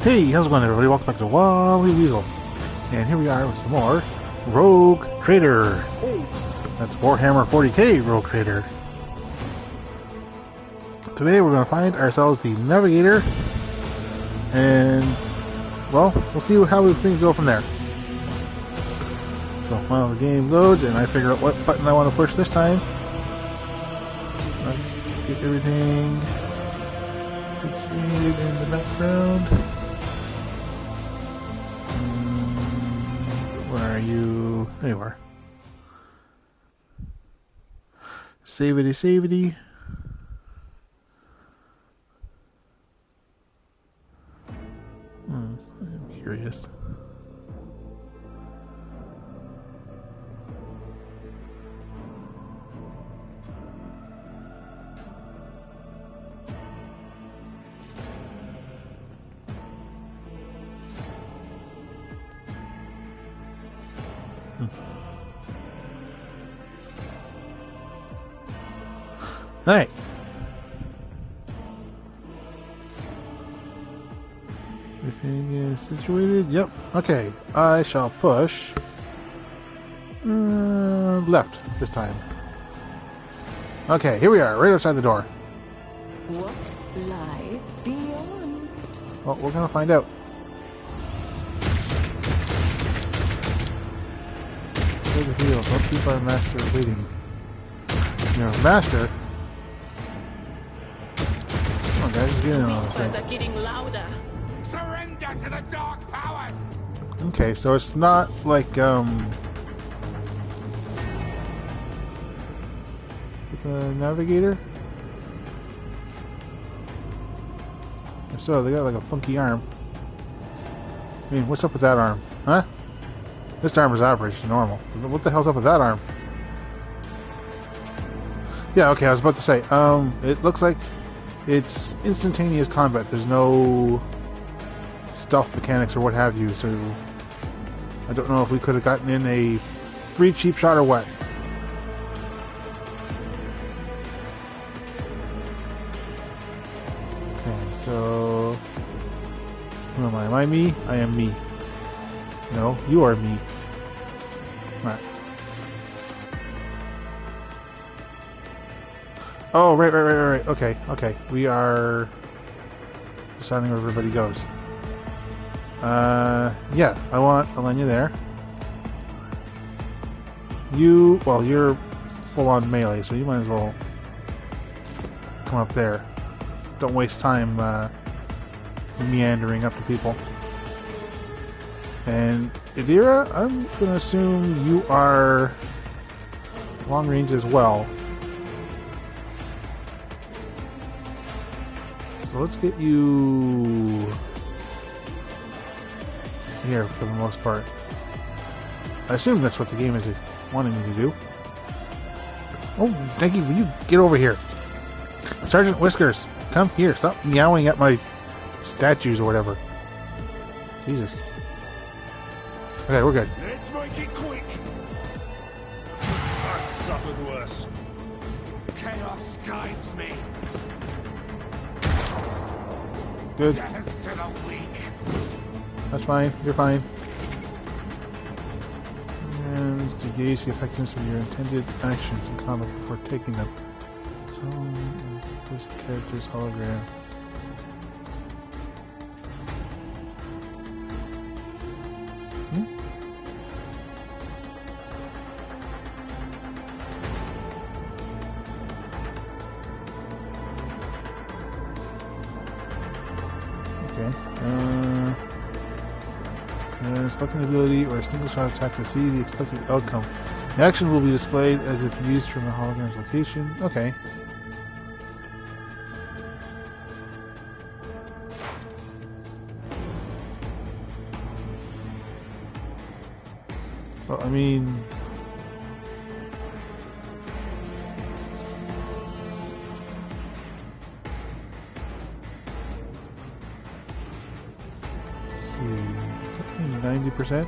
Hey, how's it going, everybody? Welcome back to Wally Weasel. And here we are with some more Rogue Trader. That's Warhammer 40k Rogue Trader. Today we're going to find ourselves the Navigator. And, well, we'll see how things go from there. So, while the game loads and I figure out what button I want to push this time, let's get everything situated in the background. Where are you? There you are. Savity. I'm curious. Alright. Everything is situated. Yep. Okay. I shall push left this time. Okay, here we are, right outside the door. What lies beyond? Well, we're gonna find out. Clear the field. Don't keep our master waiting. Your master? Come on, guys, just get in on this thing. Are getting louder. Surrender to the dark powers. Okay, so it's not like the Navigator. If so, they got like a funky arm. I mean, what's up with that arm? Huh? This arm is average, normal. What the hell's up with that arm? Yeah, okay, I was about to say, it looks like it's instantaneous combat. There's no stealth mechanics or what have you, so I don't know if we could have gotten in a free cheap shot or what. Okay, so who am I? Am I me? I am me. No, you are me. Right. Oh, right. Okay. We are deciding where everybody goes. Yeah, I want Alenia there. Well, you're full-on melee, so you might as well come up there. Don't waste time meandering up to people. And Idira, I'm going to assume you are long range as well. So let's get you here for the most part. I assume that's what the game is wanting me to do. Oh, Denki, will you get over here? Sergeant Whiskers, come here. Stop meowing at my statues or whatever. Jesus. Okay, we're good. Let's make it quick. I've suffered worse. Chaos guides me. Good. Death to the weak. That's fine. You're fine. And to gauge the effectiveness of your intended actions in combat before taking them. So, this character's hologram. Okay. Select an ability or a single shot attack to see the expected outcome. The action will be displayed as if used from the hologram's location. Okay. Well, I mean... let's see... 90%?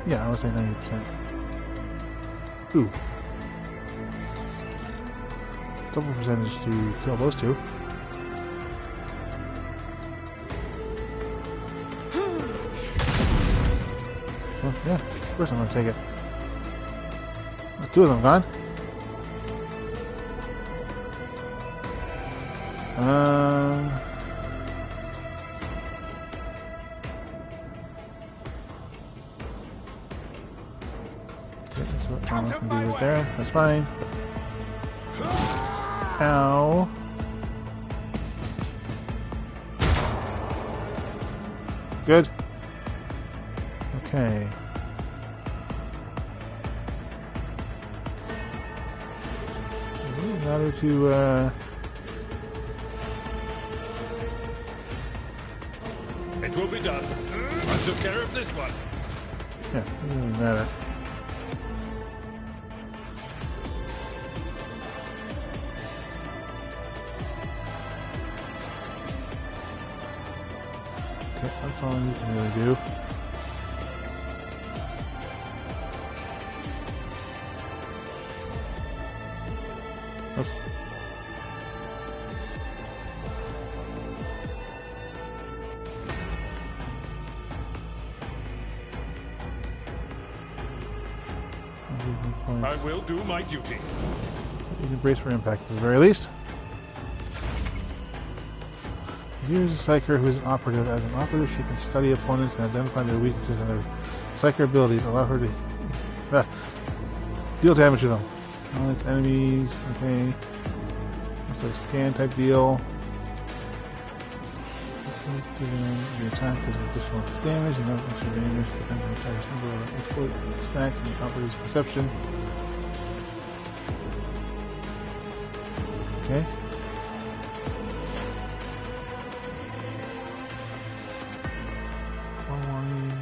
Yeah, I would say 90%. Ooh. Double percentage to kill those two. Well, yeah, of course I'm gonna take it. There's two of them gone. Okay, that's what I can do right there. That's fine. Ow. Good. Okay. In order to, It will be done. I took care of this one. yeah, it doesn't really matter. Okay, that's all you can really do. Oops. I will do my duty. You can brace for impact at the very least. Here's a Psyker who is an operative. As an operative, she can study opponents and identify their weaknesses and their Psyker abilities. Allow her to deal damage to them. All its enemies. Okay. It's like a scan type deal. The attack does additional damage and not extra damage depending on the target's number of exploit stacks and the operative's perception. Okay. Warning,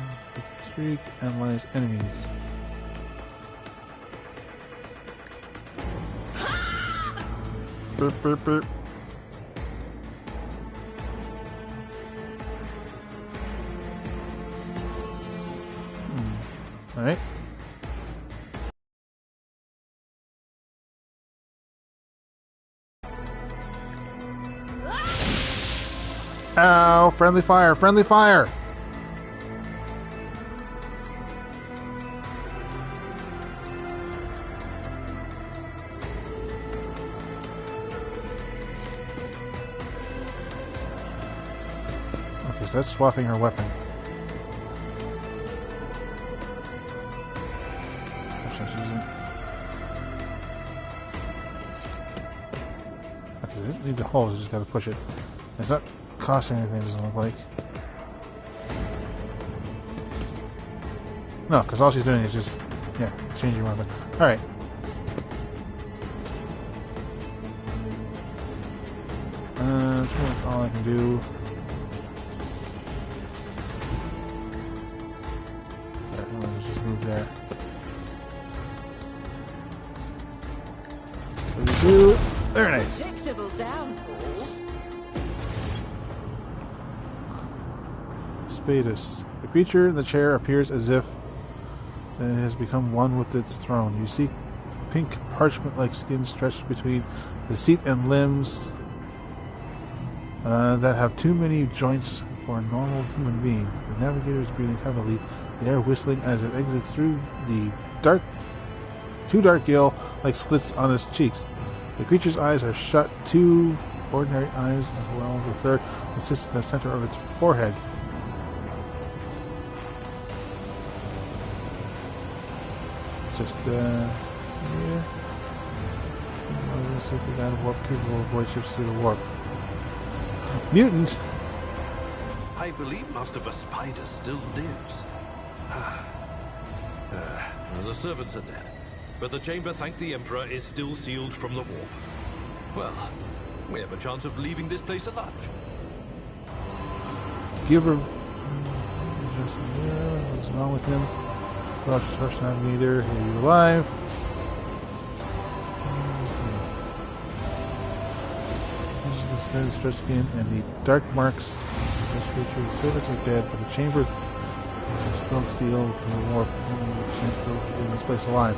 streak, analyze enemies. Burp, burp, burp. Alright. Ow! Friendly fire! Friendly fire! Okay, so that's swapping her weapon. Actually, she doesn't. Okay, they didn't need to hold, you just gotta push it. It's not costing anything, doesn't look like. No, because all she's doing is just, yeah, changing her weapon. Alright. That's pretty much all I can do. Let's just move there. So we do. Very nice. Predictable downfall. Spadus. The creature in the chair appears as if it has become one with its throne. You see pink parchment-like skin stretched between the seat and limbs that have too many joints for a normal human being. The Navigator is breathing heavily, the air whistling as it exits through the two dark gill-like slits on its cheeks. The creature's eyes are shut, two ordinary eyes, while the third sits in the center of its forehead. Just, yeah. Sacred out of warp, capable of void shifts through the warp. Mutant! I believe Master Vespider still lives. The servants are dead, but the chamber, thank the Emperor, is still sealed from the warp. Well, we have a chance of leaving this place alive. Give her... What's wrong with him? Cautious first Navigator, are you alive? The stretch skin and the dark marks. The servants are dead, but the chamber is still sealed from the warp. She's still in this place alive.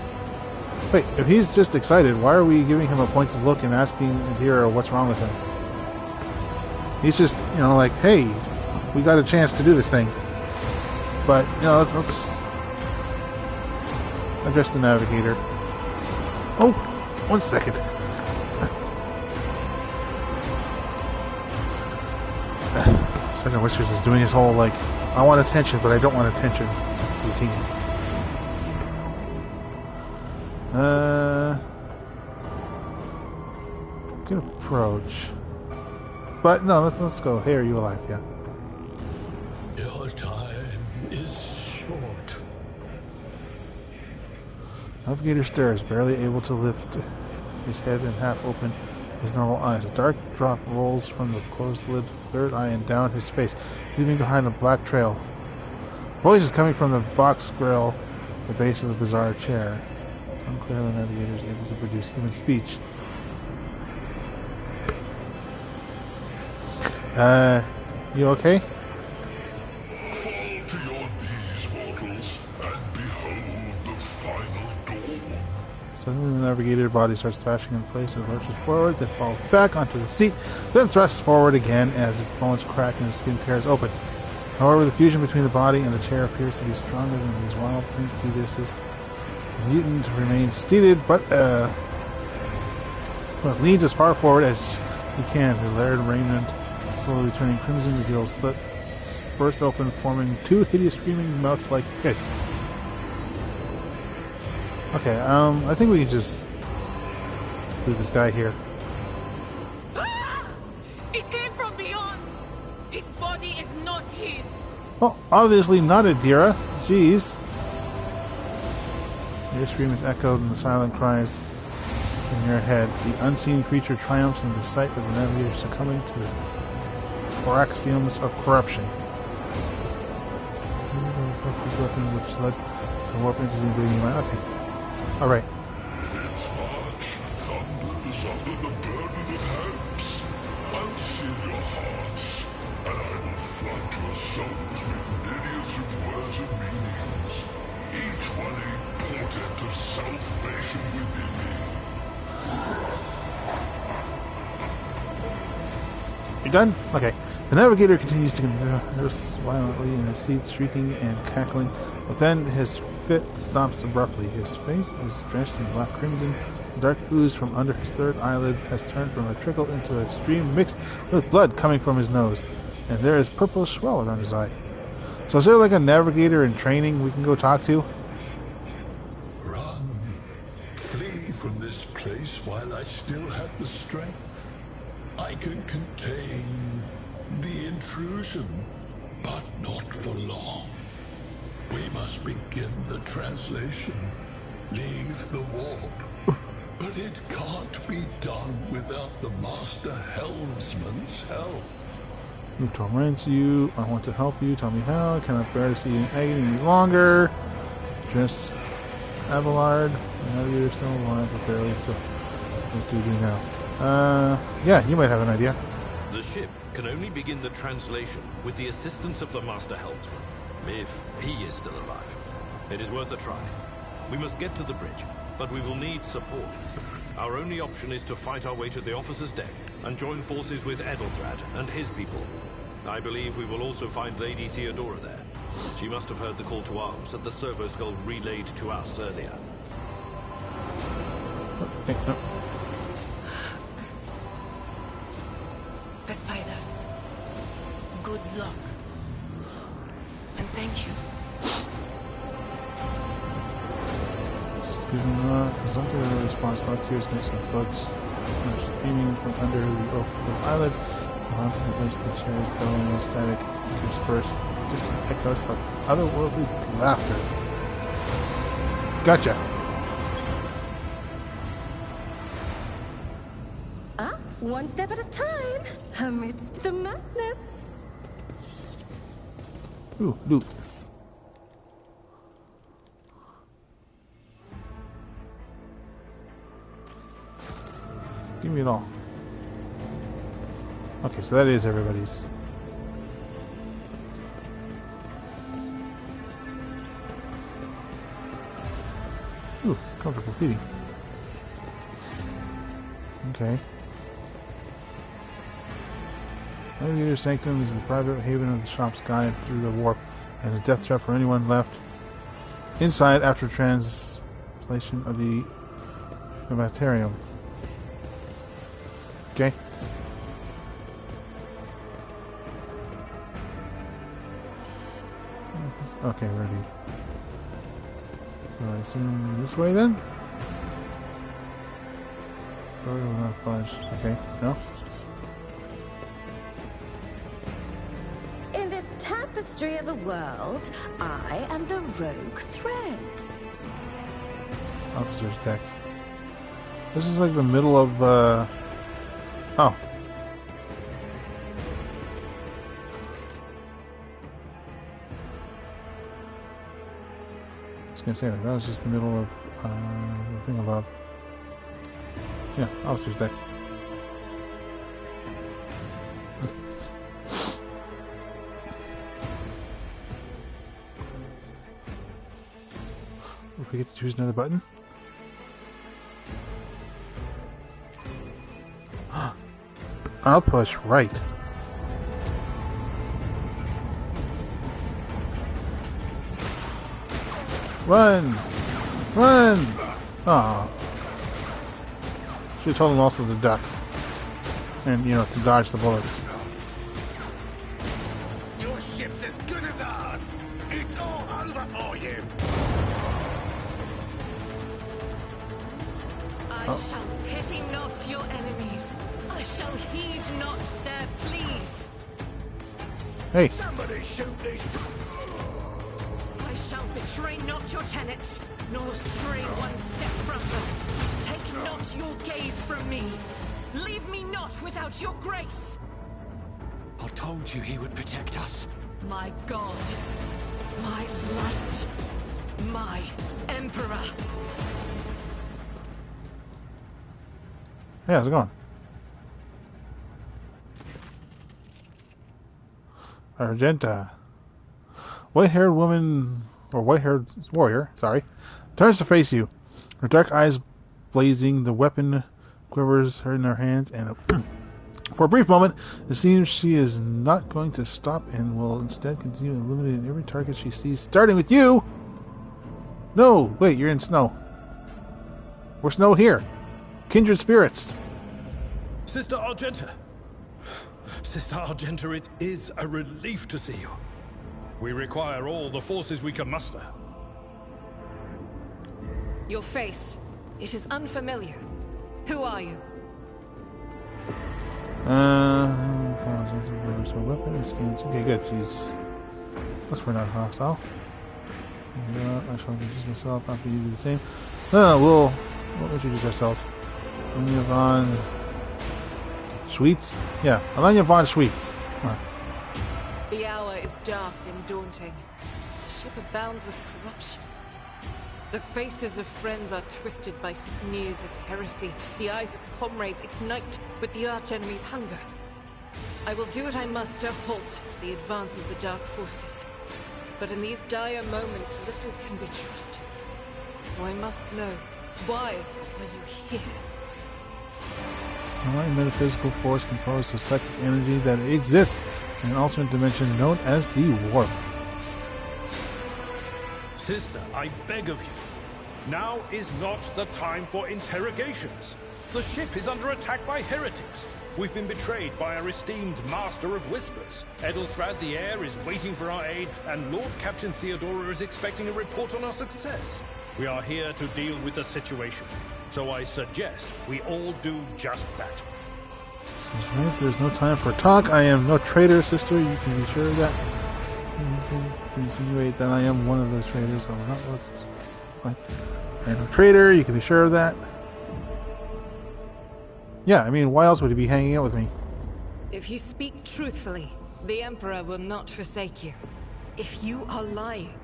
Wait, if he's just excited, why are we giving him a pointed look and asking Indira what's wrong with him? He's just, you know, like, hey, we got a chance to do this thing. But, you know, let's address the Navigator. Oh, 1 second. Sergeant Whiskers is doing his whole, like, I want attention, but I don't want attention routine. Good approach. But no, let's go. Hey, are you alive? Yeah. Your time is short. Navigator stirs, barely able to lift his head and half open his normal eyes. A dark drop rolls from the closed lid of the third eye and down his face, leaving behind a black trail. Voices coming from the box grill, the base of the bizarre chair. Unclear the Navigator is able to produce human speech. You okay? Fall to your knees, mortals, and behold the final dawn. Suddenly the Navigator body starts thrashing in place and lurches forward, then falls back onto the seat, then thrusts forward again as his bones crack and his skin tears open. However, the fusion between the body and the chair appears to be stronger than these wild pink fetuses. The mutant remains seated, but leans as far forward as he can, his layered raiment slowly turning crimson, the gills slit burst open, forming two hideous screaming mouth-like pits. Okay, I think we can just leave this guy here. It came from beyond. His body is not his. Well, obviously not Adira. Jeez. Your scream is echoed in the silent cries in your head. The unseen creature triumphs in the sight of the Navigator succumbing to the axioms of corruption. Weapon which led to warp into the invading mind. Okay. Alright. Its march thunders under the burden of hopes. I'll seal your hearts, and I will flood your souls with myriads of words and meanings, each one a portent of salvation within me. You done? Okay. The Navigator continues to converse violently in his seat, shrieking and cackling, but then his fit stops abruptly. His face is drenched in black crimson. The dark ooze from under his third eyelid has turned from a trickle into a stream mixed with blood coming from his nose, and there is purple swell around his eye. So is there like a Navigator in training we can go talk to? Run. Flee from this place while I still have the strength. I can contain the intrusion, but not for long. We must begin the translation. Leave the warp. But it can't be done without the Master Helmsman's help. Who torments you? I want to help you. Tell me how. I cannot bear to see you in agony any longer. Just Abelard. The Navigator still alive, but barely. So, what do we do now? Yeah, you might have an idea. The ship can only begin the translation with the assistance of the Master Helmsman, if he is still alive. It is worth a try. We must get to the bridge, but we will need support. Our only option is to fight our way to the officer's deck and join forces with Edelthrad and his people. I believe we will also find Lady Theodora there. She must have heard the call to arms that the servo skull relayed to us earlier. Hey, no. Vespidus, good luck. And thank you. Just giving presumptive response. Blood tears mixed with blood streaming from under the open eyelids. Onto the base of the chair's bellowing static interspersed with distant echoes of otherworldly laughter. Gotcha. One step at a time, amidst the madness. Ooh, loot. Give me it all. Okay, so that is everybody's. Ooh, comfortable seating. Okay. Navigator Sanctum is the private haven of the shop's guide through the warp, and a death trap for anyone left inside after installation of the Navigator. Okay. Okay, ready. So I assume this way then? Oh, not budge. Okay, no? In this tapestry of a world, I am the rogue thread. Officer's deck. This is like the middle of, oh. I was gonna say that was just the middle of, the thing above. Yeah, officer's deck. If we get to choose another button. I'll push right. Run! Run! Aw. Should have told him also to duck. And, you know, to dodge the bullets. Your ship's as good as ours. It's all over for you. I shall pity not your enemies. I shall heed not their pleas. Hey! Somebody shoot these. I shall betray not your tenets, nor stray one step from them. Take not your gaze from me. Leave me not without your grace. I told you he would protect us. My God, my light, my emperor. Hey, how's it going? Argenta. White-haired woman, or white-haired warrior, sorry, turns to face you. Her dark eyes blazing, the weapon quivers in her hands, and for a brief moment, it seems she is not going to stop and will instead continue eliminating every target she sees, starting with you! No! Wait, you're in snow. We're snow here. Kindred spirits. Sister Argenta. Sister Argenta, it is a relief to see you. We require all the forces we can muster. Your face, it is unfamiliar. Who are you? Okay, good. She's. Unless we're not hostile. I shall introduce myself after you do the same. No, we'll introduce ourselves. Alanya von Schweetz? Yeah, Alanya von Schweetz. Come on. The hour is dark and daunting. The ship abounds with corruption. The faces of friends are twisted by sneers of heresy. The eyes of comrades ignite with the arch-enemy's hunger. I will do what I must to halt the advance of the dark forces. But in these dire moments, little can be trusted. So I must know, why are you here? A metaphysical force composed of psychic energy that exists in an alternate dimension known as the Warp. Sister, I beg of you. Now is not the time for interrogations. The ship is under attack by heretics. We've been betrayed by our esteemed Master of Whispers. Edelthrad the Heir is waiting for our aid, and Lord Captain Theodora is expecting a report on our success. We are here to deal with the situation, so I suggest we all do just that. Right, there's no time for talk. I am no traitor, sister. You can be sure of that. Anything to insinuate that I am one of those traitors. Oh, not. It's fine. I am a traitor. You can be sure of that. Yeah, I mean, why else would he be hanging out with me? If you speak truthfully, the Emperor will not forsake you. If you are lying,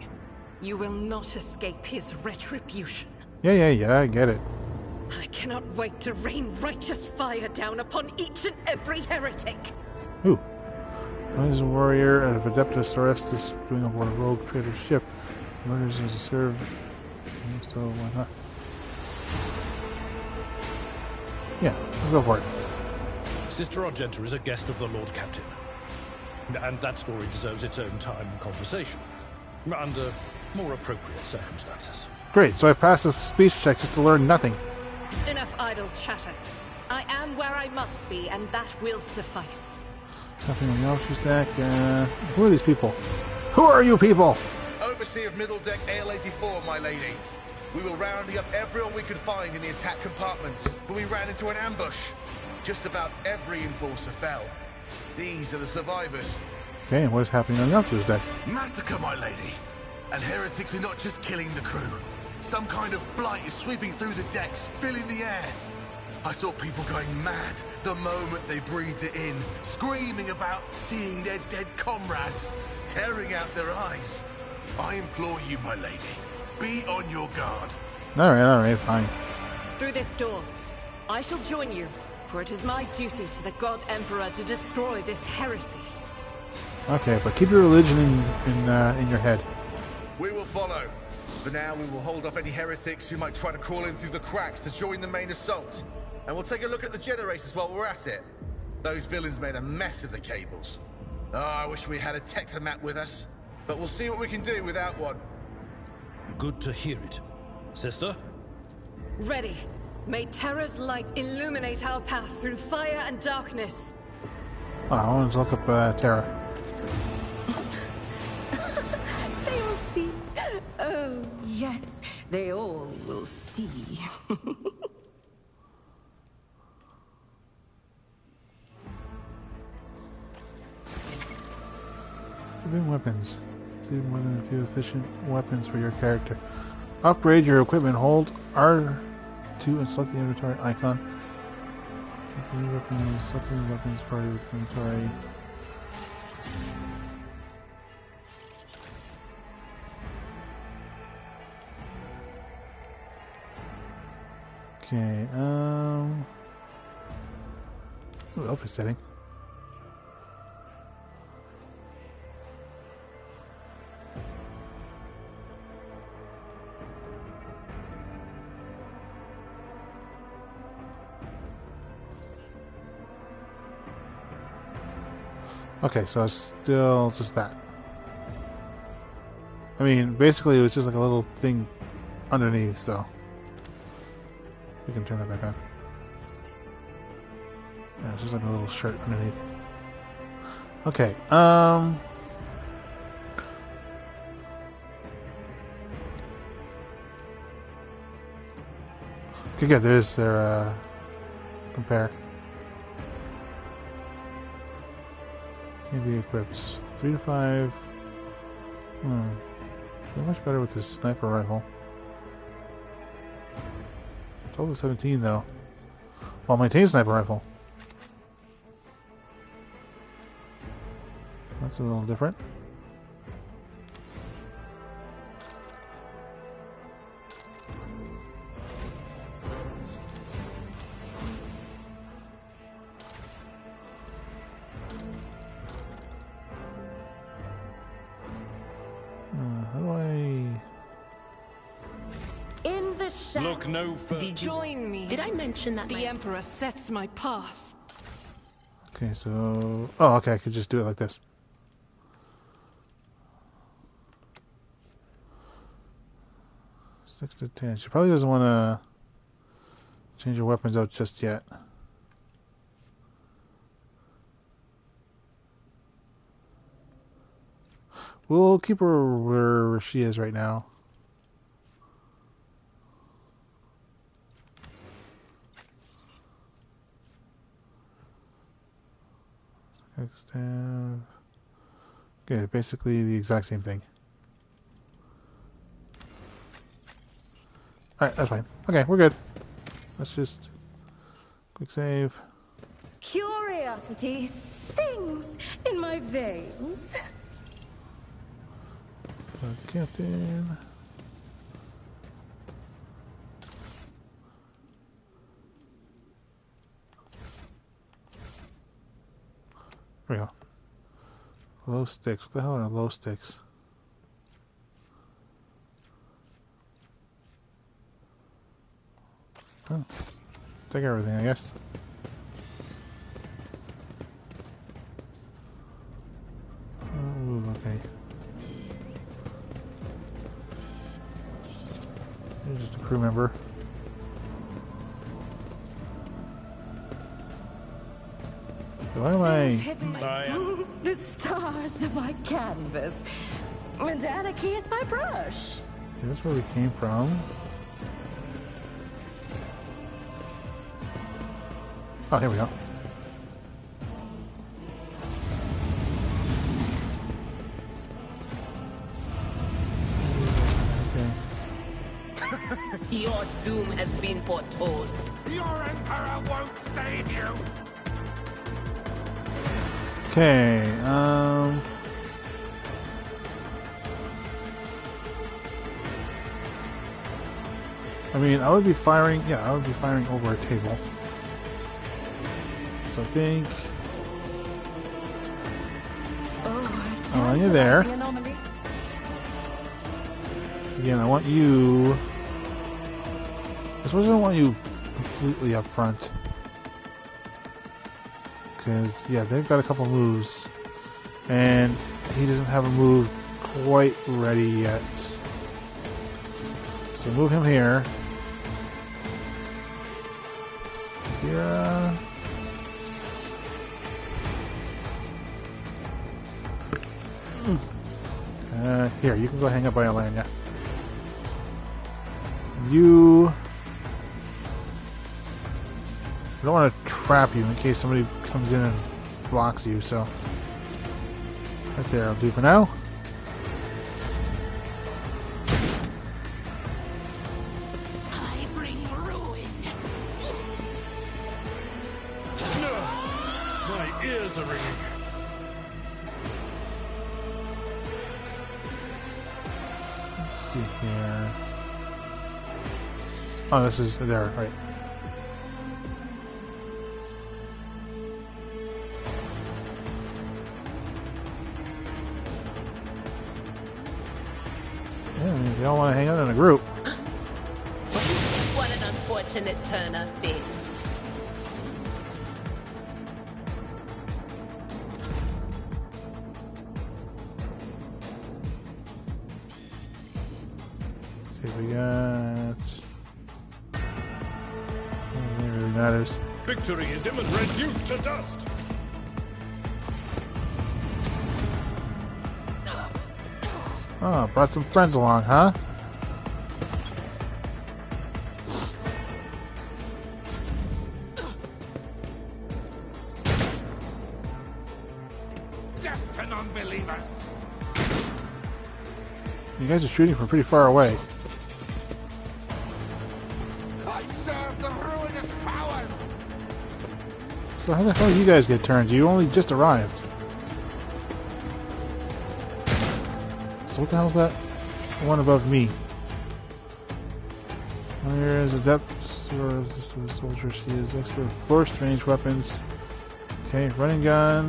you will not escape his retribution. Yeah, I get it. I cannot wait to rain righteous fire down upon each and every heretic. Ooh. One is a warrior out of Adeptus Orestus doing aboard a rogue trader ship. Murders as a serve. So why not? Yeah, let's go for it. Sister Argenta is a guest of the Lord Captain. And that story deserves its own time and conversation. Under more appropriate circumstances. Great, so I passed the speech check just to learn nothing. Enough idle chatter. I am where I must be, and that will suffice. Nothing on the officer's deck. Who are these people? Who are you people? Overseer of Middle Deck AL-84, my lady. We were rounding up everyone we could find in the attack compartments when we ran into an ambush. Just about every enforcer fell. These are the survivors. Okay, and what is happening on the officer's deck? Massacre, my lady. And heretics are not just killing the crew. Some kind of blight is sweeping through the decks, filling the air. I saw people going mad the moment they breathed it in, screaming about seeing their dead comrades, tearing out their eyes. I implore you, my lady, be on your guard. Alright, fine. Through this door, I shall join you, for it is my duty to the God Emperor to destroy this heresy. Okay, but keep your religion in your head. We will follow. For now, we will hold off any heretics who might try to crawl in through the cracks to join the main assault. And we'll take a look at the generators while we're at it. Those villains made a mess of the cables. Oh, I wish we had a Tectomat with us. But we'll see what we can do without one. Good to hear it. Sister? Ready. May Terra's light illuminate our path through fire and darkness. Oh, I wanted to look up Terra. They will see. Oh, yes. They all will see. Equipping weapons. See more than a few efficient weapons for your character. Upgrade your equipment. Hold R2 and select the inventory icon. New weapons. Select the weapons party with inventory. Okay, ooh, outfit setting. Okay, so it's still just that. I mean, basically it was just like a little thing underneath, so we can turn that back on. Yeah, it's just like a little shirt underneath. Okay, okay, good, there's their, compare. Can be equipped. 3 to 5. They're much better with this sniper rifle. 12 to 17 though. Well, maintain sniper rifle. That's a little different. How do I... In the shadow. Look no further. Join me. Did I mention that The Emperor sets my path. Okay, so... Oh, okay, I could just do it like this. Six to 10. She probably doesn't want to change her weapons out just yet. We'll keep her where she is right now. Extend. Okay, basically the exact same thing. Alright, that's fine. Okay, we're good. Let's just quick save. Curiosity sings in my veins. Captain. There we go. Low sticks. What the hell are low sticks? Oh. Take everything, I guess. Ooh, okay. crew member. Why am I... Hidden. The stars are my canvas, and anarchy is my brush. Is this where we came from? Oh, here we go. Your doom has been foretold. Your Emperor won't save you! Okay, I mean, I would be firing over a table. So I think... Oh, you're there. Anomaly. Again, I want you... I suppose I don't want you completely up front. Because, yeah, they've got a couple moves. And he doesn't have a move quite ready yet. So move him here. Here, here, you can go hang up by Alanya. You... I don't want to trap you in case somebody comes in and blocks you, so... Right there, I'll do for now. I bring ruin. My ears are ringing. Let's see here. Oh, this is there, right. Yeah, they all want to hang out in a group. What an unfortunate turn of fate. Let's see what we got. It really matters. Victory is imminent. Reduced to dust. Oh, brought some friends along, huh? Death to non-believers! You guys are shooting from pretty far away. I serve the ruinous powers! So how the hell do you guys get turns? You only just arrived. So what the hell's that one above me? Where is a depth or is this a soldier? She is expert with forced range weapons. Okay, running gun.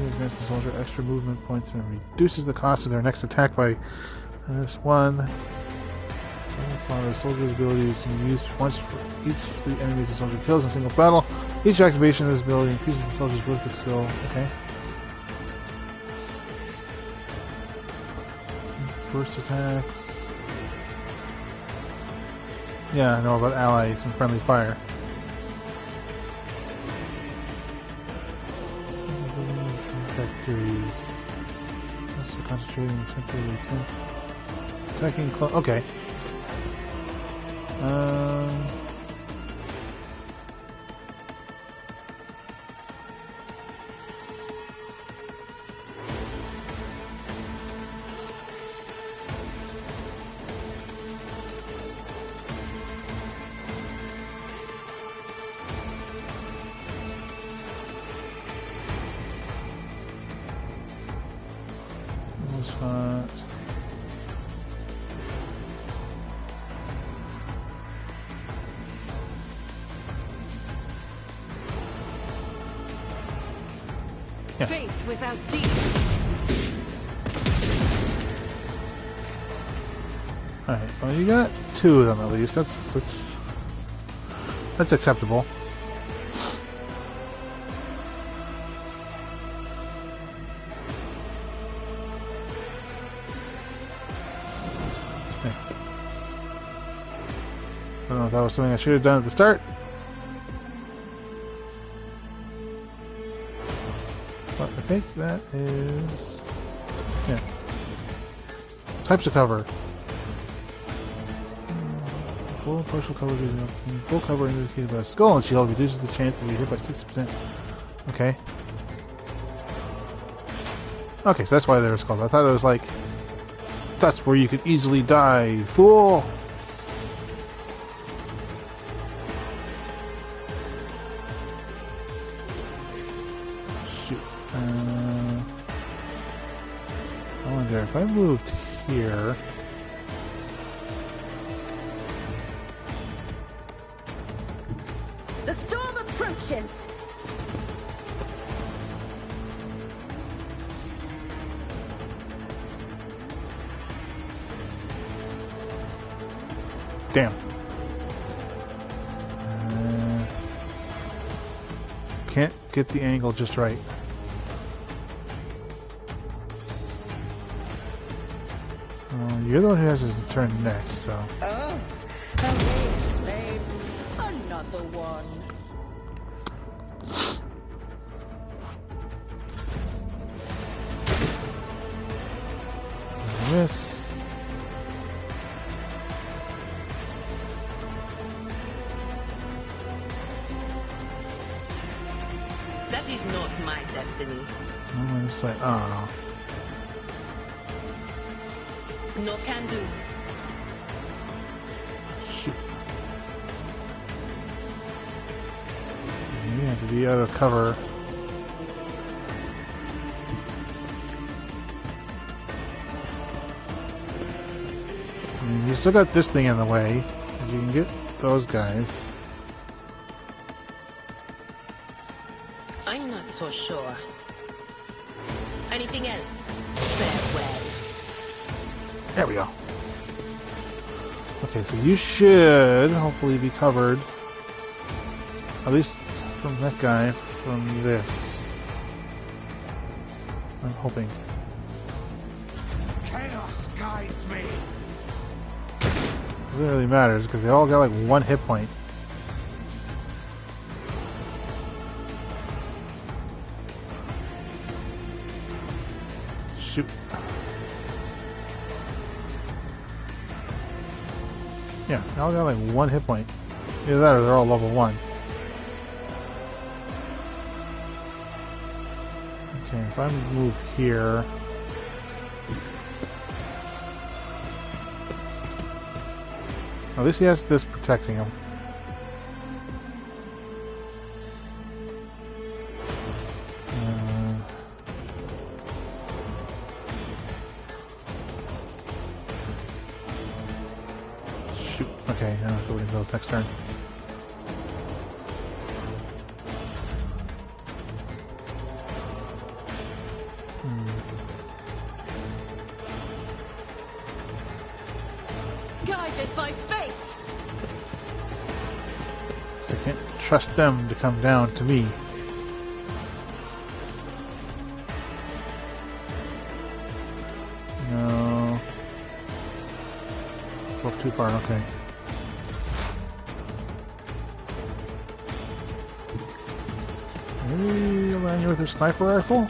Advance the soldier extra movement points and reduces the cost of their next attack by this one. The soldier's ability is used once for each 3 enemies the soldier kills in a single battle. Each activation of this ability increases the soldier's ballistic skill. Okay. Burst attacks. Yeah, I know about allies and friendly fire. Trajectories. Also concentrating on the center of the attempt. Attacking close. Okay. Hot. Yeah. Faith without deed. Alright, well you got 2 of them at least. That's acceptable. know if that was something I should have done at the start. But I think that is... yeah. Types of cover. Full and partial cover. Full cover indicated by a skull and shield reduces the chance of being hit by 60%. Okay. Okay, so that's why they were skulls. I thought it was like... that's where you could easily die, fool! Shoot. I wonder if I moved here... The storm approaches! Damn. Can't get the angle just right. You're the one who has his turn next, so... Oh, away, blades. Another one. Miss. That is not my destiny. I'm just like, oh. No can do. Shoot. You have to be out of cover. I mean, you still got this thing in the way. You can get those guys. I'm not so sure. Anything else? Farewell. There we go. Okay, so you should hopefully be covered. At least from that guy, from this. I'm hoping. Chaos guides me. Doesn't really matter because they all got like 1 hit point. Shoot. Yeah, they all got like 1 hit point. Either that or they're all level 1. Okay, if I move here... at least he has this protecting him. Shoot. Okay, that's what he goes next turn. Guided by faith. So I can't trust them to come down to me. No. Both too far, okay. Maybe you'll land you with your sniper rifle?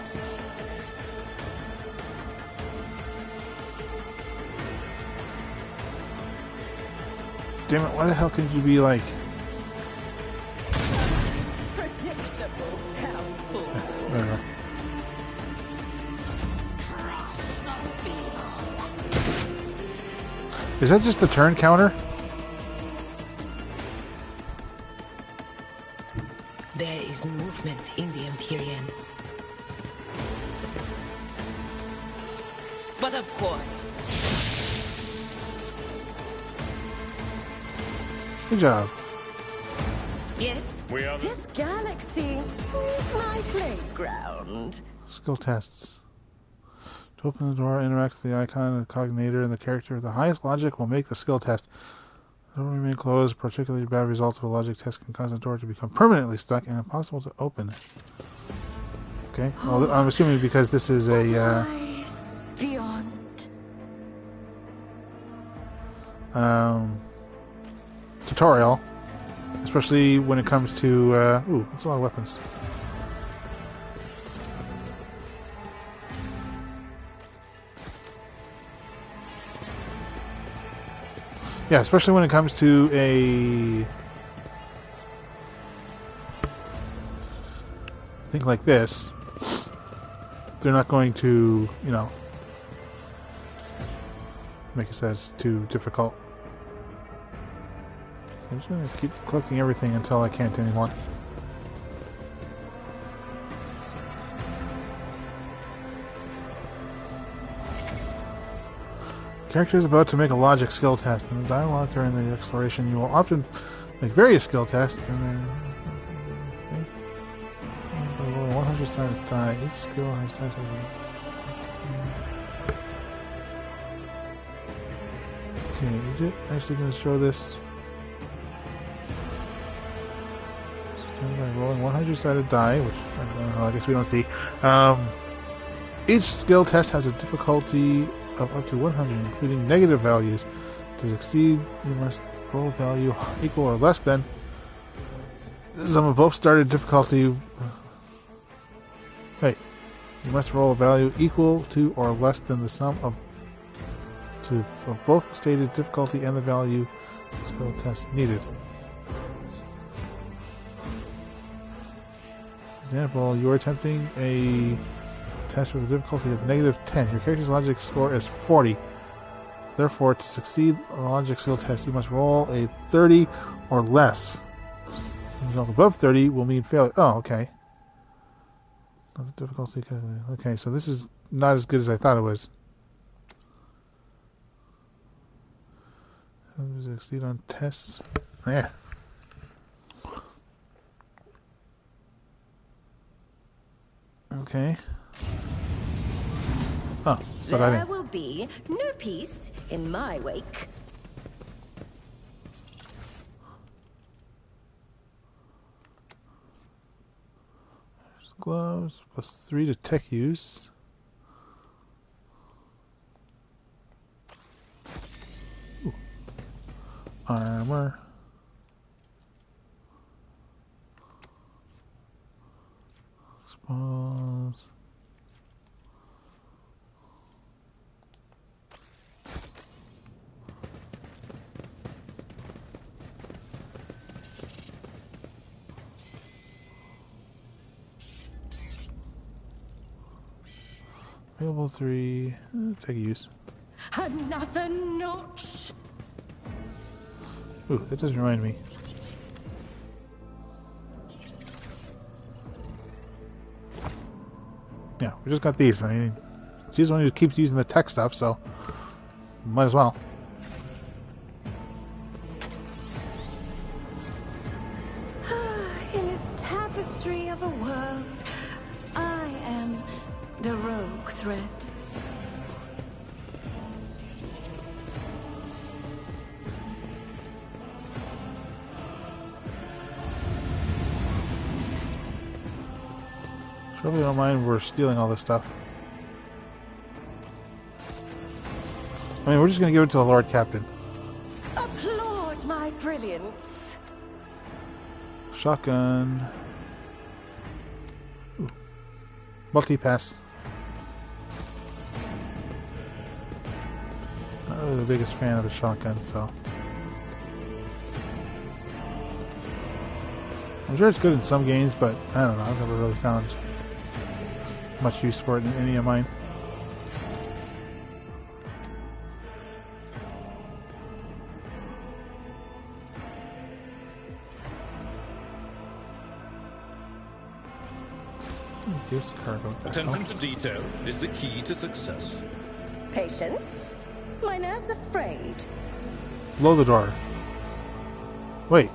Damn it, why the hell could you be like... Predictable town fool. There we go. Is that just the turn counter? There is movement in the Empyrean. But of course, Good job. yes. We are the... This galaxy is my playground. Skill tests. To open the door, interact with the icon of the cognator and the character with the highest logic will make the skill test. The door remain closed. Particularly bad results of a logic test can cause the door to become permanently stuck and impossible to open. Okay. Well, I'm assuming because this is a... Lies beyond. to tutorial, especially when it comes to... ooh, that's a lot of weapons. Yeah, especially when it comes to a thing like this. They're not going to, you know, make it as too difficult. I'm just going to keep collecting everything until I can't anymore. Character is about to make a logic skill test. In the dialogue during the exploration, you will often make various skill tests, and then by rolling 100 sided die. Each skill has tests as a... Okay, is it actually going to show this? By rolling 100 sided die, which I don't know, I guess we don't see. Each skill test has a difficulty of up to 100, including negative values. To succeed, you must roll a value equal or less than some of both started difficulty. Wait, you must roll a value equal to or less than the sum of both the stated difficulty and the value skill test needed. Example: you are attempting a test with a difficulty of -10. Your character's logic score is 40. Therefore, to succeed a logic skill test, you must roll a 30 or less. A result above 30 will mean failure. Oh, okay. The difficulty. Okay, so this is not as good as I thought it was. Succeed on tests. Yeah. Okay. Oh, so there will be no peace in my wake. Gloves +3 to tech use. Ooh. Armor. Spawns. Available 3. Take use. Another notch. Ooh, that does remind me. Yeah, we just got these. I mean, she's the one who keeps using the tech stuff, so might as well. In this tapestry of a world, I am the rogue thread. Surely don't mind we're stealing all this stuff. I mean, we're just going to give it to the Lord Captain. Applaud my brilliance. Shotgun. Ooh. Multi-pass. Not really the biggest fan of a shotgun, so... I'm sure it's good in some games, but I don't know, I've never really found much use for it in any of mine. Here's the cargo. Attention to detail is the key to success. Patience. My nerves are frayed. Blow the door. Wait,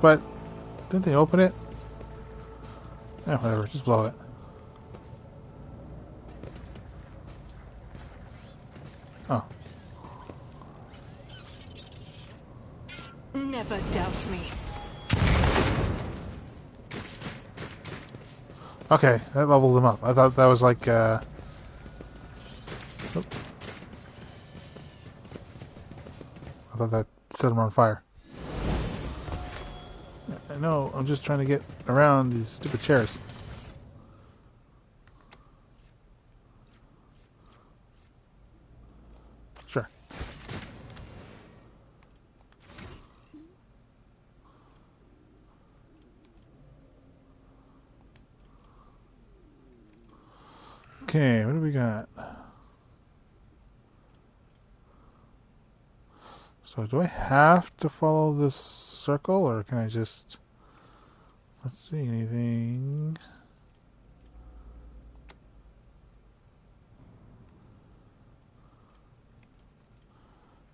but didn't they open it? Eh, whatever, just blow it. Oh. Never doubt me. Okay, that leveled them up. I thought that was like, oh. I thought that set them on fire. I know, I'm just trying to get around these stupid chairs. Sure. Okay, what do we got? So do I have to follow this circle, or can I just... Let's see, anything...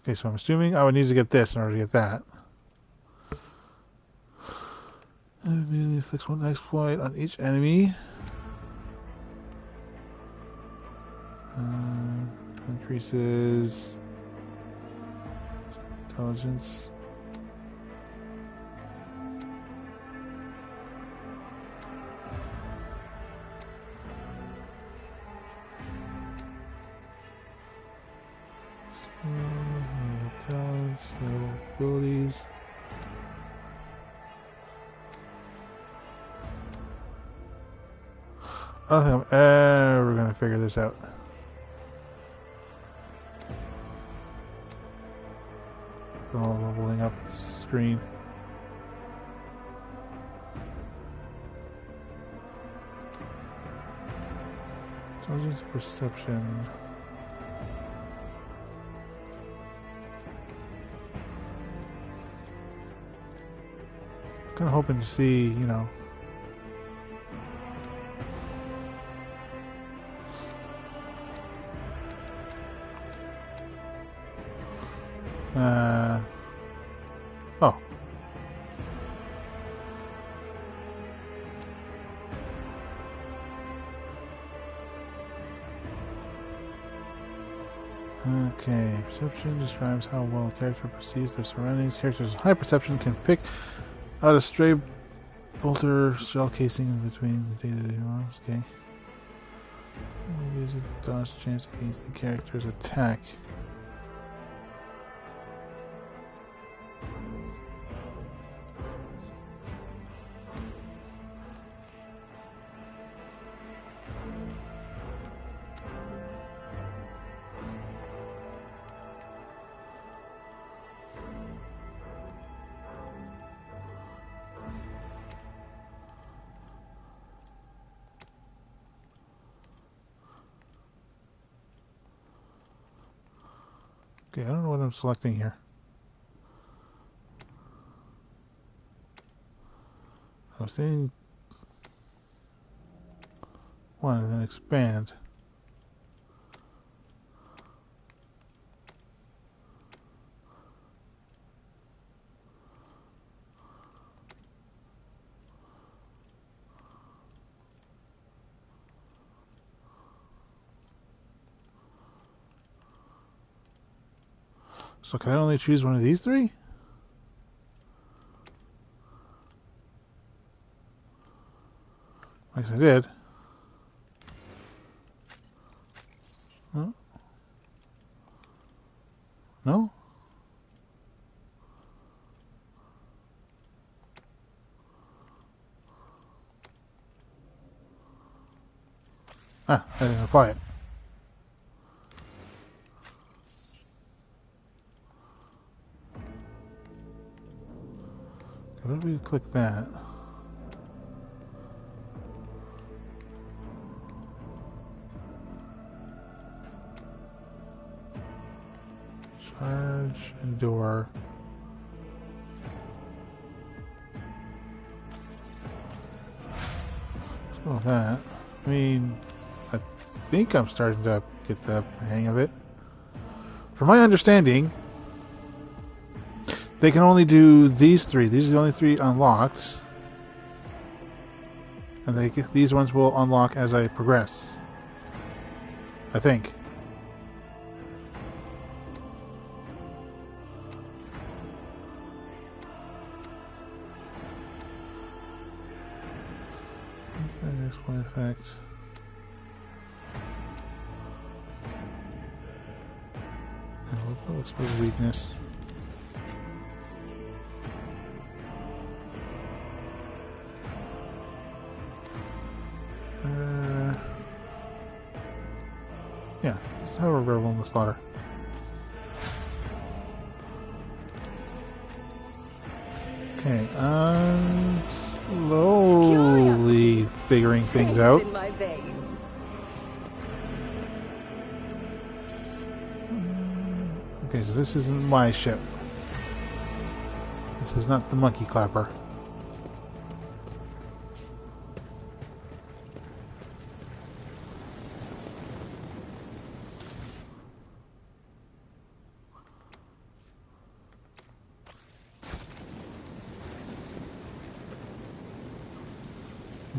Okay, so I'm assuming I would need to get this in order to get that. Immediately inflicts one exploit on each enemy. Increases intelligence. Talents, naval abilities. I don't think I'm ever going to figure this out. The whole leveling up screen. Intelligence perception. Kind of hoping to see, you know. Oh. Okay, perception describes how well a character perceives their surroundings. Characters with high perception can pick out a stray bolter shell casing in between the day-to-day models. Okay. Uses the dodge chance against the character's attack. Okay, I don't know what I'm selecting here. I was saying one and then expand. So can I only choose one of these three? I guess I did. No? No? Ah, I didn't apply it. What if we click that? Charge, endure. Let's go with that. I mean, I think I'm starting to get the hang of it. From my understanding, they can only do these three. These are the only three unlocked. And these ones will unlock as I progress. I think. Exploit effect. We'll expose weakness. Yeah, it's however available in the slaughter. Okay, slowly figuring things out. In my veins. Okay, so this isn't my ship. This is not the monkey clapper.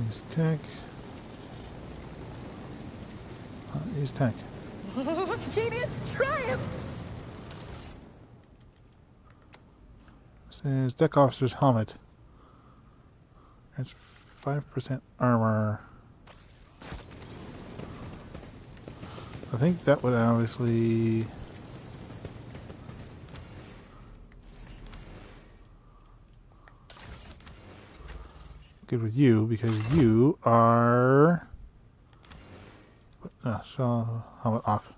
Use tech. Use tech. Genius triumphs! This is deck officer's helmet. That's 5% armor. I think that would obviously... good with you, because you are... No, so helmet off.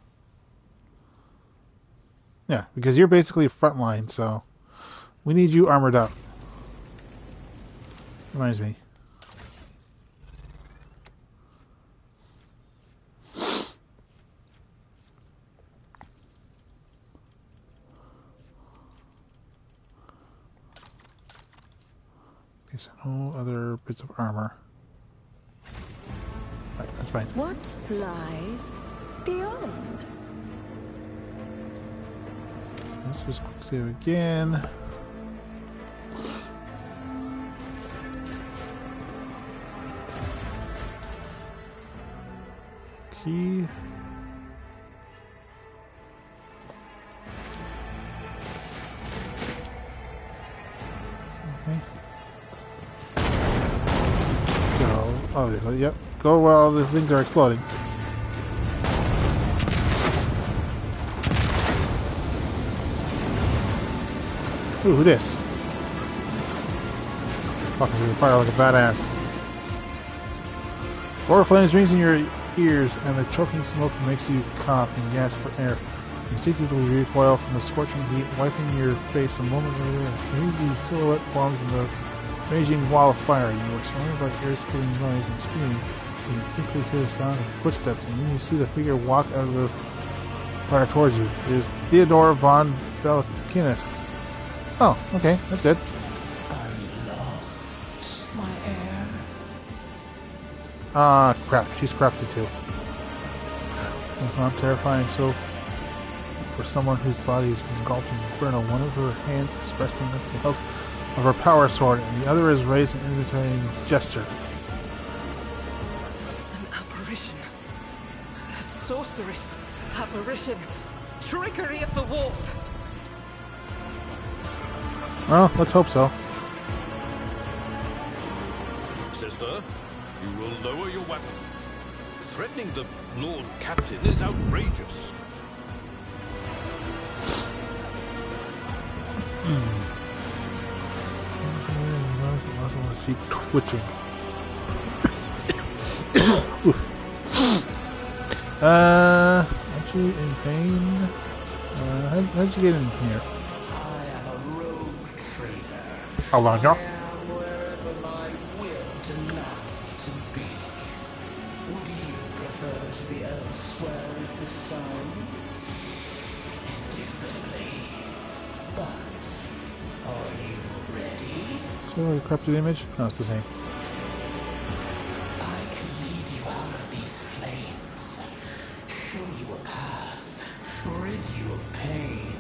Yeah, because you're basically frontline, so we need you armored up. Reminds me. Okay, so no other bits of armor. Right, that's fine. What lies beyond? Let's just quick save again. Key. Okay. Go. Oh, yep. Go while the things are exploding. Ooh, who this? Fucking through the fire like a badass. Roar flames rings in your ears, and the choking smoke makes you cough and gasp for air. You instinctively recoil from the scorching heat, wiping your face. A moment later, a crazy silhouette forms in the raging wall of fire. You are surrounded by ear-splitting noise and screaming. You instinctively hear the sound of footsteps, and then you see the figure walk out of the fire towards you. It is Theodore von Valkinus. Oh, okay, that's good. I lost my heir. Ah, crap. She's corrupted too. It's not terrifying, so for someone whose body is engulfed in inferno, one of her hands is resting on the hilt of her power sword, and the other is raised in inviting gesture. An apparition. A sorceress. Apparition. Trickery of the warp. Well, let's hope so. Sister, you will lower your weapon. Threatening the Lord Captain is outrageous. Let's keep twitching. Oof. Aren't you in pain? How'd you get in here? I am a rogue trader. Alanya? I am wherever my will demands me to be. Would you prefer to be elsewhere at this time? Indubitably. But are you ready? So the corrupted image? No, it's the same. I can lead you out of these flames, show you a path, rid you of pain,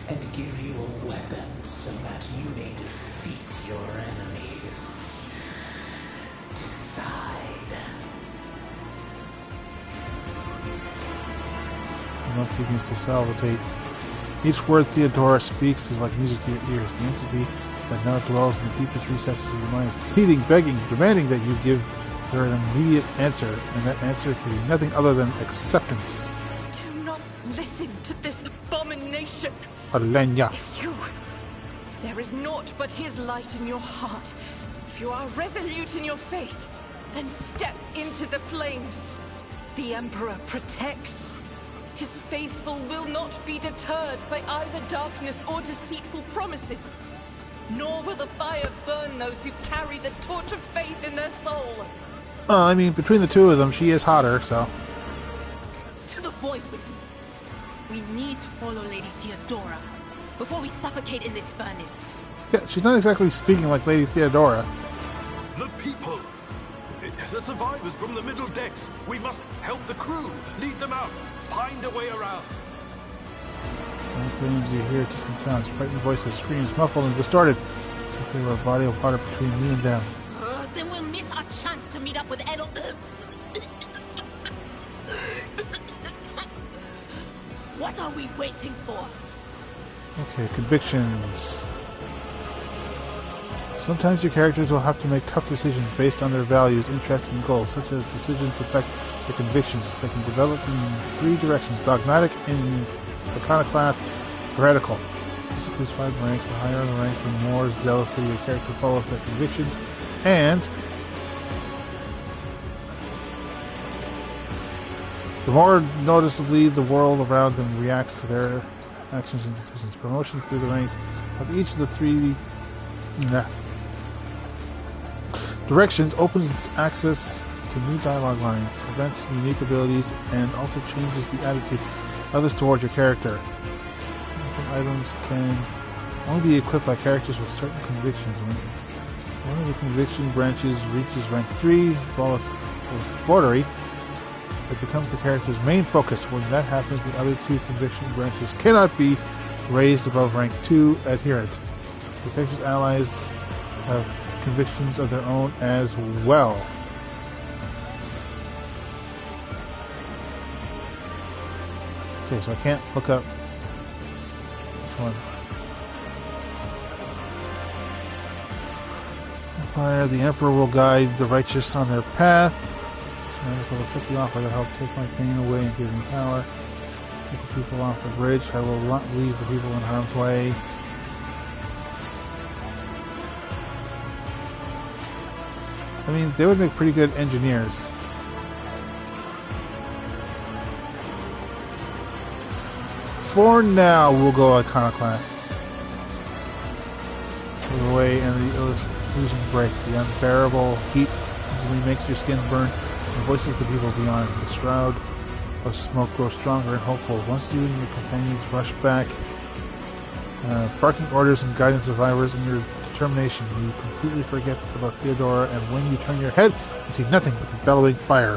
and give you a weapon so that you may defeat your enemies. Decide. The monk begins to salivate. Each word Theodora speaks is like music to your ears. The entity that now dwells in the deepest recesses of your mind is pleading, begging, demanding that you give her an immediate answer, and that answer can be nothing other than acceptance. Do not listen to this abomination. Alanya. If there is naught but his light in your heart, if you are resolute in your faith, then step into the flames. The Emperor protects. His faithful will not be deterred by either darkness or deceitful promises. Nor will the fire burn those who carry the torch of faith in their soul. I mean, between the two of them, she is hotter, so... To the void with you. We need to follow Lady Theodora before we suffocate in this furnace. Yeah, she's not exactly speaking like Lady Theodora. The people! The survivors from the middle decks! We must help the crew! Lead them out! Find a way around! When claims you hear distant sounds, frightened voices, screams, muffled and distorted, as if there were a body of water between me and them. Then we'll miss our chance to meet up with Edel. What are we waiting for? Okay, convictions. Sometimes your characters will have to make tough decisions based on their values, interests, and goals. Such as decisions affect their convictions. They can develop in 3 directions: dogmatic, iconoclast, heretical. Each of these 5 ranks. The higher the rank, the more zealously your character follows their convictions, and the more noticeably the world around them reacts to their actions and decisions. Promotion through the ranks of each of the 3 directions opens access to new dialogue lines, events, unique abilities, and also changes the attitude of others towards your character. Some items can only be equipped by characters with certain convictions. When one of the conviction branches reaches rank 3, while it's bordery, it becomes the character's main focus. When that happens, the other 2 conviction branches cannot be raised above rank 2 adherent. The character's allies have convictions of their own as well. Okay, so I can't look up which one. Fire, the Emperor will guide the righteous on their path. I will accept the offer to help take my pain away and give me power. Get the people off the bridge. I will not leave the people in harm's way. I mean, they would make pretty good engineers. For now, we'll go Iconoclast. The way and the illusion breaks. The unbearable heat easily makes your skin burn and voices the people beyond. The shroud of smoke grows stronger and hopeful. Once you and your companions rush back, barking orders and guiding survivors in your determination, you completely forget about Theodora, and when you turn your head, you see nothing but the bellowing fire.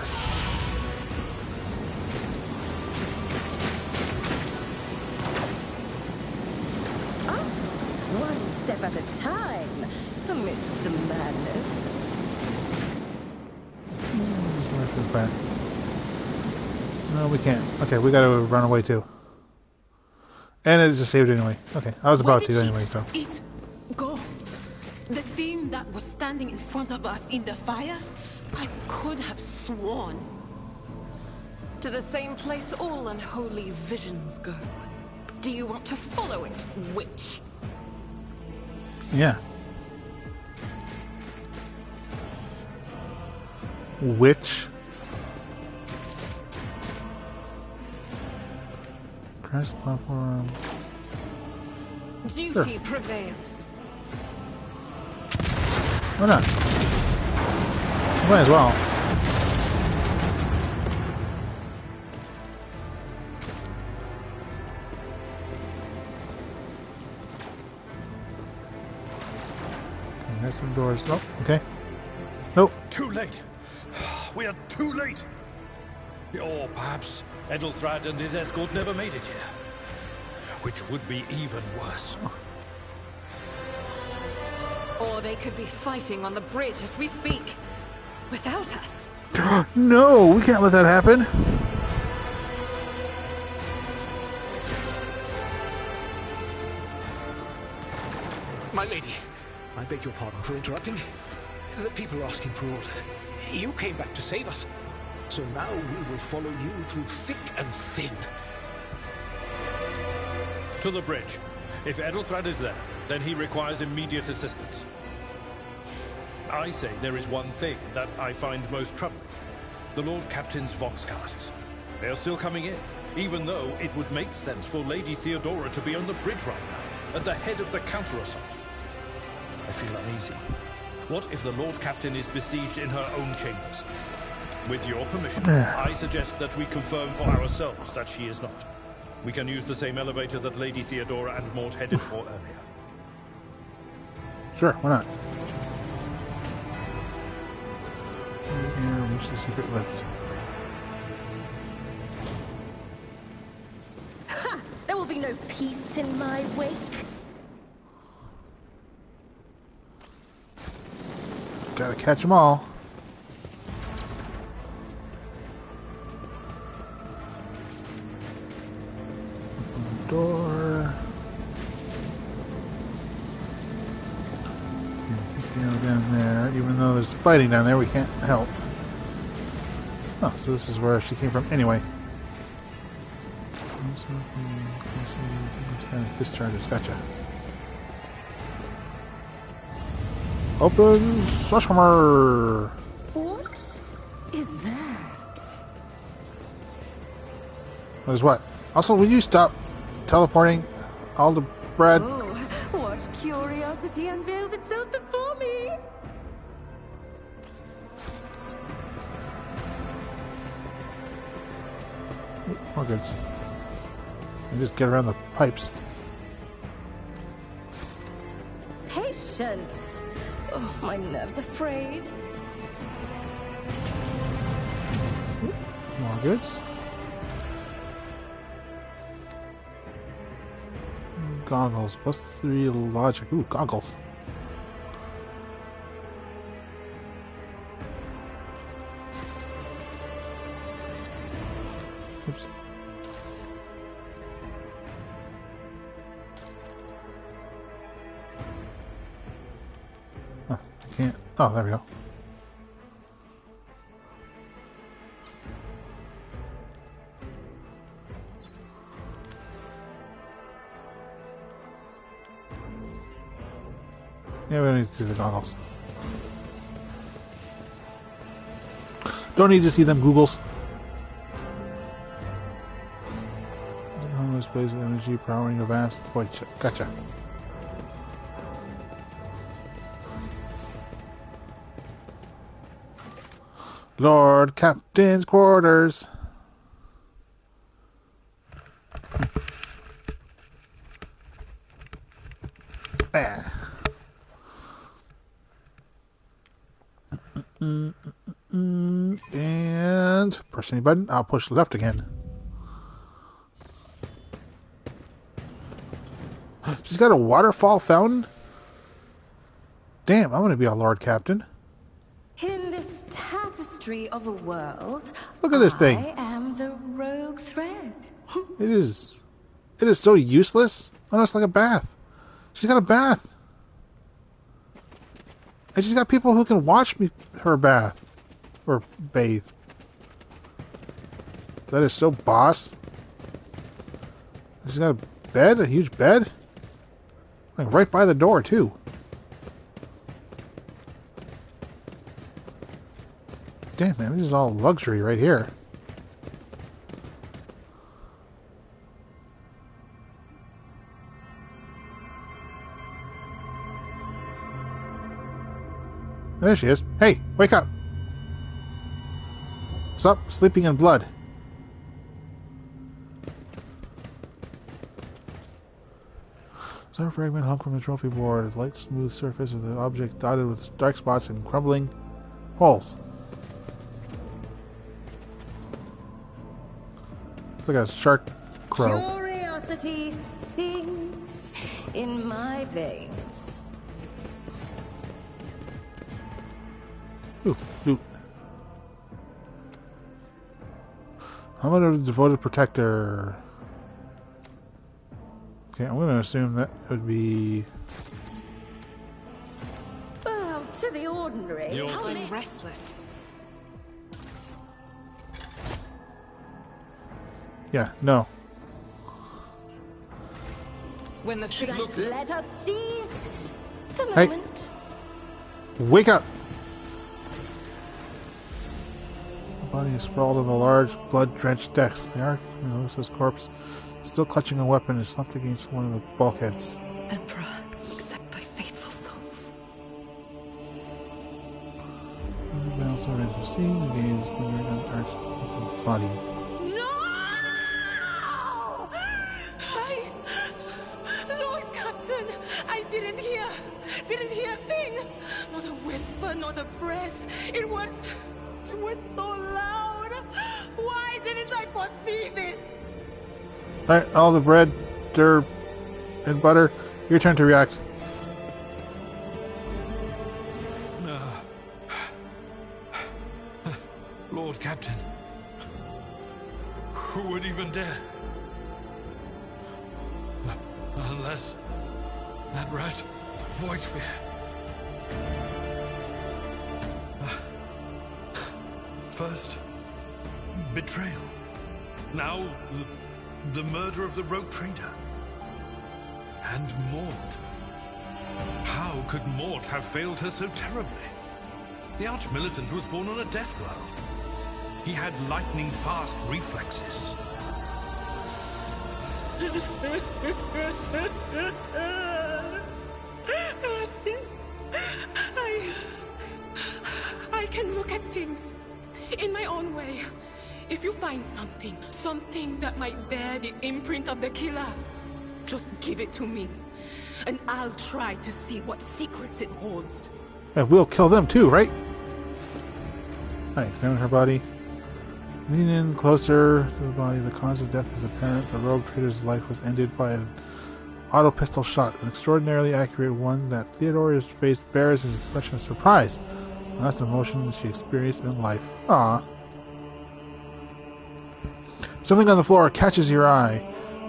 One step at a time, amidst the madness. No, we can't. Okay, we gotta run away too. And it just saved anyway. Okay, I was about to anyway, so. Go. The thing that was standing in front of us in the fire, I could have sworn. To the same place all unholy visions go. Do you want to follow it, witch? Yeah. Witch. Crash the platform. Duty prevails. Why not? Might as well. Okay, there's some doors. Oh, okay. Nope. Too late. We are too late. Or perhaps Edelthrad and his escort never made it here. Which would be even worse. Or they could be fighting on the bridge as we speak. Without us. No, we can't let that happen. My lady, I beg your pardon for interrupting. The people are asking for orders. You came back to save us. So now we will follow you through thick and thin. To the bridge. If Edelthrad is there, then he requires immediate assistance. I say there is one thing that I find most troubling. The Lord Captain's voxcasts. They are still coming in. Even though it would make sense for Lady Theodora to be on the bridge right now, at the head of the counter-assault. I feel uneasy. What if the Lord Captain is besieged in her own chambers? With your permission, I suggest that we confirm for ourselves that she is not. We can use the same elevator that Lady Theodora and Maud headed for earlier. Sure, why not? And reach the secret lift. Ha! There will be no peace in my wake. Gotta catch them all. Open the door. Down there, even though there's fighting down there, we can't help. Oh, so this is where she came from anyway. Discharges, gotcha. Open Sushhammer! What is that? What is what? Also, will you stop teleporting all the bread? Oh, what curiosity unveils itself before me! More goods. And just get around the pipes. Patience! Oh, my nerves are frayed. More goods. Goggles. +3 logic. Ooh, goggles. Oops. Huh, I can't. Oh, there we go. Yeah, we don't need to see the goggles. Don't need to see them Googles. Displays of energy powering a vast void chip. Gotcha. Lord Captain's quarters. Ah. And press any button. I'll push left again. She's got a waterfall fountain? Damn, I want to be a Lord Captain. In this tapestry of a world, Look at this thing. I am the rogue thread. It is so useless. Oh, no, it's like a bath. She's got a bath. And she's got people who can watch her bath. Or bathe. That is so boss. She's got a bed, a huge bed. Like right by the door, too. Damn, man, this is all luxury right here. There she is. Hey, wake up! Stop sleeping in blood. Star fragment hung from the trophy board. Light, smooth surface of the object dotted with dark spots and crumbling holes. It's like a shark crow. Curiosity sings in my veins. Ooh, loot. How about a devoted protector? Okay, I'm going to assume that would be... Oh, to the ordinary. How restless. Yeah, no. When the Should I let us seize the Hey. moment? Wake up! body is sprawled on the large, blood-drenched decks. The Arch Melissa's corpse, still clutching a weapon, is slumped against one of the bulkheads. Emperor, accept thy faithful souls. The battle remains to see. The gaze lingering on the Arch's body. No! Lord Captain, I didn't hear a thing. Not a whisper, not a breath. It was so loud. Why didn't I foresee this? Alright, all the bread, dirt, and butter. Your turn to react. Lord Captain. Who would even dare? Unless that rat, Voidsphere. First, betrayal. Now, the murder of the rogue trader. And Mort. How could Mort have failed her so terribly? The Arch-Militant was born on a death world. He had lightning-fast reflexes. I can look at things in my own way. If you find something that might bear the imprint of the killer, just give it to me, and I'll try to see what secrets it holds. And we'll kill them too, right? Alright, examine her body. Lean in closer to the body. The cause of death is apparent. The rogue trader's life was ended by an auto pistol shot, an extraordinarily accurate one that Theodora's face bears an expression of surprise. The last emotion that she experienced in life. Ah. Something on the floor catches your eye.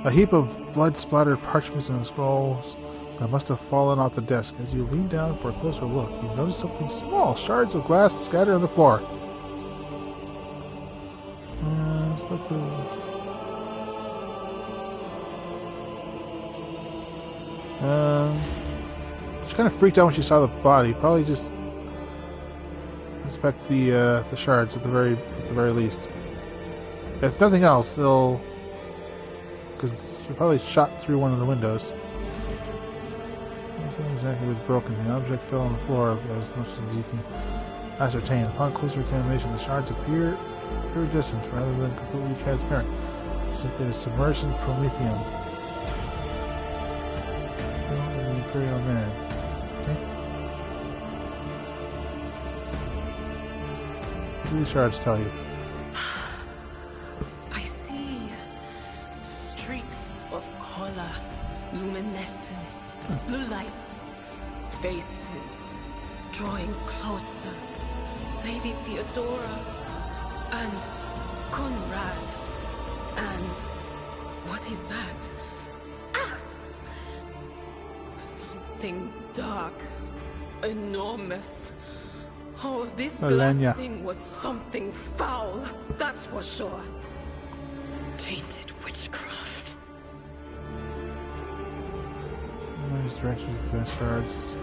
A heap of blood-splattered parchments and scrolls that must have fallen off the desk. As you lean down for a closer look, you notice something small. Shards of glass scattered on the floor. She kind of freaked out when she saw the body. Probably just inspect the shards at the very least. If nothing else, they'll, because she probably shot through one of the windows. That's not exactly what's broken. The object fell on the floor, as much as you can ascertain. Upon closer examination, the shards appear iridescent rather than completely transparent, as if they are submerged in promethium. The Imperial Man. Okay. What do these shards tell you? I see streaks of color, luminescence, blue lights, faces drawing closer. Lady Theodora and Conrad. And what is that? Ah! Something dark, enormous. Oh, this glass thing was something foul, that's for sure. Tainted witchcraft. Various directions to the shards.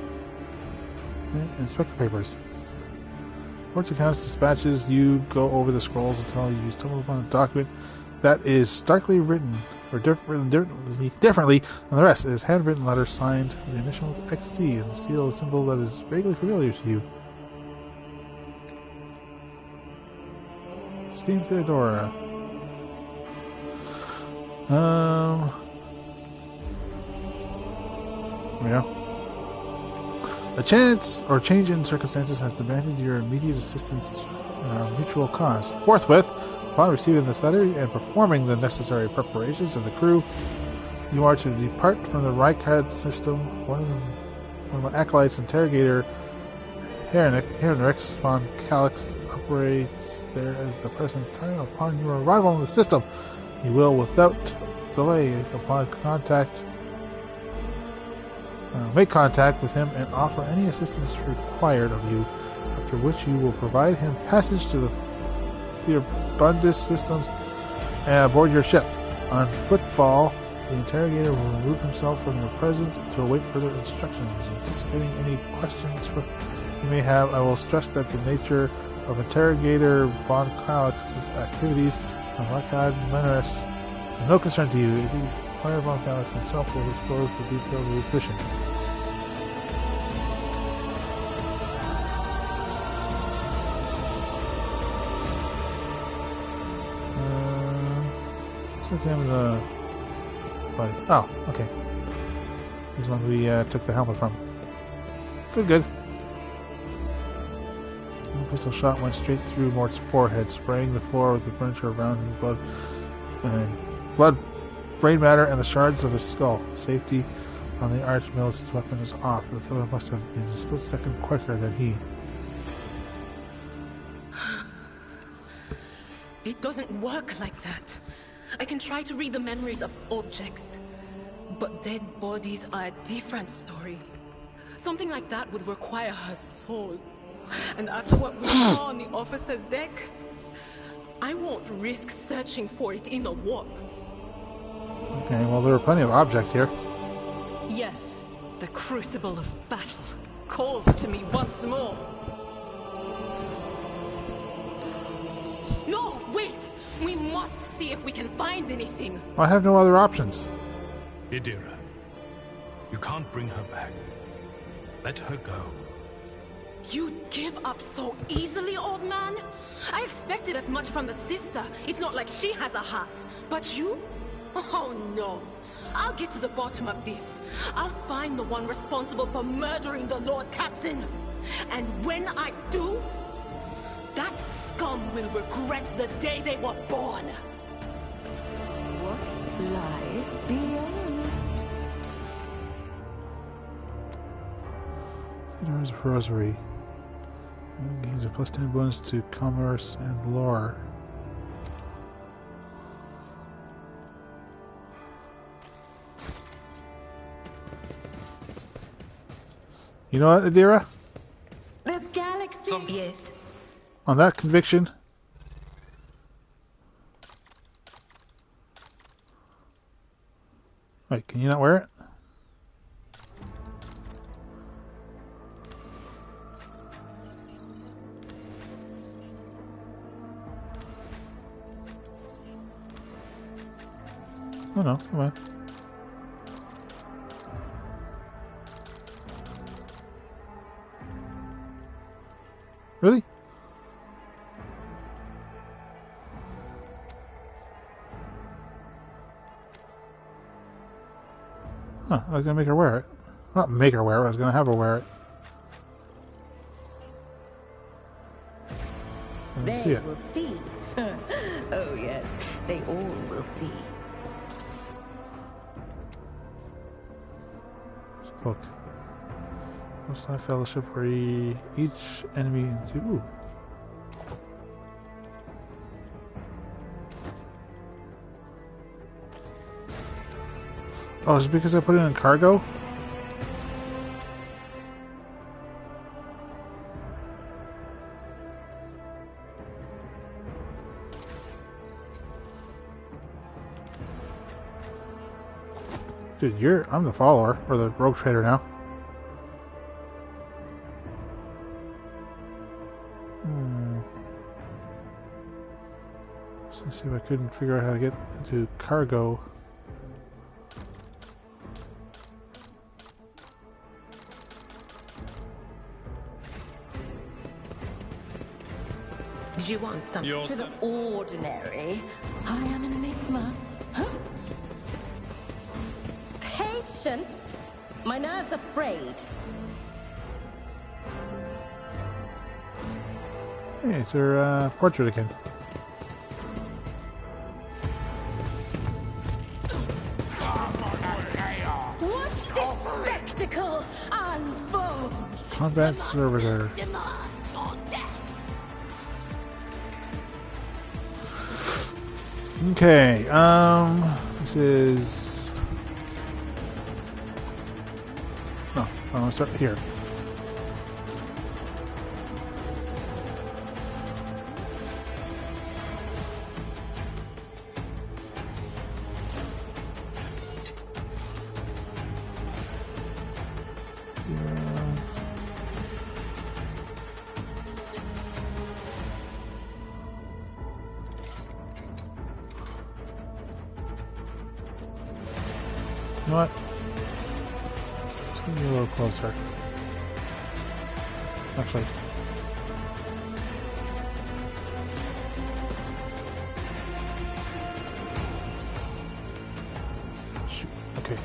Inspect the papers. Reports, accounts, dispatches. You go over the scrolls until you stumble upon a document that is starkly written, or differently than the rest. It is handwritten letter signed with the initials XT and the seal, a symbol that is vaguely familiar to you. Esteemed Theodora. Yeah. A chance or change in circumstances has demanded your immediate assistance in our mutual cause. Forthwith, upon receiving this letter and performing the necessary preparations of the crew, you are to depart from the Reichard system. One of my acolytes, interrogator Hernrix von Calix, operates there as the present time. Upon your arrival in the system, you will, without delay, upon contact, make contact with him and offer any assistance required of you, after which you will provide him passage to the Theobundus systems and aboard your ship. On footfall, the interrogator will remove himself from your presence to await further instructions. Anticipating any questions you may have, I will stress that the nature of Interrogator Von Calix's activities on Owlcat Menores are no concern to you. If you require Von Calix himself will disclose the details of his mission. What's the name of the body? Oh, okay. He's one we took the helmet from. Good. The pistol shot went straight through Mort's forehead, spraying the floor with the furniture around him, blood, brain matter, and the shards of his skull. The safety on the arch-militant's weapon was off. The killer must have been a split second quicker than he. It doesn't work like that. I can try to read the memories of objects, but dead bodies are a different story. Something like that would require her soul. And after what we saw on the officer's deck, I won't risk searching for it in the warp. Okay, well, there are plenty of objects here. Yes, the crucible of battle calls to me once more. No, wait! We must see if we can find anything. I have no other options. Idira, you can't bring her back. Let her go. You'd give up so easily, old man? I expected as much from the sister. It's not like she has a heart. But you? Oh no. I'll get to the bottom of this. I'll find the one responsible for murdering the Lord Captain. And when I do, that scum will regret the day they were born. What lies beyond? There's a rosary. It gains a +10 bonus to commerce and lore. You know what, Idira? This galaxy. Yes. On that conviction, wait, can you not wear it? Oh no, come on. Really? Huh, I was gonna make her wear it. Not make her wear it, I was gonna have her wear it. They will see. Oh yes, they all will see. Look. Most High Fellowship where each enemy into. Ooh. Oh, is it because I put it in cargo? Dude, I'm the follower, or the rogue trader now. So let's see if I couldn't figure out how to get into cargo. Did you want something? To the ordinary, I am an enigma. Huh? Patience! My nerves are frayed. Hey, it's her portrait again. Watch this spectacle unfold! Combat servitor. Okay, this is... No, I'm gonna start here. You know what? Just get a little closer. Actually. Shoot. Okay.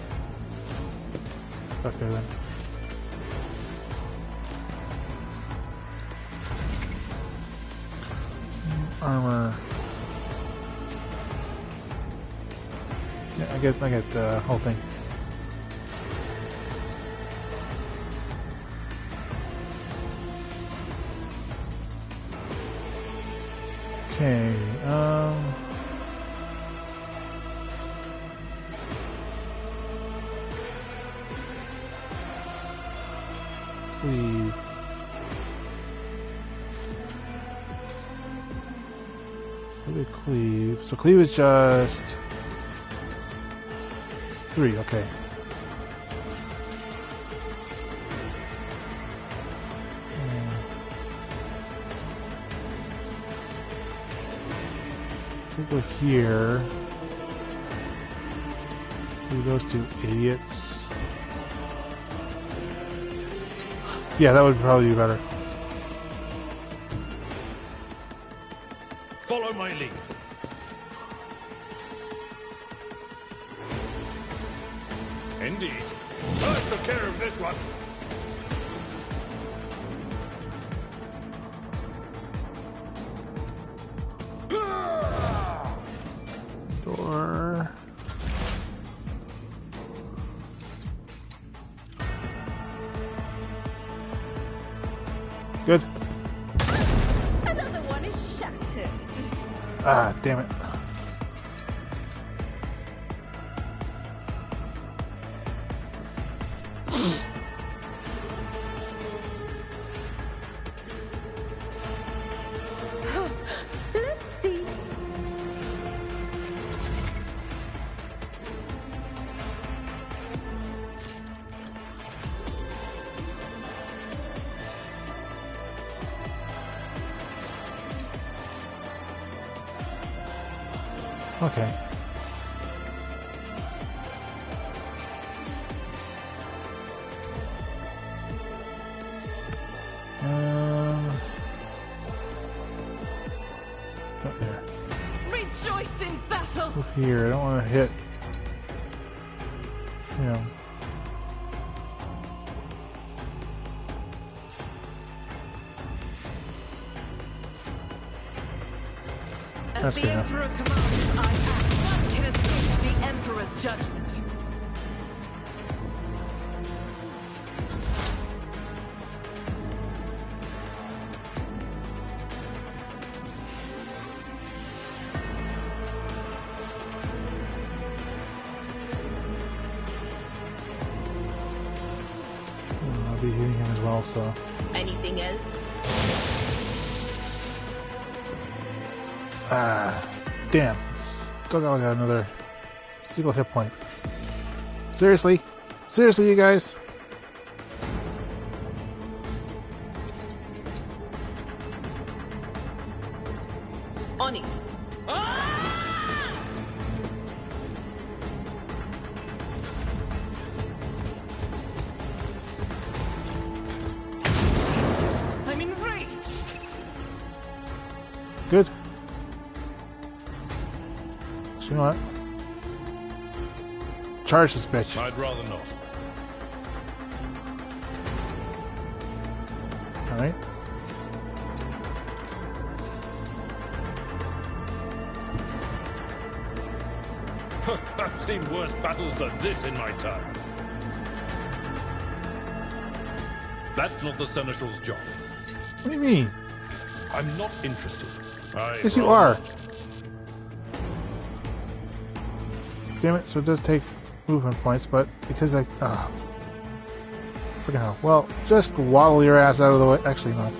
Back there then. Armor. Yeah, I get the whole thing. Okay, cleave. What did cleave? So cleave is just 3, okay. We'll go here. Do those two idiots. Yeah, that would probably be better. Follow my lead. Indeed. I took care of this one. Door. Good. Another one is shattered. Ah, damn it. Let's see. Okay. Up there. Rejoice in battle! Up here. I don't want to hit. You know. As That's the good enough. Emperor commands, I act. None can escape the Emperor's judgment. I'll be hitting him as well, so. Anything else? Ah, damn. Still got like another single hit point. Seriously? Seriously, you guys? On it. I'm enraged. Good. So you know what? Charge this bitch. I'd rather not. Alright. I've seen worse battles than this in my time. That's not the Seneschal's job. What do you mean? I'm not interested. Yes, you are. Damn it, so it does take movement points, but because I... freaking hell. Well, just waddle your ass out of the way. Actually, not.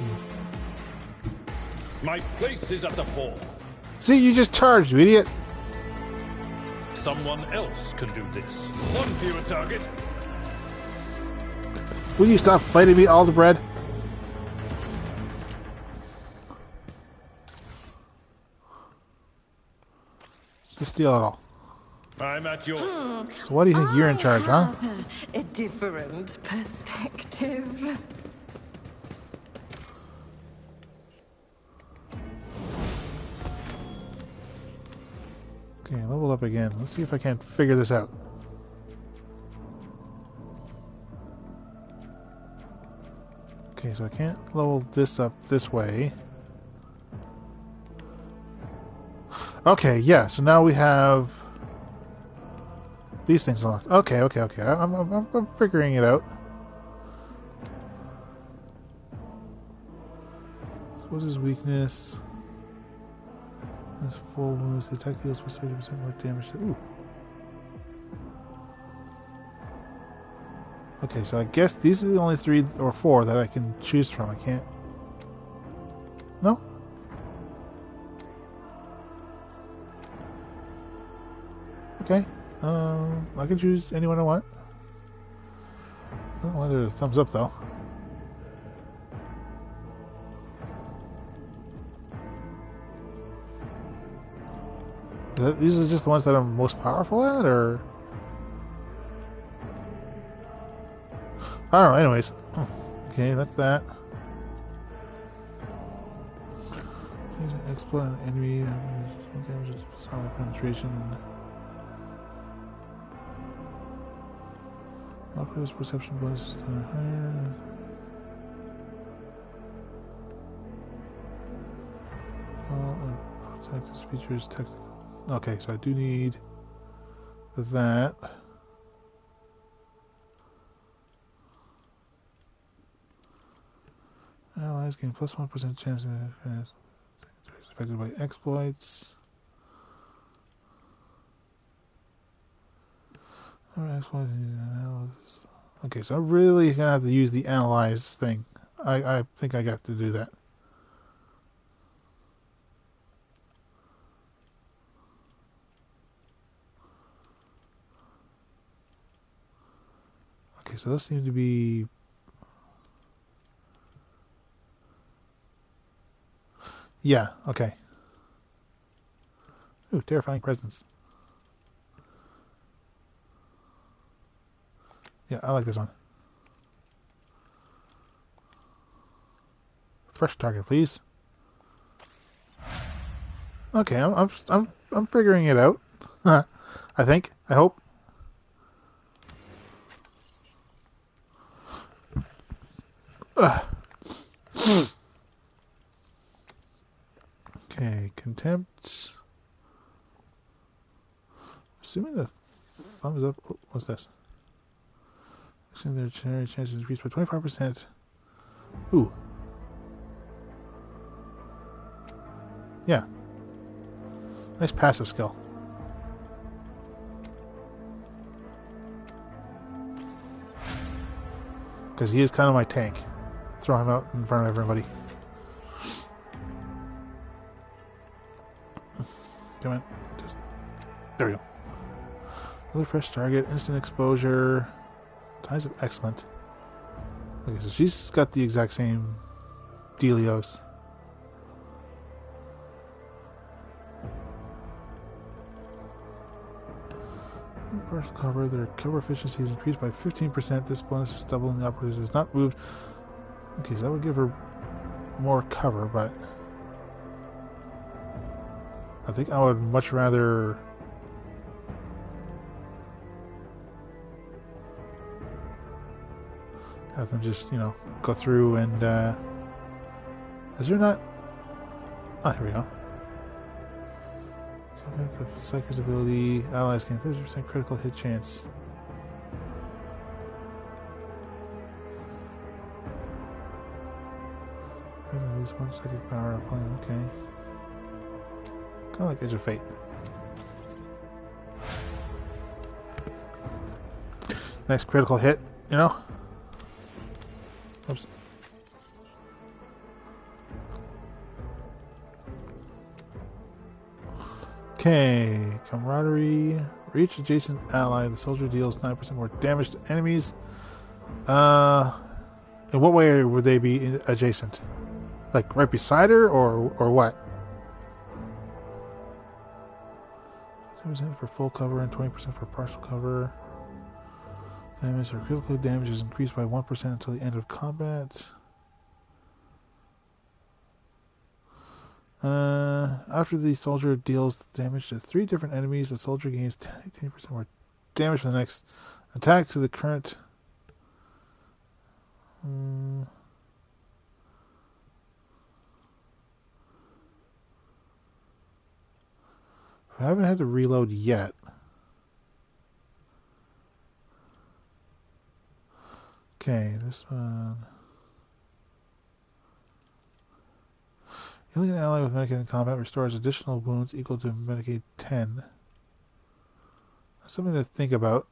My place is at the fore. See, you just charged, you idiot. Someone else can do this. One fewer target. Will you stop fighting me, Aldebread? Just steal it all. I'm at your... So why do you think you're in charge, huh? I have a different perspective. Okay, level up again. Let's see if I can't figure this out. Okay, so I can't level this up this way. Okay, yeah, so now we have these things unlocked. Okay. I'm figuring it out. So what's his weakness? His full wounds. The attack deals with 30% more damage. Ooh. Okay, so I guess these are the only 3 or 4 that I can choose from. I can't... No? Okay. I can choose anyone I want. I don't know whether a thumbs up, though. These are just the ones that I'm most powerful at, or... I don't know, anyways. Okay, that's that. Exploit an enemy, damage armor penetration. Operator's perception bonuses to higher. Protective features, technical. Okay, so I do need that. Allies gain plus 1% chance affected by exploits. Okay, so I'm really gonna have to use the analyze thing. I think I got to do that. Okay, so those seem to be... Yeah, okay. Ooh, terrifying presence. Yeah, I like this one. Fresh target, please. Okay, I'm figuring it out. I think. I hope. Okay, contempt. Assuming the thumbs up. What's this? Actually, their generic chances increased by 25%. Ooh. Yeah. Nice passive skill. Because he is kind of my tank. Throw him out in front of everybody. Come on. Just... There we go. Another fresh target. Instant exposure. Ties of excellent. Okay, so she's got the exact same dealios. Partial cover. Their cover efficiency is increased by 15%. This bonus is double and the operator is not moved. Okay, so that would give her more cover, but I think I would much rather have them just, go through and is there not... Ah, here we go. The Psyker's ability, allies gain 50% critical hit chance. At least 1 psychic power applying, okay. Kind of like Edge of Fate. Nice critical hit, Oops. Okay, camaraderie. Reach adjacent ally. The soldier deals 9% more damage to enemies. In what way would they be adjacent? Like right beside her, or what? 10% for full cover and 20% for partial cover. Damage or critical damage is increased by 1% until the end of combat. After the soldier deals damage to 3 different enemies, the soldier gains 10% more damage for the next attack to the current. I haven't had to reload yet. Okay, this one. Healing an ally with Medicaid in combat restores additional wounds equal to Medicaid 10. That's something to think about.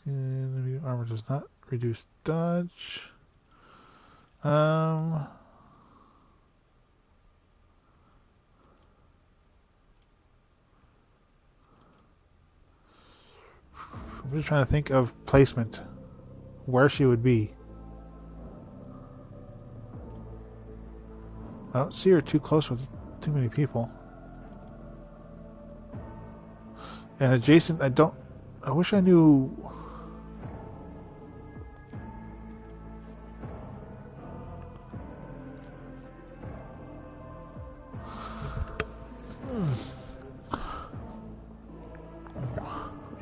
Enemy armor does not reduce dodge. I'm just trying to think of placement, where she would be. I don't see her too close with too many people. And adjacent, I wish I knew.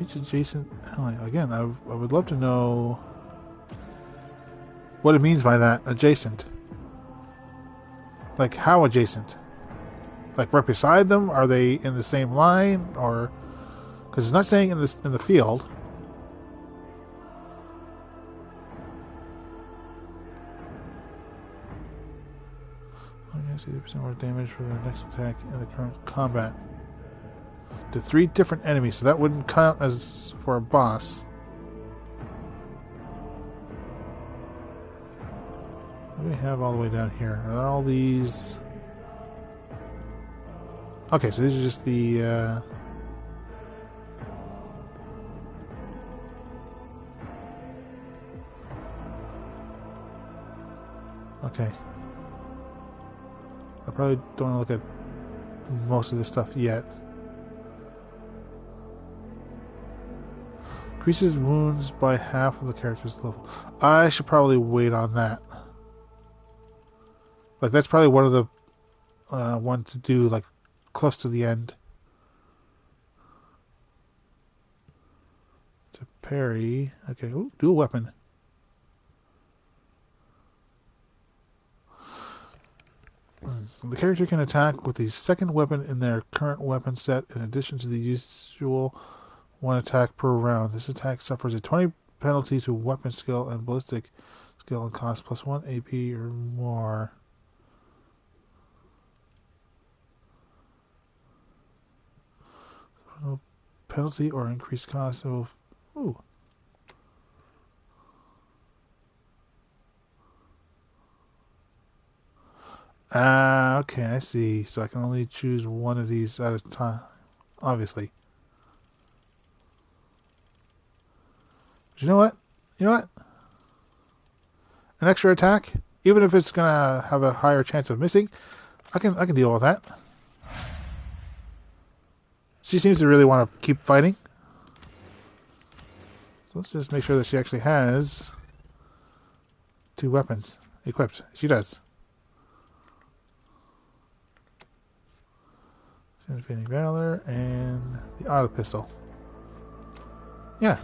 Each adjacent ally. Again, I would love to know what it means by that, adjacent. Like, how adjacent? Like, right beside them? Are they in the same line? Or... because it's not saying in the field. I'm going to see 80% more damage for the next attack in the current combat. To 3 different enemies, so that wouldn't count as for a boss. What do we have all the way down here? Are all these... okay, so these are just the... okay. I probably don't want to look at most of this stuff yet. Increases wounds by half of the character's level. I should probably wait on that. Like, that's probably one of the one to do, like, close to the end. To parry. Okay, ooh, dual weapon. The character can attack with the second weapon in their current weapon set in addition to the usual 1 attack per round. This attack suffers a 20 penalty to weapon skill and ballistic skill and cost plus 1 AP or more. No penalty or increased cost. So, ooh. Okay, I see. So I can only choose one of these at a time, obviously. But you know what? You know what? An extra attack, even if it's gonna have a higher chance of missing, I can deal with that. She seems to really want to keep fighting. So let's just make sure that she actually has 2 weapons equipped. She does. Infinity Valor and the auto pistol. Yeah.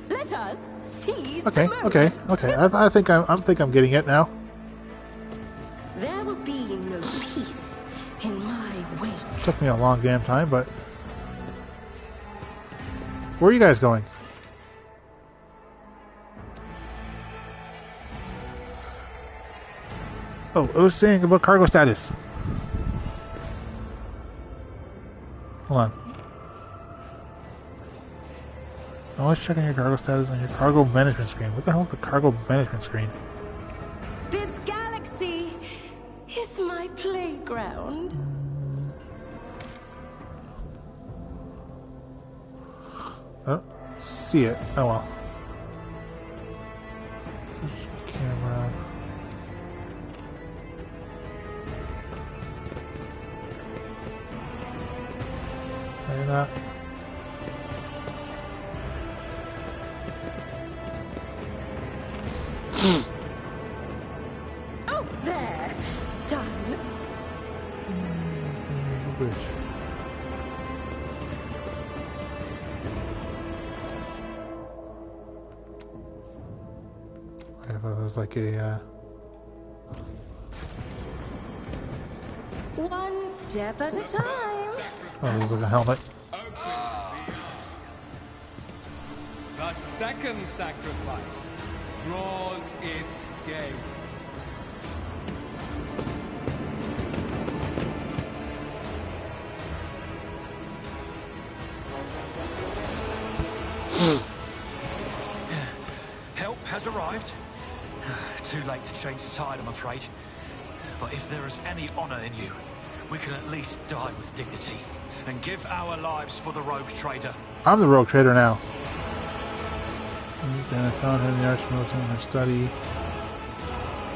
Let us seize okay, the moment. okay. I think I'm getting it now. There will be no peace in my wake. Took me a long damn time, but where are you guys going? Oh, I was saying about cargo status. Hold on. Always checking your cargo status on your cargo management screen. What the hell is the cargo management screen? This galaxy is my playground. I don't see it. Oh well. Switch camera. Maybe not. Oh, there. Done. Bridge. I thought there was like a One step at a time. oh, there's like a helmet. The second sacrifice draws its gaze. Help has arrived. Too late to change the tide, I'm afraid. But if there is any honor in you, we can at least die with dignity and give our lives for the rogue trader. I'm the rogue trader now. Then I found her in the Archmilitary in her study.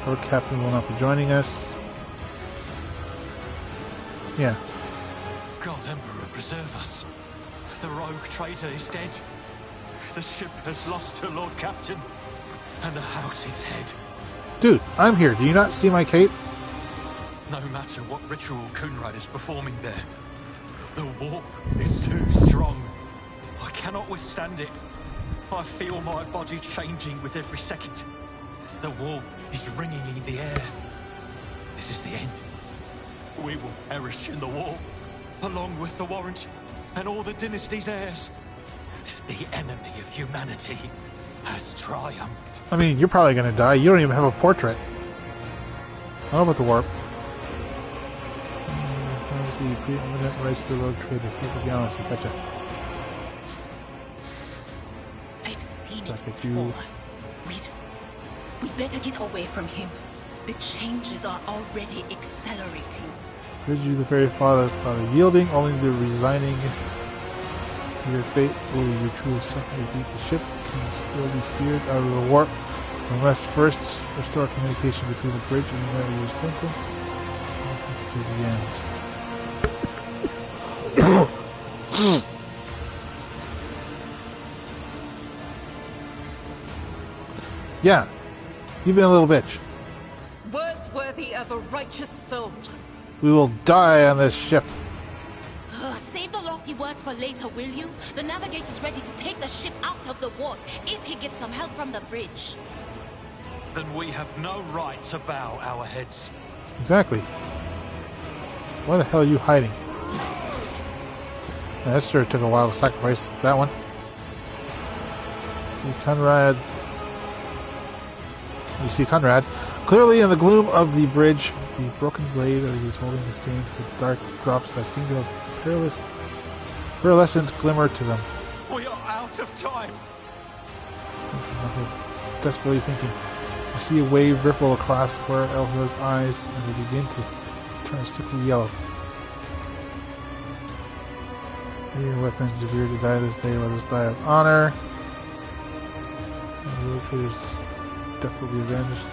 Lord Captain will not be joining us. Yeah. God Emperor, preserve us. The rogue traitor is dead. The ship has lost her Lord Captain, and the house its head. Dude, I'm here. Do you not see my cape? No matter what ritual Kunrad is performing there, the warp is too strong. I cannot withstand it. I feel my body changing with every second. The warp is ringing in the air. This is the end. We will perish in the warp, along with the warrant and all the dynasty's heirs. The enemy of humanity has triumphed. I mean, you're probably gonna die. You don't even have a portrait. I don't know about the warp. Finds the preeminent rights to the rogue trader. People balance. You gotcha. I've seen it Like you. before. We'd better get away from him. The changes are already accelerating. Could you the very thought of yielding, only the resigning to your fate? Will you truly suffer to beat the ship? Can still be steered out of the warp. We must first restore communication between the bridge and the Navigator Center. To the end. Yeah, you've been a little bitch. Words worthy of a righteous soul. We will die on this ship. Save the lofty words for later, will you? The Navigator's ready to take the ship out of the warp if he gets some help from the bridge. Then we have no right to bow our heads. Exactly. Why the hell are you hiding? Yeah, that sure took a while to sacrifice that one. See Conrad. You see Conrad clearly in the gloom of the bridge. The broken blade that he's holding is stained with dark drops that seem to have pearlescent glimmer to them. We are out of time. Desperately thinking. You see a wave ripple across where Elho's eyes, and they begin to turn sickly yellow. May your weapons severe to die this day. Let us die with honor. The road trader's death will be avenged.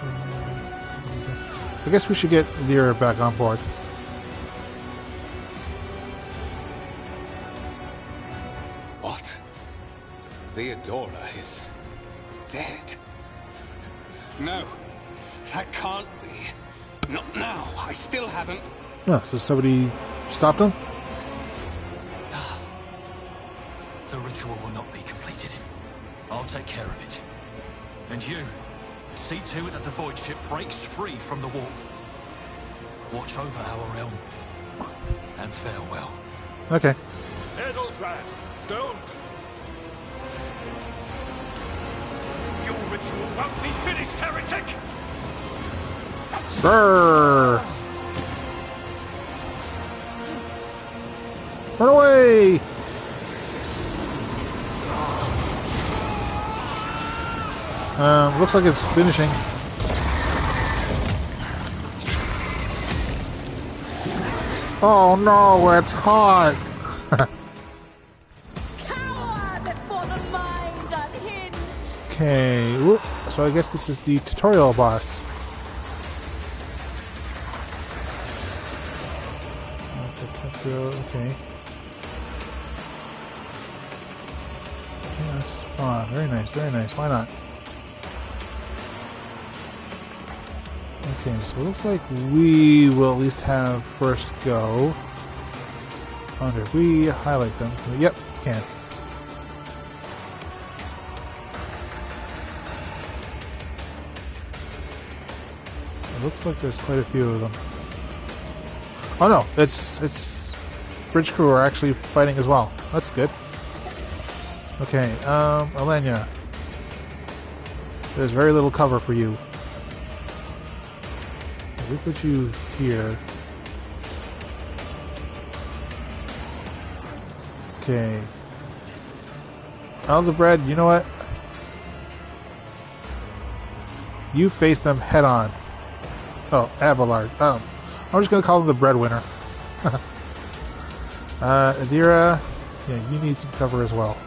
I guess we should get Lyra back on board. What? Theodora is dead? No, that can't be. Not now. I still haven't. Oh, so somebody stopped him? The ritual will not be completed. I'll take care of it. And you, see to it that the void ship breaks free from the warp. Watch over our realm. And farewell. Okay. Edelflad, don't! Your ritual won't be finished, heretic! Brrr! Run away! Looks like it's finishing. Oh no, it's hot! Cower before the mind unhinged! Okay, whoop. So I guess this is the tutorial boss. Okay. Yes. Ah, very nice, very nice. Why not? Okay, so it looks like we will at least have first go. I wonder if we highlight them. Yep, can. It looks like there's quite a few of them. Oh no, it's bridge crew are actually fighting as well. That's good. Okay, Alenia. There's very little cover for you. We put you here. Okay. Aldebrad, you know what? You face them head on. Oh, Abelard. I'm just gonna call him the breadwinner. Adira, yeah, you need some cover as well.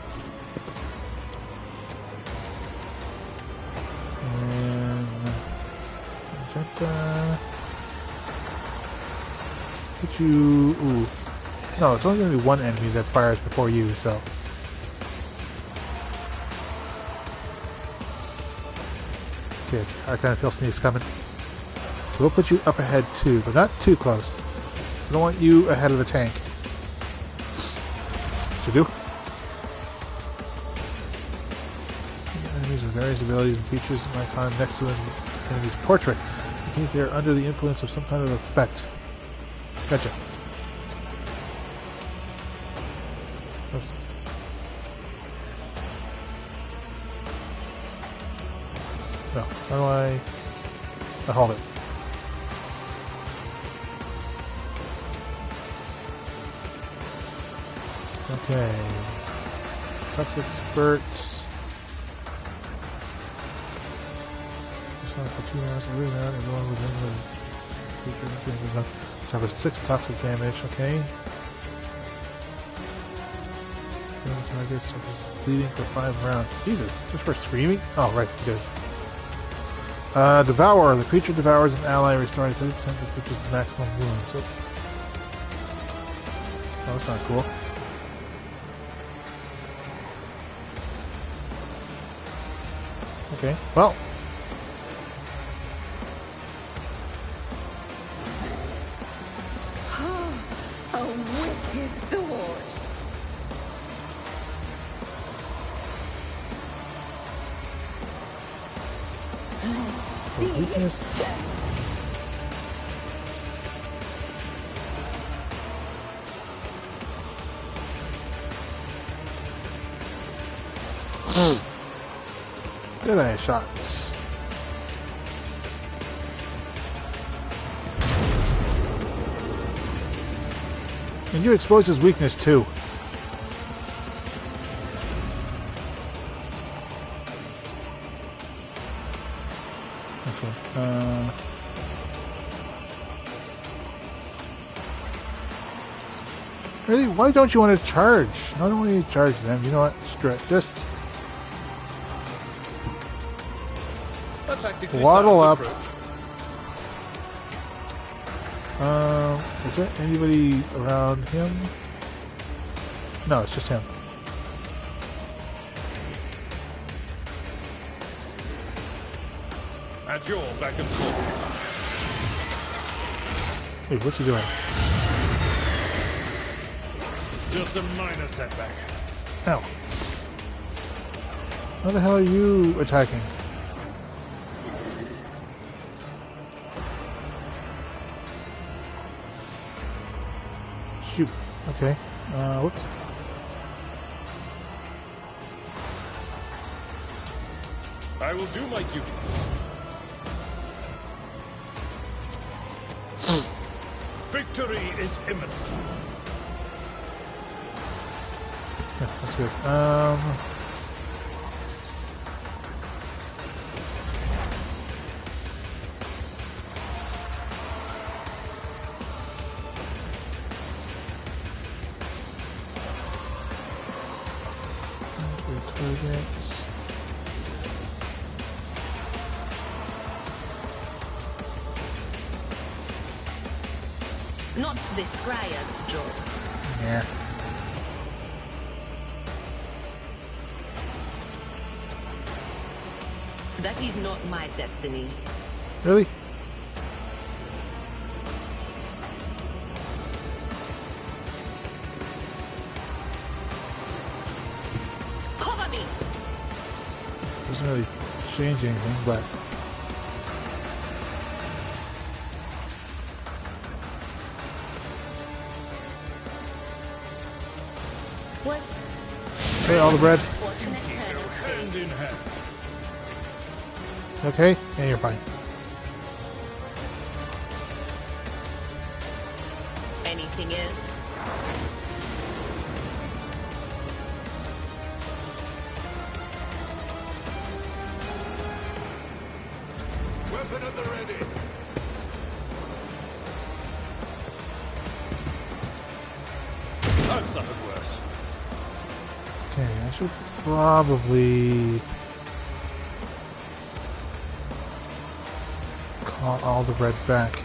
And Magenta, put you. Ooh, no, it's only gonna be one enemy that fires before you, so. Okay, I kind of feel sneeze coming. So we'll put you up ahead too, but not too close. We don't want you ahead of the tank. Should do. Enemies with various abilities and features an icon next to an enemy's portrait, in case they are under the influence of some kind of effect. Gotcha. Oops. No, how do I hold it? Okay. Toxic spurts. Just not for 2 hours. Every round, everyone within the creature suffers 6 toxic damage. Okay. Target suffers bleeding for 5 rounds. Jesus, just for screaming? Oh, right, it is. Devour. The creature devours an ally, restoring 30% of the creature's maximum wounds. Oh, that's not cool. Okay, well. A wicked thought. Let's see. Weakness. Good eye shots. And you expose his weakness too. Okay. Really? Why don't you want to charge? Not only charge them, you know what? Just waddle up. Is there anybody around him? No, it's just him. At your back and forth. Hey, what's he doing? Just a minor setback. Ow. How the hell are you attacking? Shoot. Okay. Whoops. I will do my duty. Victory is imminent. Yeah, that's good. Targets. Not the Scryer's job. Yeah. That is not my destiny. Really? Cover me! Doesn't really change anything, but Was okay, all the bread. fortunate turn of Hand in hand. Okay, yeah, you're fine. anything is. Weapon at the ready. I've suffered worse. Okay, I should probably call all the bread back.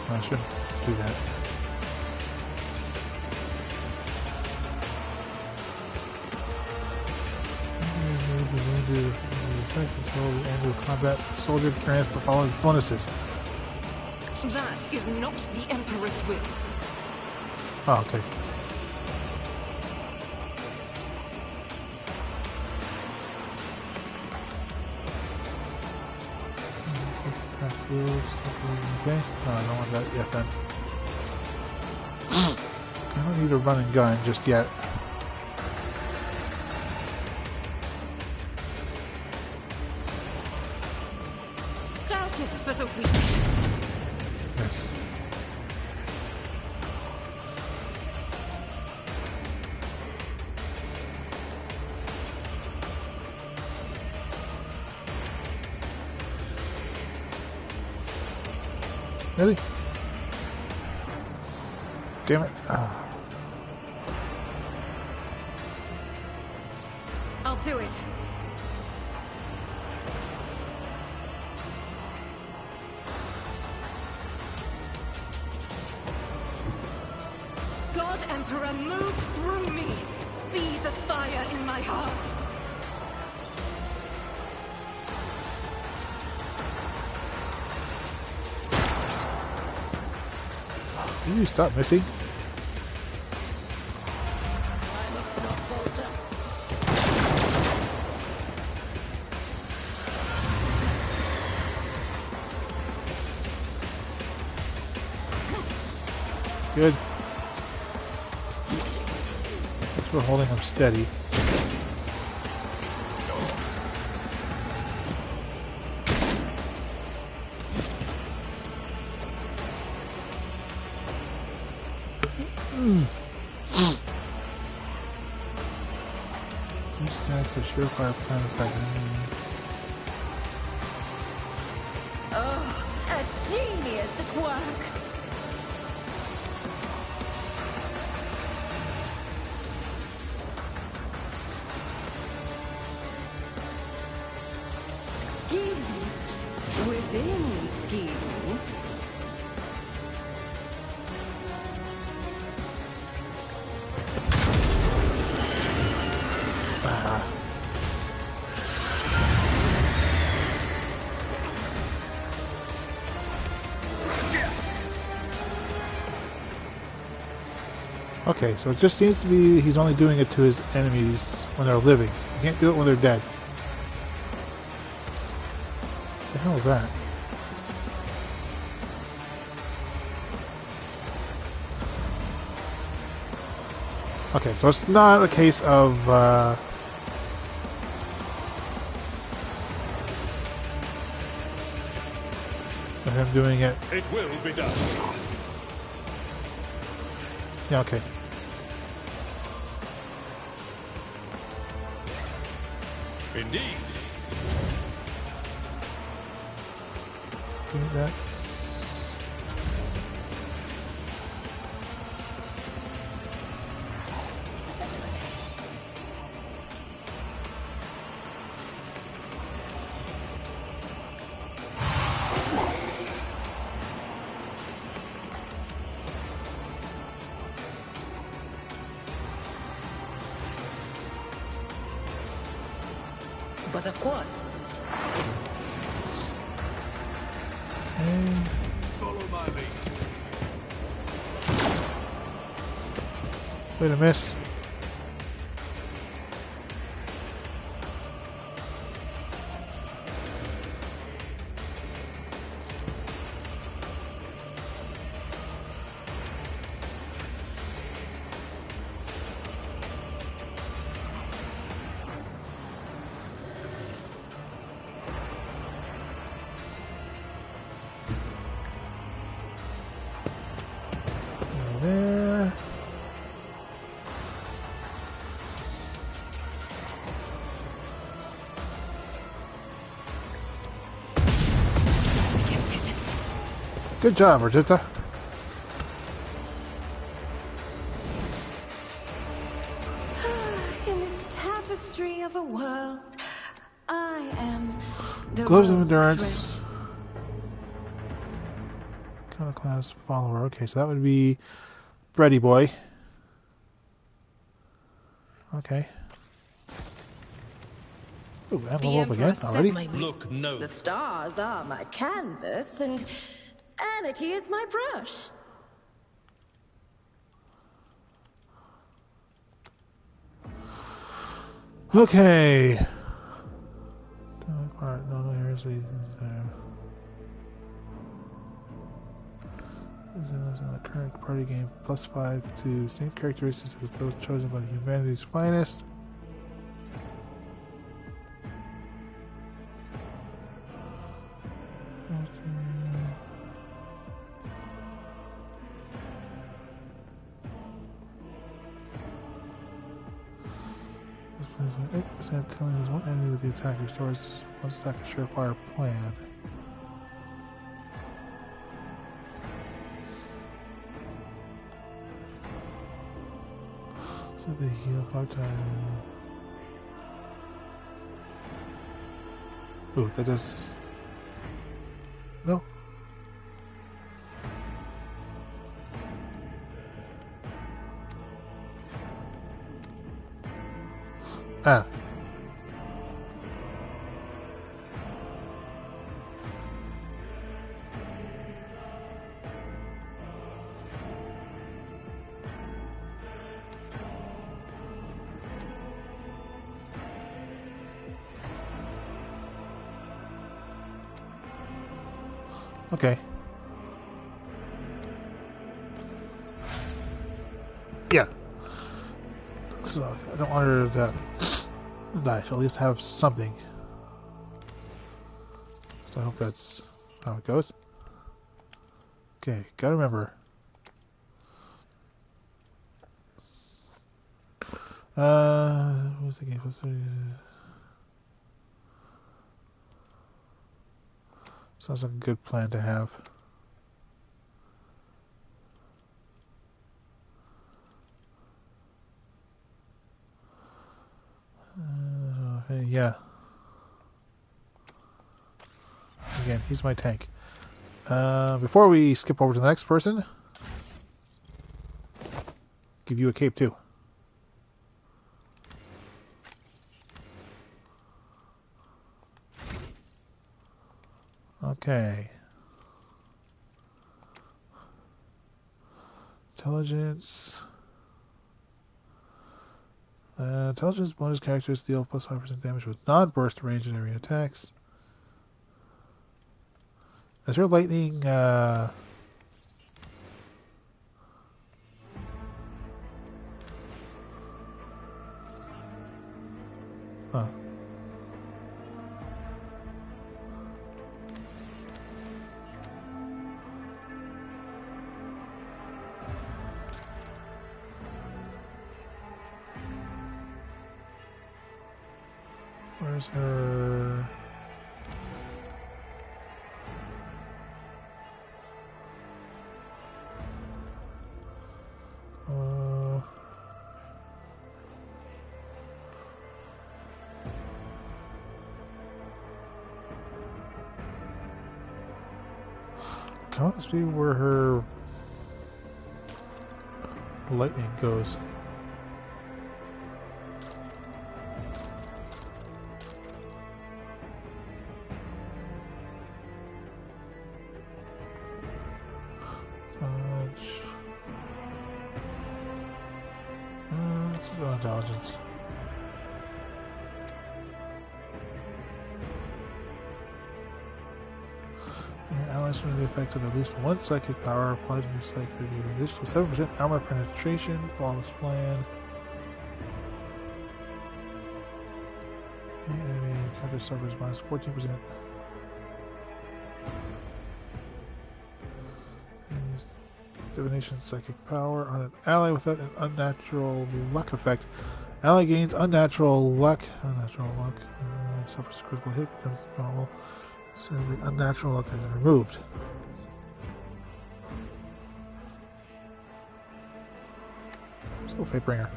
I should do that. Until the end of combat, the soldier grants the following bonuses. That is not the Emperor's will. Oh, okay. Okay. No, I don't want that yet then. I don't need a run and gun just yet. That is for the weak. Yes. Really? Damn it. Ah. I'll do it. God Emperor, move through me. Be the fire in my heart. Can you stop missing? Good. We're holding him steady. Three stacks of surefire plan effect. Oh, a genius at work! Schemes within schemes. Okay, so it just seems to be he's only doing it to his enemies when they're living. He can't do it when they're dead. What the hell is that? Okay, so it's not a case of him doing it. It will be done. Yeah, okay. Indeed. Okay, that's But of course. Okay. Follow my lead. Way to miss. There. Good job, Arjita. In this tapestry of a world, I am the Gloves of rogue endurance. thread. Kind of class follower. Okay, so that would be Bready Boy. Okay. Ooh, and level up again already. Look, no. The stars are my canvas, and anarchy is my brush. Okay. No, here's the. This is the current party game. +5 to same characteristics as those chosen by the humanity's finest. This plays with 8% telling us one enemy with the attack restores one stack of surefire plan. So the heal 5 times. Ooh, that does. No. Ah. Okay. Yeah. So I don't want her to die. She'll at least have something. So I hope that's how it goes. Okay, gotta remember. What's the game? Sounds like a good plan to have. Yeah. Again, he's my tank. Before we skip over to the next person, give you a cape too. Okay. Intelligence. Intelligence bonus characters deal plus 5% damage with non-burst range and area attacks. Is your lightning, Huh. Where's her... I want to see where her lightning goes. Show intelligence. Your allies from the effect of at least one psychic power applied to the psychic review. Additional 7% armor penetration. Flawless plan. The enemy encounter suffers minus 14%. Divination psychic power on an ally without an unnatural luck effect. Ally gains unnatural luck. Suffers a critical hit, becomes normal. So the unnatural luck is removed. Let's go Fatebringer.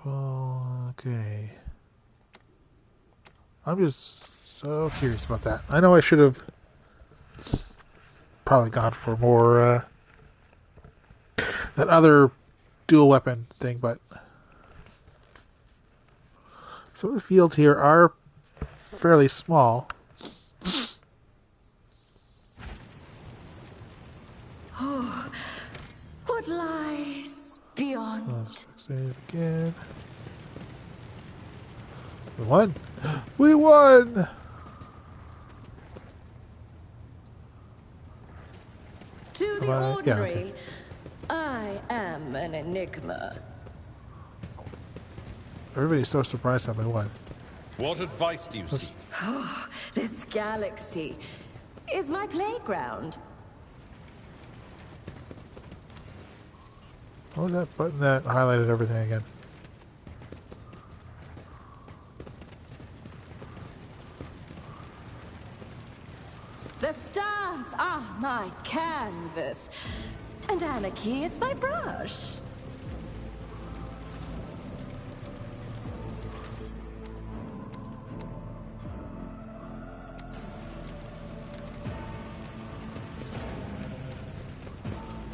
Well, okay. I'm just so curious about that. I know I should have probably gone for more that other dual weapon thing, but some of the fields here are fairly small. Oh, what lies beyond? Save again. We won! We won! To the ordinary, yeah, okay. I am an enigma. Everybody's so surprised that we won. What advice do you seek? Oh, this galaxy is my playground. What was that button that highlighted everything again? The stars are my canvas, and anarchy is my brush.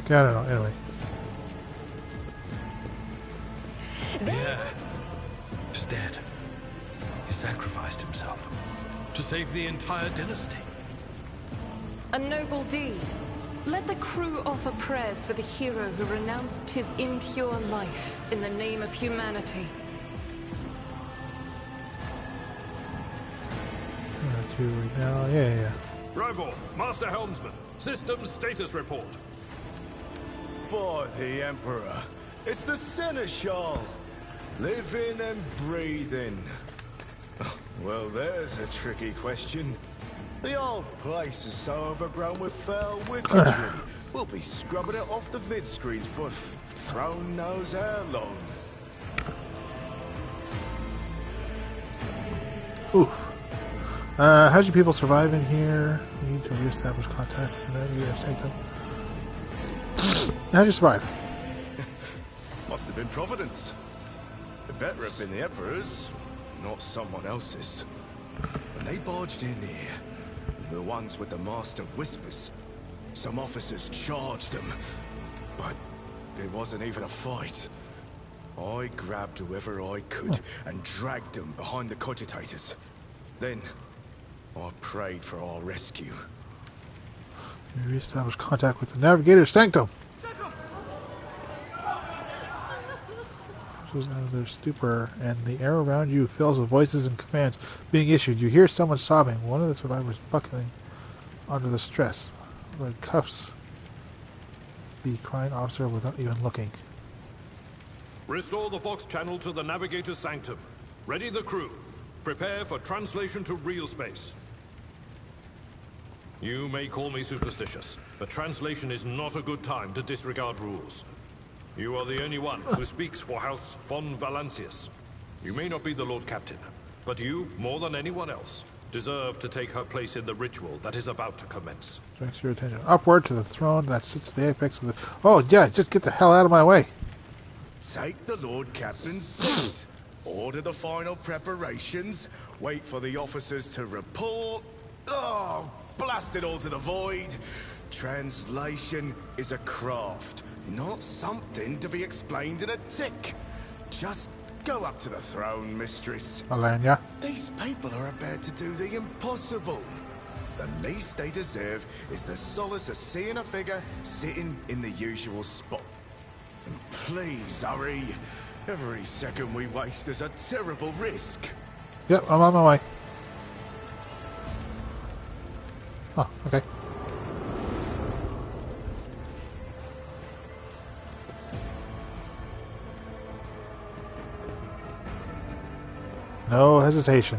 Okay, I don't know. Anyway. Yeah. He's dead. He sacrificed himself to save the entire dynasty. A noble deed. Let the crew offer prayers for the hero who renounced his impure life in the name of humanity. Right now, yeah. Rival, Master Helmsman, systems status report. By the Emperor, it's the Seneschal, living and breathing. Well, there's a tricky question. The old place is so overgrown with foul wickedry. We'll be scrubbing it off the vid screens for throne knows how long. Oof. How'd you people survive in here? We need to reestablish contact with the Navigator Sanctum. How'd you survive? Must have been Providence. It better have been the Emperor's, not someone else's. When they barged in here, the ones with the Master of Whispers, some officers charged them, but it wasn't even a fight. I grabbed whoever I could and dragged them behind the cogitators. Then, I prayed for our rescue. You reestablish contact with the Navigator Sanctum. Out of their stupor, and the air around you fills with voices and commands being issued. You hear someone sobbing. One of the survivors buckling under the stress. Red cuffs the crying officer without even looking. Restore the Vox channel to the Navigator Sanctum. Ready the crew. Prepare for translation to real space. You may call me superstitious, but translation is not a good time to disregard rules. You are the only one who speaks for House von Valancius. You may not be the Lord Captain, but you, more than anyone else, deserve to take her place in the ritual that is about to commence. Directs your attention upward to the throne that sits at the apex of the... Oh, yeah, just get the hell out of my way. Take the Lord Captain's seat. Order the final preparations. Wait for the officers to report. Oh, blast it all to the void. Translation is a craft, not something to be explained in a tick. Just go up to the throne, mistress. Alanya. These people are about to do the impossible. The least they deserve is the solace of seeing a figure sitting in the usual spot. And please hurry. Every second we waste is a terrible risk. Yep, I'm on my way. Oh, okay. No hesitation.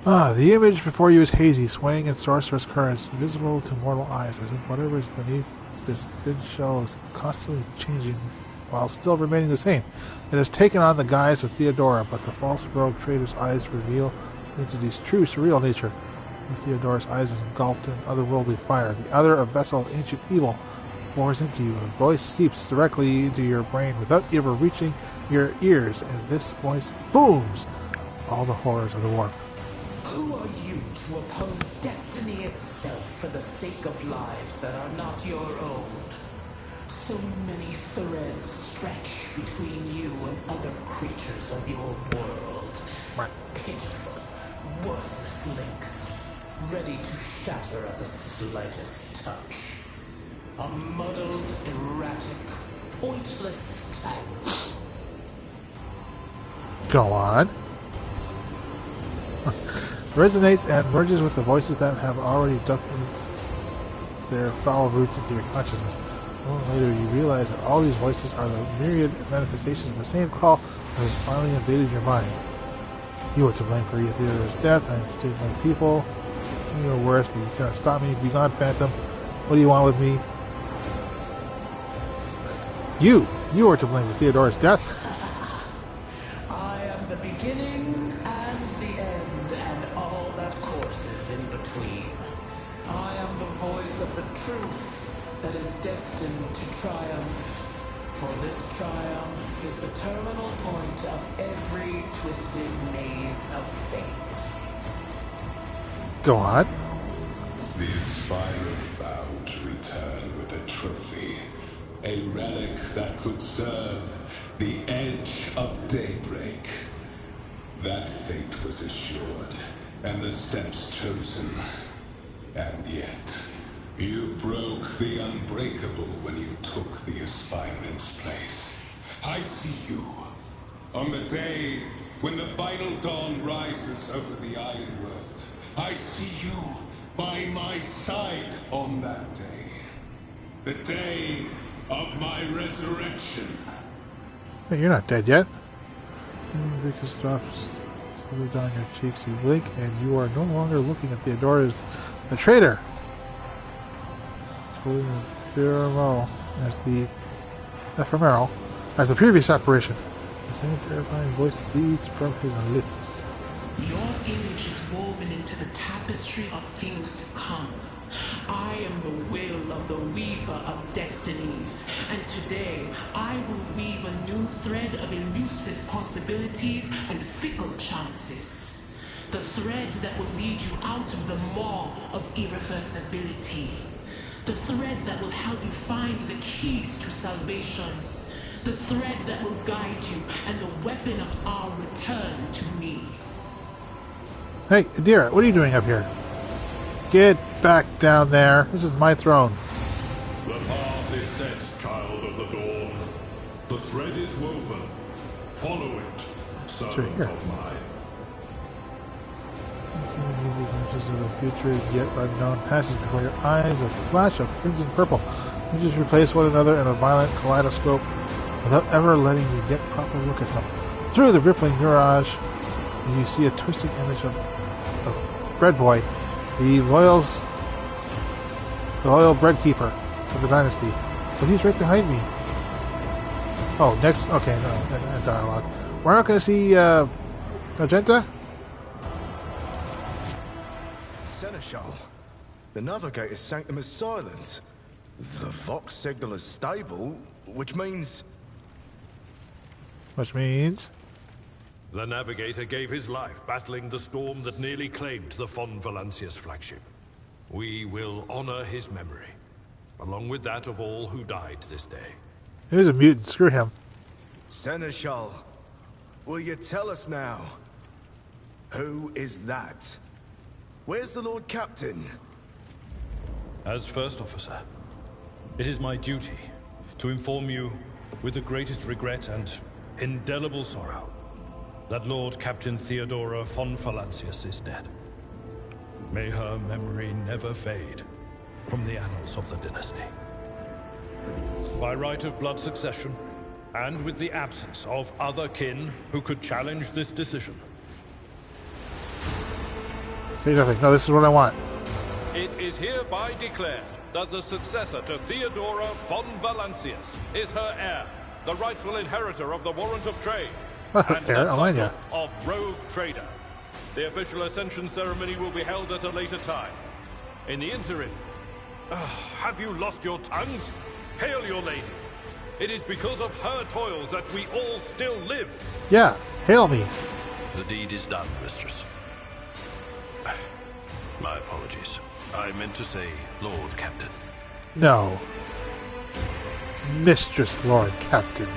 The image before you is hazy, swaying in sorcerous currents, invisible to mortal eyes, as if whatever is beneath this thin shell is constantly changing while still remaining the same. It has taken on the guise of Theodora, but the false rogue trader's eyes reveal the entity's true surreal nature. Theodora's eyes is engulfed in otherworldly fire. The other, a vessel of ancient evil, pours into you. A voice seeps directly into your brain without ever reaching your ears, and this voice booms all the horrors of the warp. Who are you to oppose destiny itself for the sake of lives that are not your own? So many threads stretch between you and other creatures of your world. Pitiful, worthless links, ready to shatter at the slightest touch. A muddled, erratic, pointless tangle. Go on. Resonates and merges with the voices that have already dug their foul roots into your consciousness. A moment later, you realize that all these voices are the myriad manifestations of the same call that has finally invaded your mind. You were to blame for Theodora's death. I saved my people. You were worse, but you cannot stop me. Be gone, Phantom. What do you want with me? You were to blame for Theodora's death. I am the beginning and the end, and all that courses in between. I am the voice of the truth that is destined to triumph. For this triumph is the terminal point of every twisted maze of fate. Go on. The aspirant vowed to return with a trophy. A relic that could serve the edge of daybreak. That fate was assured, and the steps chosen. And yet, you broke the unbreakable when you took the aspirant's place. I see you. On the day when the final dawn rises over the Iron World, I see you by my side on that day. The day of my resurrection. Hey, you're not dead yet. Because drops slowly down your cheeks. You blink, and you are no longer looking at Theodora as a traitor. Ephemeral as the previous apparition. The same terrifying voice seized from his lips. Your image is woven into the tapestry of things to come. I am the will of the weaver of destinies, and today I will weave a new thread of elusive possibilities and fickle chances. The thread that will lead you out of the maw of irreversibility. The thread that will help you find the keys to salvation. The thread that will guide you and the weapon of our return to me. Hey, Adira, what are you doing up here? Get back down there. This is my throne. The path is set, child of the dawn. The thread is woven. Follow it, servant of mine. These images of the future yet unknown passes before your eyes, a flash of crimson purple. Images replace one another in a violent kaleidoscope without ever letting you get a proper look at them. Through the rippling mirage, you see a twisted image of Bread Boy, the loyal bread keeper of the dynasty. But he's right behind me. Oh, next. Okay, no, dialogue. We're not going to see Magenta. Seneschal, the Navigator's sanctum is silent. The Vox signal is stable, which means... Which means? The Navigator gave his life battling the storm that nearly claimed the Von Valancius flagship. We will honor his memory, along with that of all who died this day. He was a mutant. Screw him. Seneschal, will you tell us now? Who is that? Where's the Lord Captain? As First Officer, it is my duty to inform you, with the greatest regret and indelible sorrow, that Lord Captain Theodora von Valancius is dead. May her memory never fade from the annals of the dynasty. By right of blood succession, and with the absence of other kin who could challenge this decision. Say nothing. No, this is what I want. It is hereby declared that the successor to Theodora von Valancius is her heir, the rightful inheritor of the warrant of trade, and the title of rogue trader. The official ascension ceremony will be held at a later time. In the interim, have you lost your tongues? Hail your lady. It is because of her toils that we all still live. Yeah, hail me. The deed is done, mistress. My apologies. I meant to say Lord Captain. No. Mistress Lord Captain.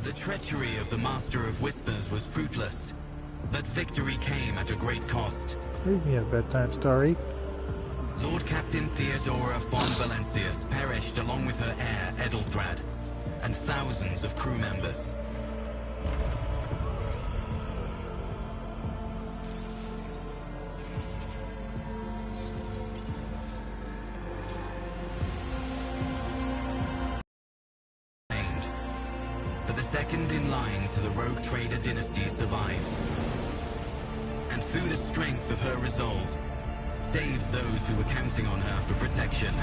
The treachery of the Master of Whispers was fruitless, but victory came at a great cost. Read me a bedtime story. Lord Captain Theodora von Valancius perished along with her heir, Edelthrad, and thousands of crew members. For the second in line to the rogue trader dynasty survived, and through the strength of her resolve, saved those who were counting on her for protection.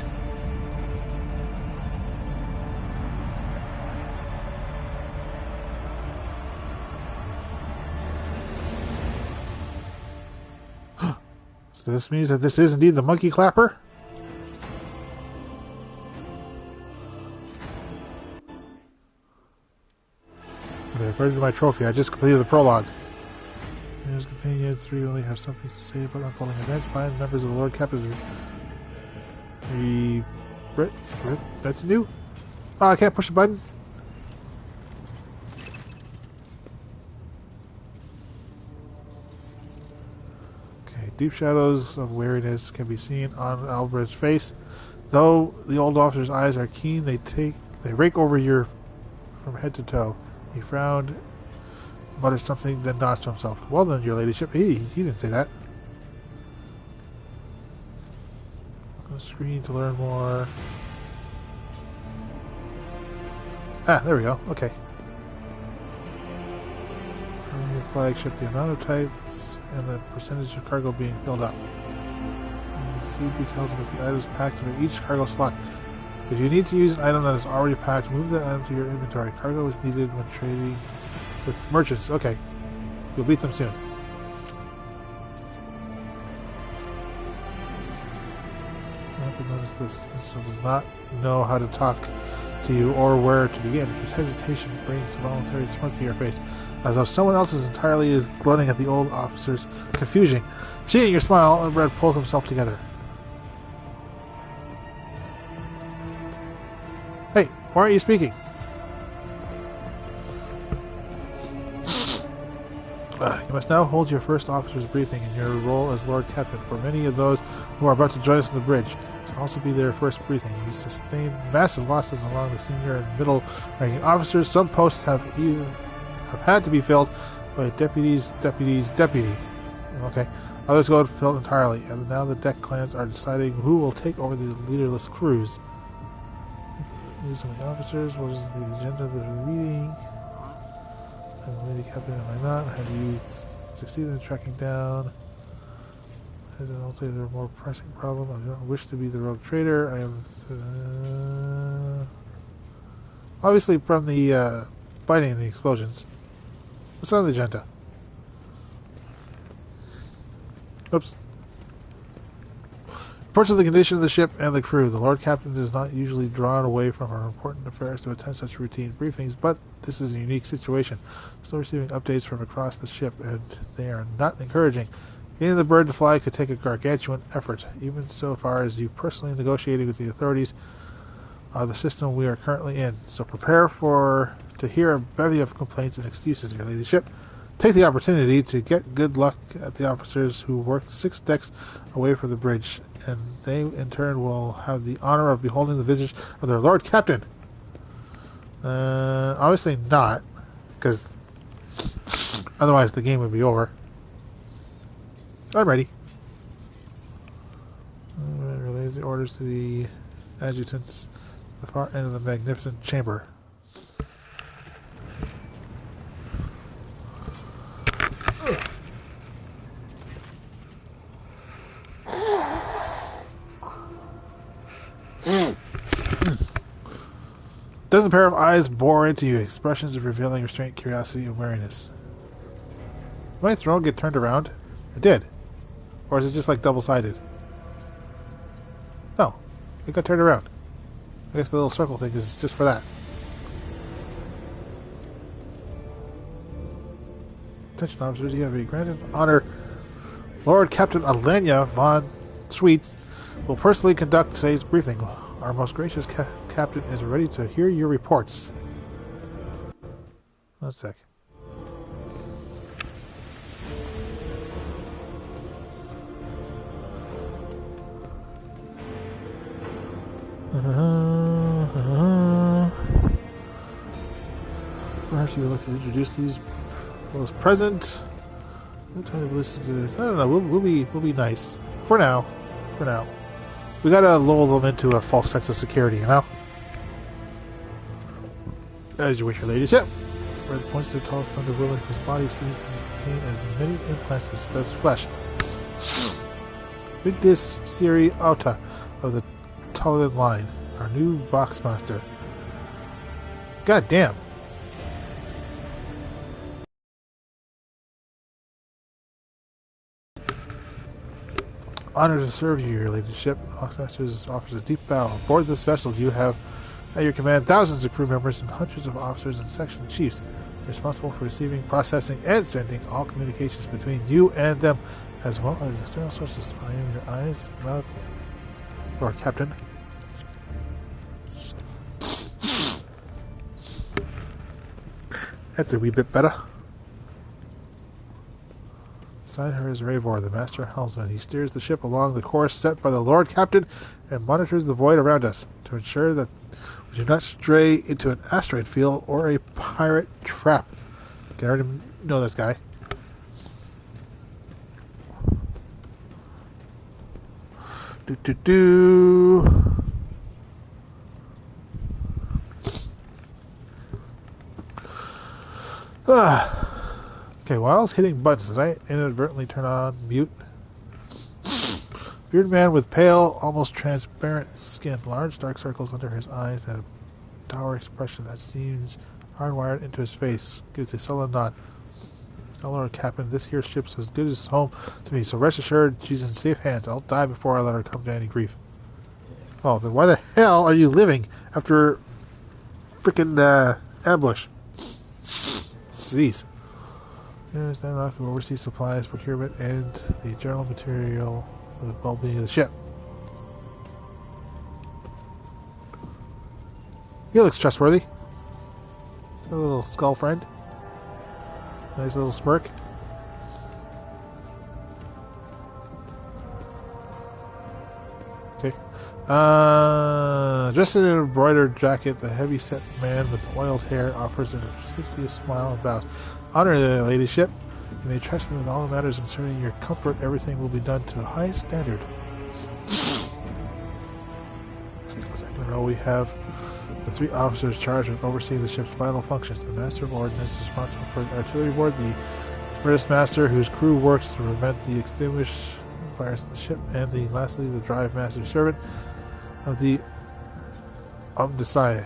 So this means that this is indeed the monkey clapper? Okay, according to my trophy, I just completed the prologue. Here's companions 3 only have something to say about unfolding events. 5 members of the Lord Cap is that's new? Oh, I can't push the button? Okay, deep shadows of weariness can be seen on Albert's face. Though the old officer's eyes are keen, they rake over you from head to toe. He frowned, mutters something, then nods to himself. Well then, your ladyship. He didn't say that. On the screen to learn more. Ah, there we go. Okay. On your flagship, the amount of types and the percentage of cargo being filled up. You can see details about the items packed into each cargo slot. If you need to use an item that is already packed, move that item to your inventory. Cargo is needed when trading with merchants. Okay. You'll beat them soon. Notice this one does not know how to talk to you or where to begin. His hesitation brings a voluntary smirk to your face, as though someone else is entirely gloating at the old officer's confusion. Seeing your smile, Red pulls himself together. Hey, why aren't you speaking? You must now hold your first officer's briefing in your role as Lord Captain. For many of those who are about to join us on the bridge, this will also be their first briefing. You sustained massive losses along the senior and middle ranking officers. Some posts have had to be filled by deputy. Okay. Others go filled entirely, and now the deck clans are deciding who will take over the leaderless crews. News of the officers. What is the agenda of the meeting? I'm the lady captain, am I not? Have you succeeded in tracking down? There's an altogether more pressing problem. I don't wish to be the rogue trader. I am obviously from the fighting and the explosions. What's on the agenda? Oops. Reports of the condition of the ship and the crew. The Lord Captain is not usually drawn away from our important affairs to attend such routine briefings, but this is a unique situation. Still receiving updates from across the ship, and they are not encouraging. Getting the bird to fly could take a gargantuan effort, even so far as you personally negotiating with the authorities of the system we are currently in. So prepare to hear a bevy of complaints and excuses, Your Ladyship. Take the opportunity to get good luck at the officers who worked 6 decks away from the bridge, and they in turn will have the honor of beholding the visage of their Lord Captain. Obviously not, because otherwise the game would be over. I'm ready. Relays the orders to the adjutants at the far end of the magnificent chamber. Dozen pair of eyes bore into you, expressions of revealing restraint, curiosity, and wariness. Did my throne get turned around? It did. Or is it just like double-sided? No. It got turned around. I guess the little circle thing is just for that. Attention officers, you have a granted honor. Lord Captain Alenya von Sweets will personally conduct today's briefing. Our most gracious captain is ready to hear your reports. One sec. Perhaps you would like to introduce those present. No time to listen to. I don't know. We'll be nice for now. For now. We gotta lull them into a false sense of security, you know? As you wish, Your Ladyship. Red points to the tall, slender woman whose body seems to contain as many implants as does flesh. Vigdis Siri Auta of the Tolerant line, our new Voxmaster. God damn. Honored to serve you, Your Ladyship. The Voxmaster offers a deep bow. Aboard this vessel, you have at your command thousands of crew members and hundreds of officers and section chiefs responsible for receiving, processing, and sending all communications between you and them, as well as external sources. I am your eyes, mouth, Lord Captain. That's a wee bit better. Beside her is Ravor, the master helmsman. He steers the ship along the course set by the Lord Captain and monitors the void around us to ensure that we do not stray into an asteroid field or a pirate trap. You can already know this guy. Okay, while I was hitting buttons, did I inadvertently turn on mute? Bearded man with pale, almost transparent skin, large dark circles under his eyes, and a dour expression that seems hardwired into his face, gives a sullen nod. "Oh, Lord Captain, this here ship's as good as home to me, so rest assured she's in safe hands. I'll die before I let her come to any grief." Oh, then why the hell are you living after frickin' ambush? Jeez. There's that rock who oversees supplies, procurement, and the general material of the well-being of the ship. He looks trustworthy. A little skull friend. Nice little smirk. Okay. Dressed in an embroidered jacket, the heavy-set man with oiled hair offers an obsequious smile and bows. "Honor the ladyship. You may trust me with all the matters concerning your comfort. Everything will be done to the highest standard." Second row, we have the 3 officers charged with overseeing the ship's vital functions. The Master of Ordnance is responsible for the artillery board, the First Master, whose crew works to prevent the extinguished fires of the ship, and lastly, the Drive Master servant of the Omnissiah.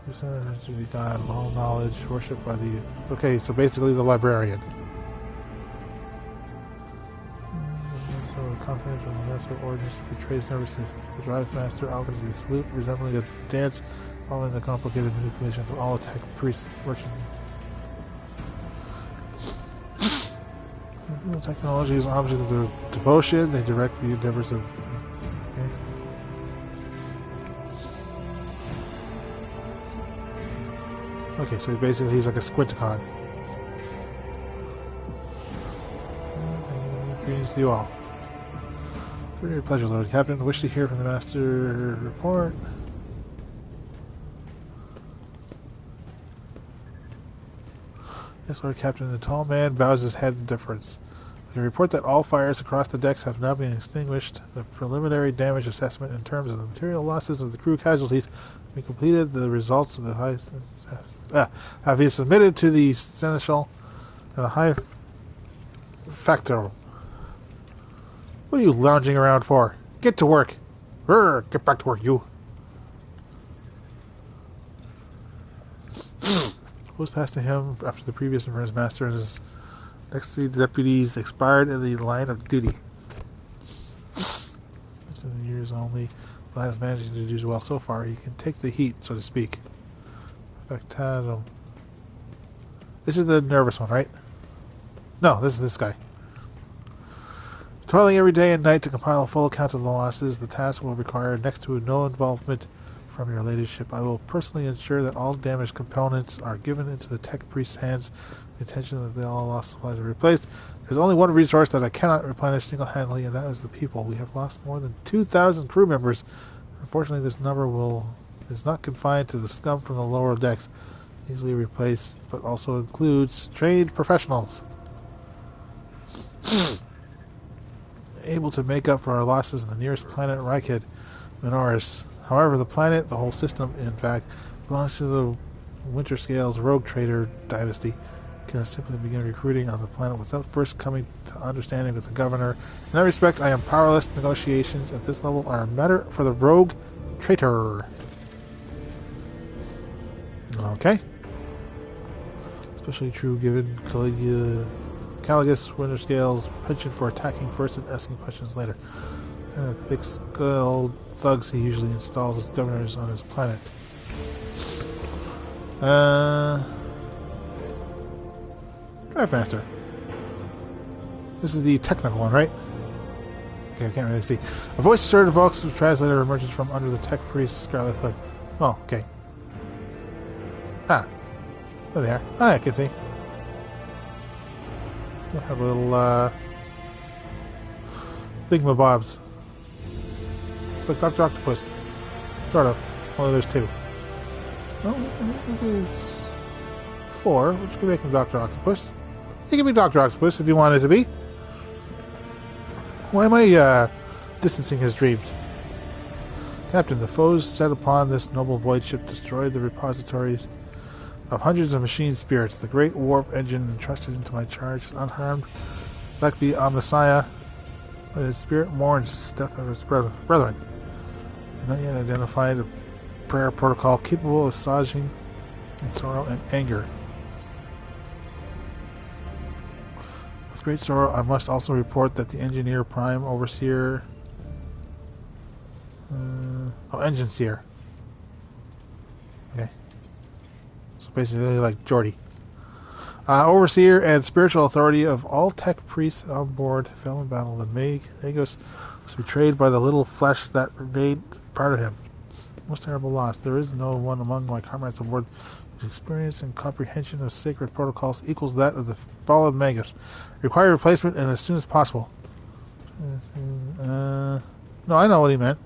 To be God of all knowledge, worshipped by the... Okay, so basically the librarian. confidence from the Master of Orders betrays never since. The Drive Master offers a salute resembling a dance following the complicated manipulations of all attack priests worship. Technology is an object of their devotion. They direct the endeavors of... Okay, so basically he's like a squinticon. Greetings to you all. For your pleasure, Lord Captain. Wish to hear from the Master report. Yes, Lord Captain. The tall man bows his head in deference. We can report that all fires across the decks have now been extinguished. The preliminary damage assessment in terms of the material losses of the crew casualties we completed. The results of the have been submitted to the Seneschal and the High Factor. What are you lounging around for? Get to work. Get back to work, you. Was passed to him after the previous Inference Master and his next three deputies expired in the line of duty. 7 years only. The lad is managing to do well so far. He can take the heat, so to speak. Factatum. This is the nervous one, right? No, this is this guy. Toiling every day and night to compile a full account of the losses, the task will require next to no involvement from your ladyship. I will personally ensure that all damaged components are given into the tech priest's hands. The intention that all lost supplies are replaced. There's only one resource that I cannot replenish single-handedly, and that is the people. We have lost more than 2,000 crew members. Unfortunately, this number is not confined to the scum from the lower decks. Easily replaced, but also includes trained professionals. Able to make up for our losses in the nearest planet, Rykid, Minoris. However, the planet, the whole system, in fact, belongs to the Winter Scales rogue trader dynasty. Can simply begin recruiting on the planet without first coming to understanding with the governor. In that respect, I am powerless. Negotiations at this level are a matter for the rogue traitor. Okay. Especially true given Caligus Winter Scales' penchant for attacking first and asking questions later. Kind of thick-skulled thugs he usually installs as governors on his planet. Drive Master. This is the technical one, right? Okay, I can't really see. A voice asserted evokes the translator emerges from under the tech priest's scarlet hood. Oh, okay. Ah. There they are. Ah, I can see. They have little, thingamabobs. It's like Dr. Octopus. Sort of. Well, there's two. Well, there's 4, which can make him Dr. Octopus. He can be Dr. Octopus if you wanted to be. Why am I, distancing his dreams? Captain, the foes set upon this noble void ship destroyed the repositories of hundreds of machine spirits. The great warp engine entrusted into my charge is unharmed, like the Omnissiah, but his spirit mourns death of its brethren. Not yet identified a prayer protocol capable of assuaging sorrow and anger. With great sorrow, I must also report that the Engineer Prime Overseer... Engine Seer. Okay. So basically like Geordi. Overseer and spiritual authority of all tech priests on board fell in battle. The Magos was betrayed by the little flesh that made part of him. Most terrible loss. There is no one among my comrades on board whose experience and comprehension of sacred protocols equals that of the fallen Magus. Require replacement and as soon as possible. No, I know what he meant.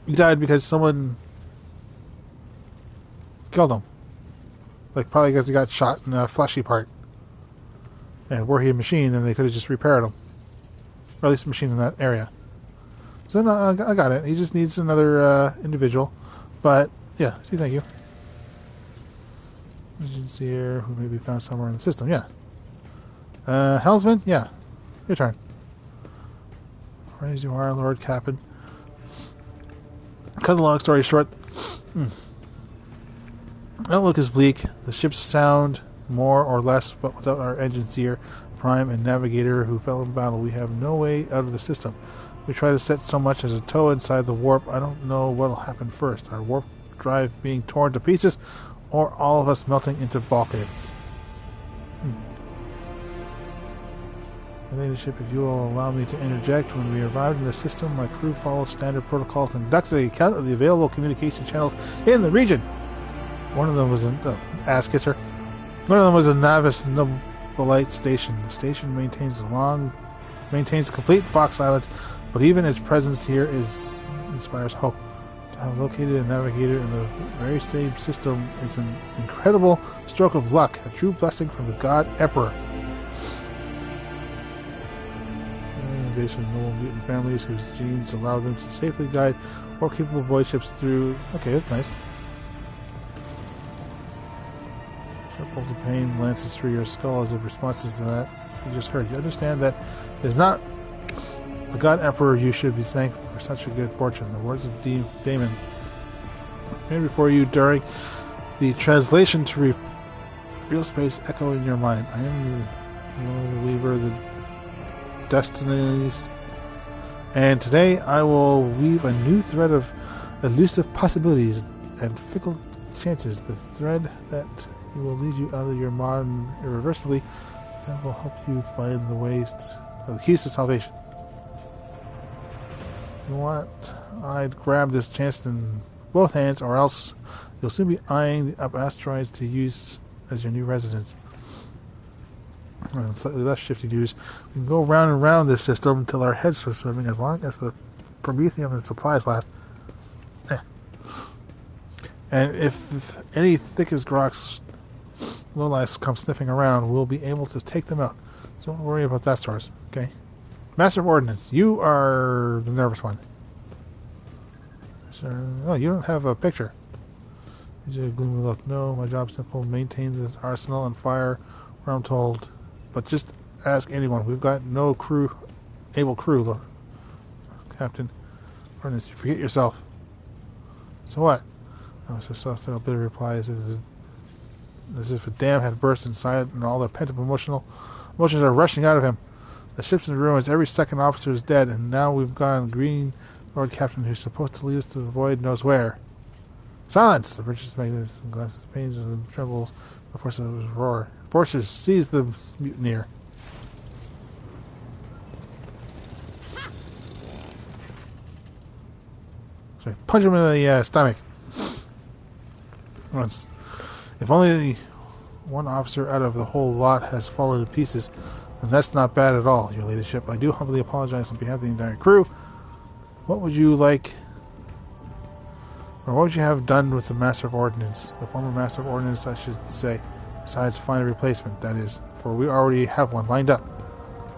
He died because someone killed him. Like, probably because he got shot in a fleshy part. And were he a machine, then they could have just repaired him. Or at least a machine in that area. So, no, I got it. He just needs another individual. But, yeah, see, thank you. Agency here, who may be found somewhere in the system, yeah. Helmsman? Yeah. Your turn. As you are, Lord Captain. Cut a long story short. Outlook is bleak. The ship's sound more or less, but without our engine seer, Prime and Navigator who fell in battle. We have no way out of the system. We try to set so much as a toe inside the warp. I don't know what'll happen first. Our warp drive being torn to pieces, or all of us melting into bulkheads. Leadership, if you will allow me to interject, when we arrived in the system, my crew followed standard protocols and conducted an account of the available communication channels in the region. One of them was an ass kisser. One of them was a Navis Nobolite station. The station maintains complete Fox silence, but even its presence here inspires hope. To have located a Navigator in the very same system is an incredible stroke of luck, a true blessing from the God Emperor. Organization of noble mutant families whose genes allow them to safely guide or capable void ships through. Okay, that's nice. Sharp bolts of pain lances through your skull as if responses to that you just heard. You understand that is not the God Emperor you should be thankful for such a good fortune. The words of Damon made before you during the translation to real space echo in your mind. I am the Weaver, the Destinies, and today I will weave a new thread of elusive possibilities and fickle chances. The thread that will lead you out of your modern irreversibly, that will help you find the ways the keys to salvation. You know what? I'd grab this chance in both hands, or else you'll soon be eyeing the up asteroids to use as your new residence. Slightly less shifty news. We can go round and round this system until our heads are swimming, as long as the promethium and supplies last. And if any thick as rocks lowlights come sniffing around, we'll be able to take them out. So don't worry about that source, okay? Master of Ordnance, you are the nervous one. Oh, you don't have a picture. These are a gloomy look. No, my job's simple. Maintain this arsenal and fire where I'm told. But just ask anyone. We've got no able crew, Lord. Captain Ordnance, you forget yourself. So what? I was just so a bitter reply as if a dam had burst inside and all the pent-up emotions are rushing out of him. The ship's in ruins, every second officer is dead, and now we've gone green Lord Captain who's supposed to lead us to the void knows where. Silence! The bridges make this and glasses pains and trembles. The forces roar. Forces seize the mutineer. Sorry, punch him in the stomach. Once. If only one officer out of the whole lot has fallen to pieces, then that's not bad at all, your ladyship. I do humbly apologize on behalf of the entire crew. What would you like, or what would you have done with the Master of Ordnance? The former Master of Ordnance, I should say. Besides, find a replacement, that is, for we already have one lined up.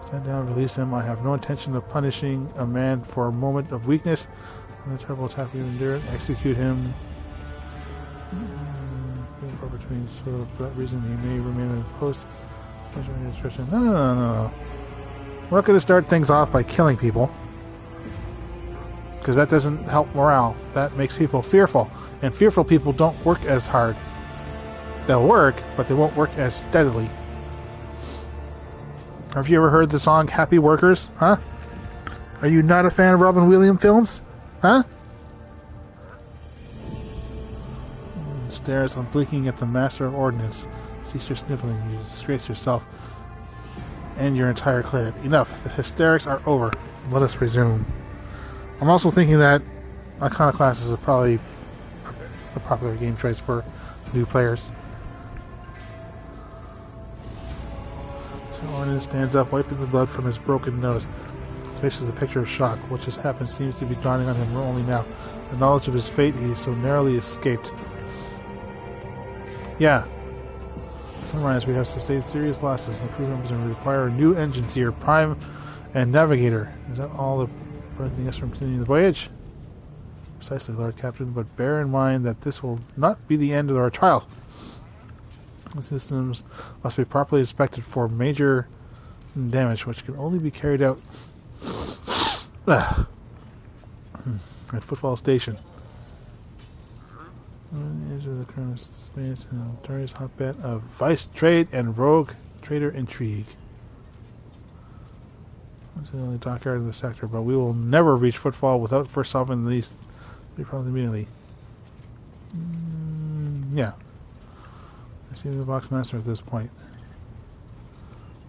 Stand down, release him. I have no intention of punishing a man for a moment of weakness. Another terrible attack we endured. Execute him. Between, so for that reason he may remain in post. No. We're not going to start things off by killing people, because that doesn't help morale. That makes people fearful, and fearful people don't work as hard. They'll work, but they won't work as steadily. Have you ever heard the song Happy Workers? Huh? Are you not a fan of Robin Williams films? Huh? Stares unblinking at the Master of Ordnance. Cease your sniveling. You disgrace yourself and your entire clan. Enough. The hysterics are over. Let us resume. I'm also thinking that Iconoclast is probably a popular game choice for new players. So Ordnance stands up, wiping the blood from his broken nose. His face is a picture of shock. What just happened seems to be dawning on him only now. The knowledge of his fate he so narrowly escaped. Yeah. Summarize, we have sustained serious losses. The crew members will require new engines here, Prime and Navigator. Is that all the preventing us from continuing the voyage? Precisely, Lord Captain, but bear in mind that this will not be the end of our trial. The systems must be properly inspected for major damage, which can only be carried out at Footfall Station. On the edge of the current space and notorious hotbed of vice trade and rogue trader intrigue. It's the only dockyard in the sector, but we will never reach Footfall without first solving these three problems immediately. Yeah. I see the box master at this point.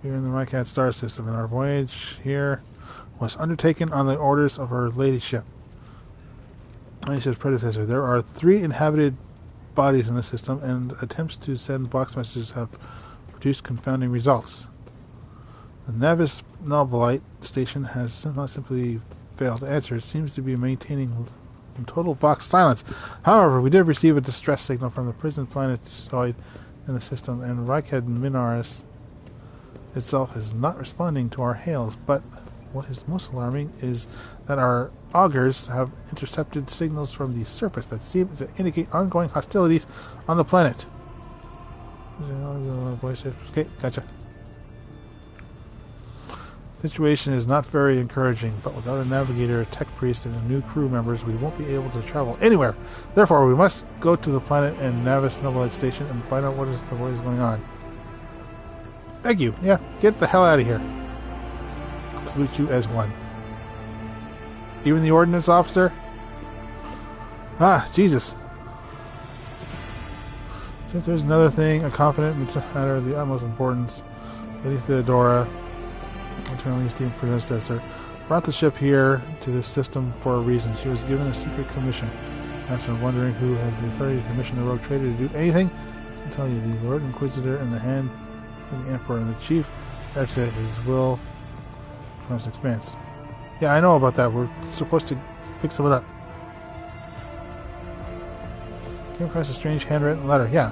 We're in the Owlcat star system, and our voyage here was undertaken on the orders of our ladyship. Ladyship's predecessor. There are 3 inhabited bodies in the system, and attempts to send box messages have produced confounding results. The Navis Nobilite station has not simply failed to answer. It seems to be maintaining total box silence. However, we did receive a distress signal from the prison planetoid in the system, and Owlcat Minaris itself is not responding to our hails. But what is most alarming is that our augurs have intercepted signals from the surface that seem to indicate ongoing hostilities on the planet. Okay, gotcha. Situation is not very encouraging, but without a navigator, a tech priest, and new crew members, we won't be able to travel anywhere. Therefore, we must go to the planet and Navis Nobilite station and find out what is going on. Thank you. Yeah, get the hell out of here. Salute you as one. Even the ordnance officer? Ah, Jesus. So if there's another thing, a confident matter of the utmost importance. Lady Theodora, eternally esteemed predecessor, brought the ship here to this system for a reason. She was given a secret commission. After wondering who has the authority to commission the rogue trader to do anything, I can tell you, the Lord Inquisitor in the hand of the Emperor and the Chief Architect his will from his expanse. Yeah, I know about that. We're supposed to pick someone up. Came across a strange handwritten letter. Yeah.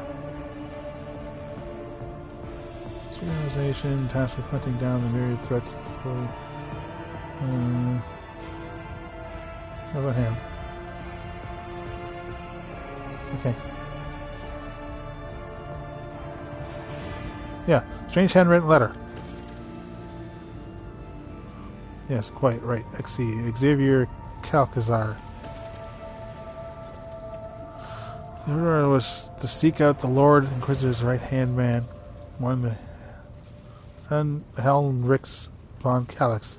Organization tasked with hunting down the myriad threats. How about him? Okay. Yeah, strange handwritten letter. Yes, quite right. Xavier Calcazar. The order was to seek out the Lord Inquisitor's right-hand man, one Helmrix von Calix.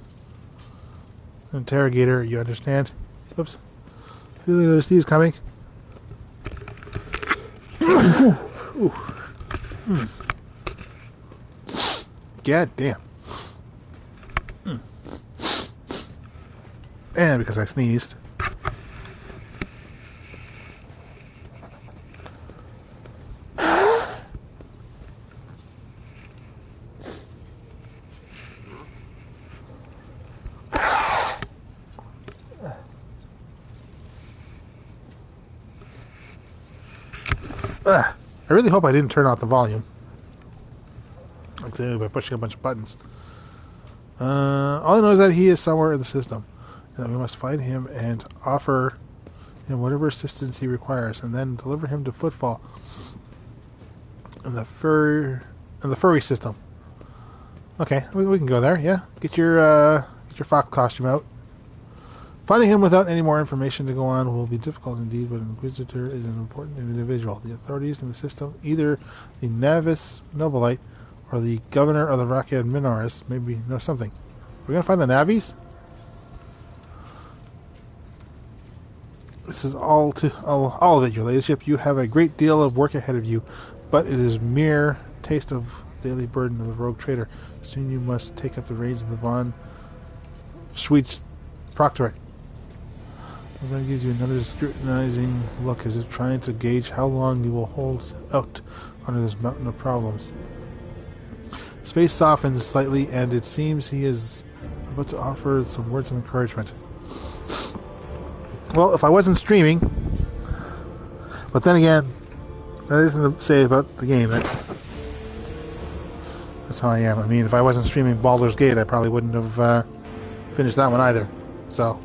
Interrogator, you understand? Oops. Feeling the sneeze coming. Ooh. God damn. And because I sneezed. I really hope I didn't turn off the volume. Exactly, by pushing a bunch of buttons. All I know is that he is somewhere in the system, and that we must find him and offer him whatever assistance he requires, and then deliver him to Footfall in the furry system. Okay, we can go there. Yeah, get your fox costume out. Finding him without any more information to go on will be difficult indeed, but an Inquisitor is an important individual. The authorities in the system, either the Navis Nobilite or the governor of the Owlcat Minaris, maybe know something. We're going to find the Navis? This is all of it, your ladyship. You have a great deal of work ahead of you, but it is mere taste of daily burden of the rogue trader. Soon you must take up the reins of the von Schweitz Proctorate. Everybody gives you another scrutinizing look as if trying to gauge how long you will hold out under this mountain of problems. His face softens slightly, and it seems he is about to offer some words of encouragement. Well, if I wasn't streaming, but then again, that isn't to say about the game. That's how I am. I mean, if I wasn't streaming Baldur's Gate, I probably wouldn't have finished that one either. So,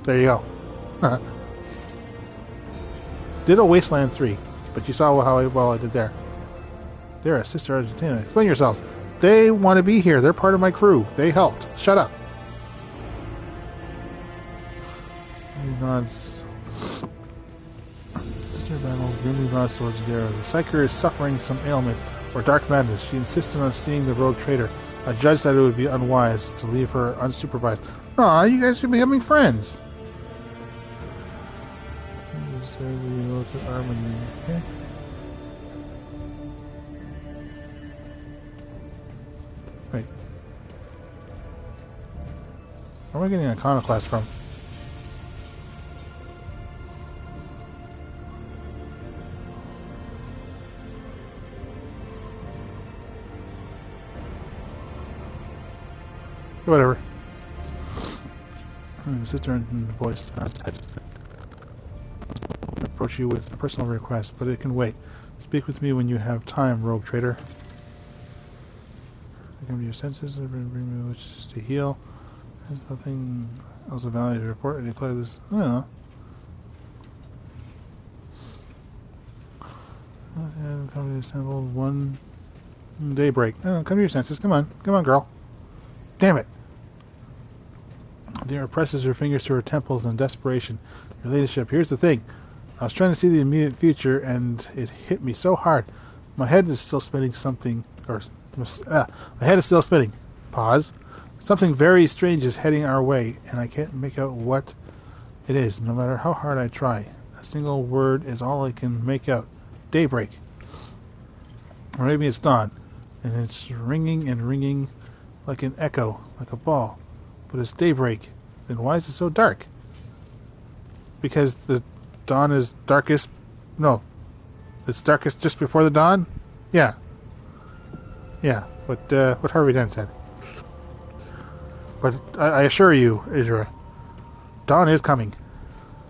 there you go. Ditto Wasteland 3, but you saw how well I did there. They're a Sister Argentina. Explain yourselves. They want to be here. They're part of my crew. They helped. Shut up. Nods. Sister battles grimly nods towards Gara. The Psyker is suffering some ailment or dark madness. She insisted on seeing the rogue trader. I judged that it would be unwise to leave her unsupervised. Aw, you guys should be becoming friends. Okay. Wait. Where am I getting an iconoclast from? Whatever. Sit there and voice approach you with a personal request, but it can wait. Speak with me when you have time, rogue trader. Come to your senses and bring me wishes to heal. There's nothing else of value to report. I declare this. I don't know. Company assembled one daybreak. No, come to your senses. Come on, girl. Damn it! Dara presses her fingers to her temples in desperation. Your ladyship, here's the thing. I was trying to see the immediate future, and it hit me so hard. My head is still spinning something, my head is still spinning. Pause. Something very strange is heading our way, and I can't make out what it is, no matter how hard I try. A single word is all I can make out. Daybreak. Or maybe it's dawn, and it's ringing and ringing like an echo, like a ball. But it's daybreak. Then why is it so dark? Because the dawn is darkest... No. It's darkest just before the dawn? Yeah. Yeah, what Harvey Dent said. But I assure you, Idra, dawn is coming.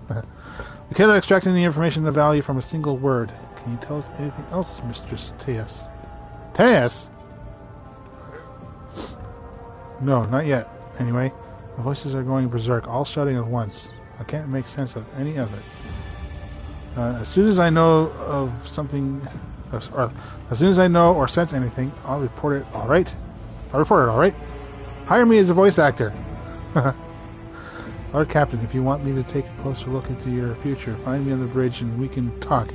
We cannot extract any information of value from a single word. Can you tell us anything else, Mistress Teus? Teus? No, not yet. Anyway, the voices are going berserk, all shouting at once. I can't make sense of any of it. As soon as I know of something, or as soon as I know or sense anything, I'll report it. All right. I'll report it. All right. Hire me as a voice actor. Lord Captain, if you want me to take a closer look into your future, find me on the bridge and we can talk.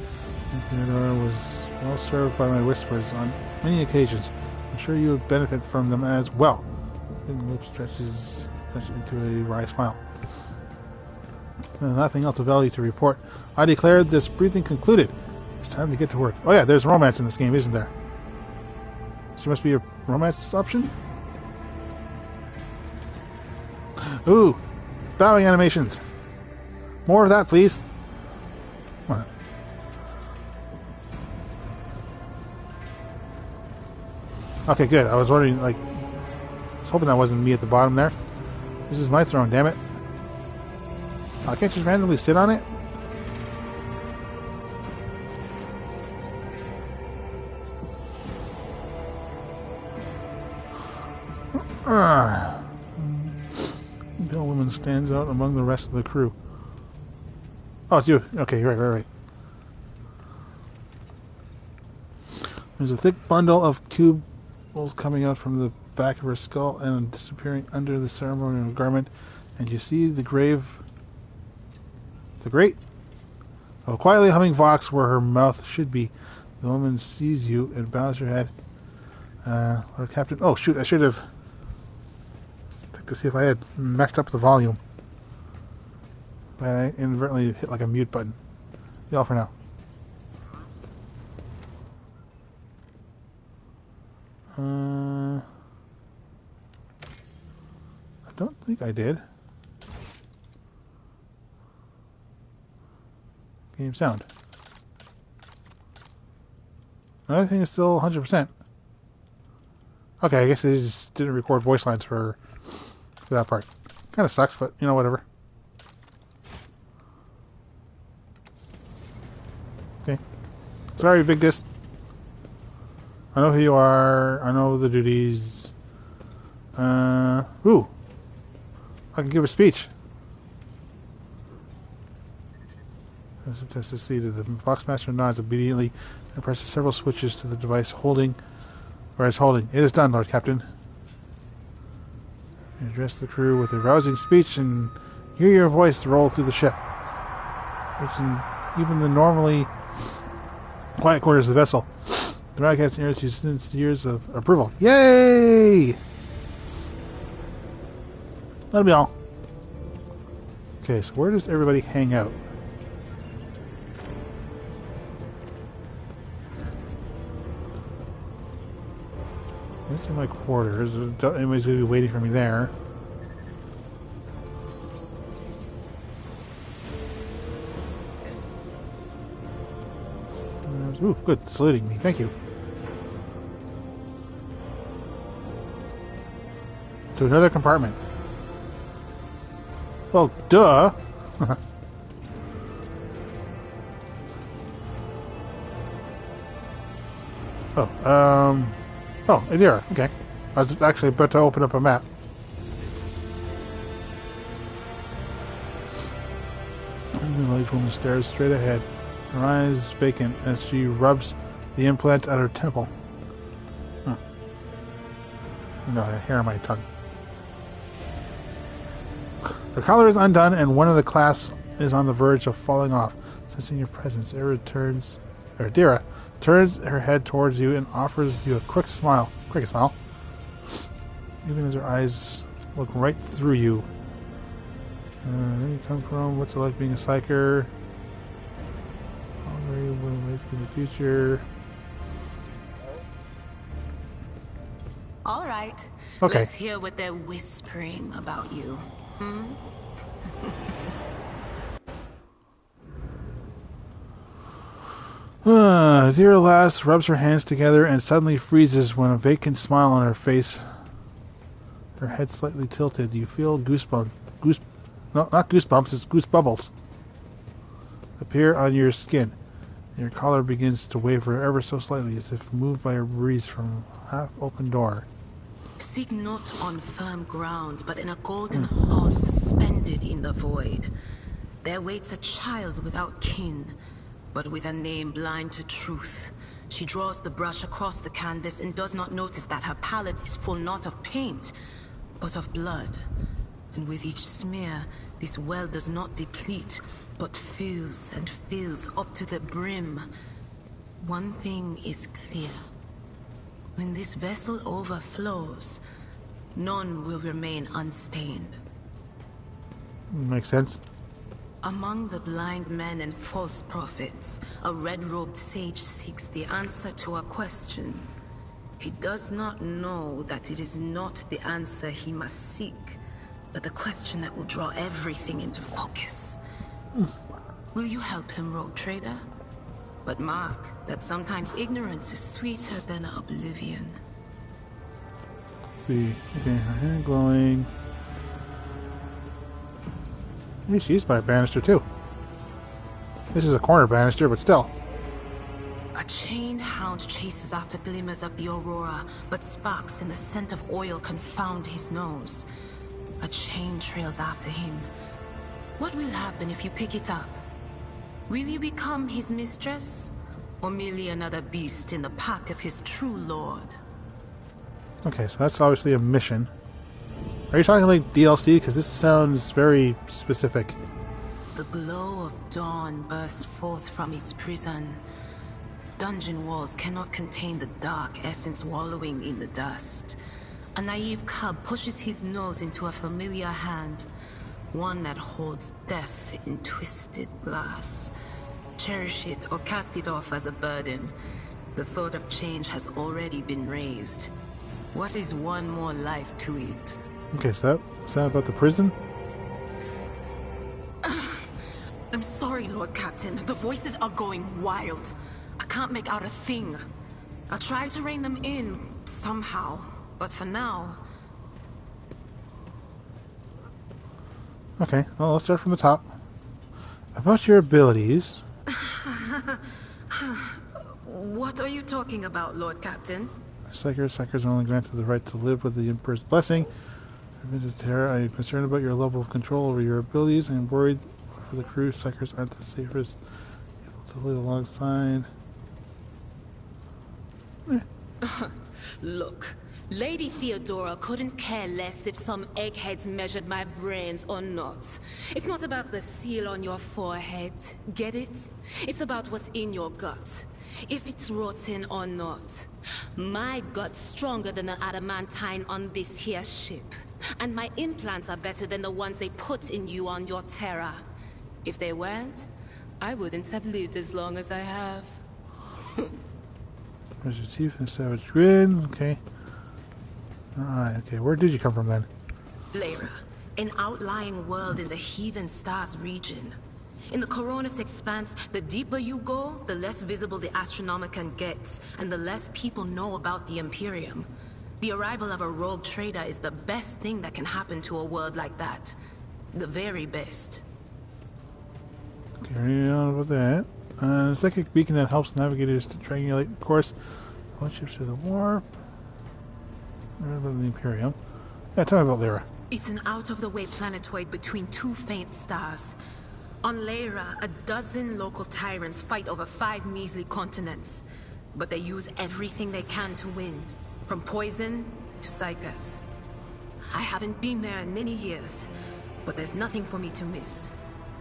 Theodora was well served by my whispers on many occasions. I'm sure you would benefit from them as well. The lip stretches into a wry smile. Nothing else of value to report. I declared this briefing concluded. It's time to get to work. Oh yeah, there's romance in this game, isn't there? There must be a romance option? Ooh! Bowing animations! More of that, please! Come on. Okay, good. I was wondering, like... I was hoping that wasn't me at the bottom there. This is my throne, damn it. I can't just randomly sit on it? The pale woman stands out among the rest of the crew. Oh, it's you. Okay, right. There's a thick bundle of cubules coming out from the back of her skull and disappearing under the ceremonial garment, and you see the grate of a quietly humming vox where her mouth should be. The woman sees you and bows her head. Lord Captain... Oh, shoot, I should have... checked to see if I had messed up the volume. But I inadvertently hit like a mute button. Be all for now. I don't think I did. Game sound. Another thing is still 100%. Okay, I guess they just didn't record voice lines for that part. Kind of sucks, but you know, whatever. Okay. Sorry, Victus. I know who you are. I know the duties. Ooh. I can give a speech. Test to see that the Foxmaster nods obediently and presses several switches to the device holding. It is done, Lord Captain. You address the crew with a rousing speech and hear your voice roll through the ship, reaching even the normally quiet quarters of the vessel. The broadcast airs you since years of approval. Yay! That'll be all. Okay, so where does everybody hang out? These are my quarters. Anybody's going to be waiting for me there. Ooh, good. Saluting me. Thank you. To another compartment. Well, duh. Oh, Adira. Okay. I was actually about to open up a map. The light woman stares straight ahead, her eyes vacant as she rubs the implant at her temple. No, I hair on my tongue. Her collar is undone, and one of the clasps is on the verge of falling off. Sensing your presence, Adira turns her head towards you and offers you a quick smile. Quick smile. Even as her eyes look right through you. Where you come from? What's it like being a psyker? Where you will ways in the future? All right. Okay. Let's hear what they're whispering about you. Dear lass rubs her hands together and suddenly freezes when a vacant smile on her face. Her head slightly tilted. You feel goosebumps. No, not goosebumps, it's goose bubbles appear on your skin. Your collar begins to waver ever so slightly as if moved by a breeze from a half-open door. Seek not on firm ground, but in a golden hall suspended in the void. There waits a child without kin, but with a name blind to truth. She draws the brush across the canvas and does not notice that her palette is full not of paint, but of blood. And with each smear, this well does not deplete, but fills and fills up to the brim. One thing is clear. When this vessel overflows, none will remain unstained. Makes sense. Among the blind men and false prophets, a red-robed sage seeks the answer to a question. He does not know that it is not the answer he must seek, but the question that will draw everything into focus. Will you help him, rogue trader? But mark that sometimes ignorance is sweeter than oblivion. Let's see. Okay, her hair glowing. Maybe she's by a banister too. This is a corner banister, but still. A chained hound chases after glimmers of the aurora, but sparks in the scent of oil confound his nose. A chain trails after him. What will happen if you pick it up? Will you become his mistress? Or merely another beast in the pack of his true lord? Okay, so that's obviously a mission. Are you talking like DLC? Because this sounds very specific. The glow of dawn bursts forth from its prison. Dungeon walls cannot contain the dark essence wallowing in the dust. A naive cub pushes his nose into a familiar hand, one that holds death in twisted glass. Cherish it or cast it off as a burden. The sword of change has already been raised. What is one more life to it? Okay, so is that about the prison? I'm sorry, Lord Captain. The voices are going wild. I can't make out a thing. I'll try to rein them in, somehow. But for now... Okay, well, let's start from the top. About your abilities... What are you talking about, Lord Captain? Psychers are only granted the right to live with the Emperor's blessing. I am concerned about your level of control over your abilities. I am worried for the crew. Psychers aren't the safest able to live alongside. Look, Lady Theodora couldn't care less if some eggheads measured my brains or not. It's not about the seal on your forehead, get it? It's about what's in your gut. If it's rotten or not. My gut's stronger than the adamantine on this here ship. And my implants are better than the ones they put in you on your Terra. If they weren't, I wouldn't have lived as long as I have. There's your teeth and savage grin. Okay. Alright, okay. Where did you come from then? Lyra, an outlying world in the Heathen Stars region. In the Coronis Expanse, the deeper you go, the less visible the Astronomicon gets, and the less people know about the Imperium. The arrival of a rogue trader is the best thing that can happen to a world like that. The very best. Carry on with that. Psychic beacon that helps navigators to triangulate the course. One ships to the warp. About the Imperium. Yeah, tell me about Lyra. It's an out-of-the-way planetoid between two faint stars. On Lyra, a dozen local tyrants fight over 5 measly continents. But they use everything they can to win. From poison to psychers. I haven't been there in many years, but there's nothing for me to miss.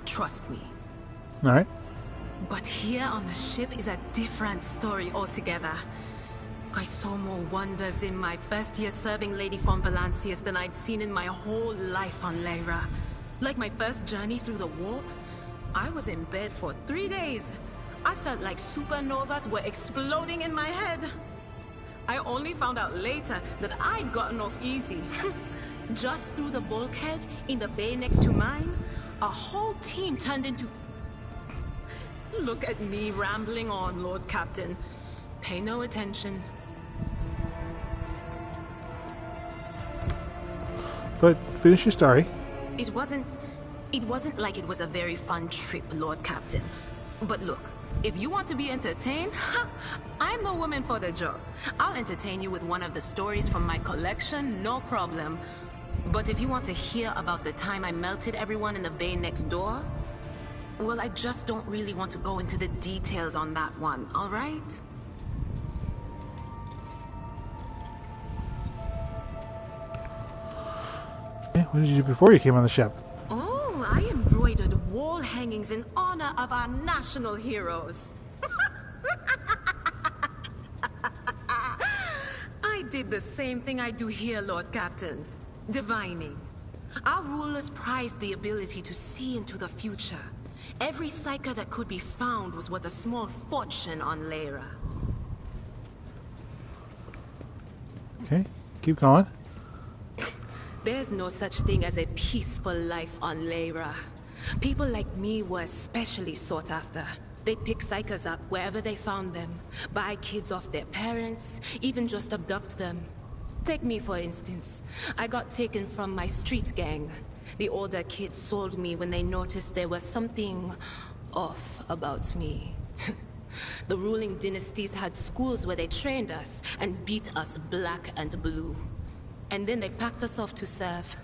Trust me. Alright. But here on the ship is a different story altogether. I saw more wonders in my first year serving Lady von Valancius than I'd seen in my whole life on Lyra. Like my first journey through the warp, I was in bed for 3 days. I felt like supernovas were exploding in my head. I only found out later that I'd gotten off easy. Just through the bulkhead in the bay next to mine, a whole team turned into... Look at me rambling on, Lord Captain. Pay no attention. But finish your story. It wasn't like it was a very fun trip, Lord Captain. But look, if you want to be entertained, I'm the woman for the job. I'll entertain you with one of the stories from my collection, no problem. But if you want to hear about the time I melted everyone in the bay next door, well, I just don't really want to go into the details on that one, all right? What did you do before you came on the ship? Oh, I embroidered wall hangings in honor of our national heroes. I did the same thing I do here, Lord Captain. Divining. Our rulers prized the ability to see into the future. Every psyker that could be found was worth a small fortune on Lyra. Okay, keep going. There's no such thing as a peaceful life on Lyra. People like me were especially sought after. They'd pick psychers up wherever they found them, buy kids off their parents, even just abduct them. Take me for instance. I got taken from my street gang. The older kids sold me when they noticed there was something off about me. The ruling dynasties had schools where they trained us and beat us black and blue. And then they packed us off to serve.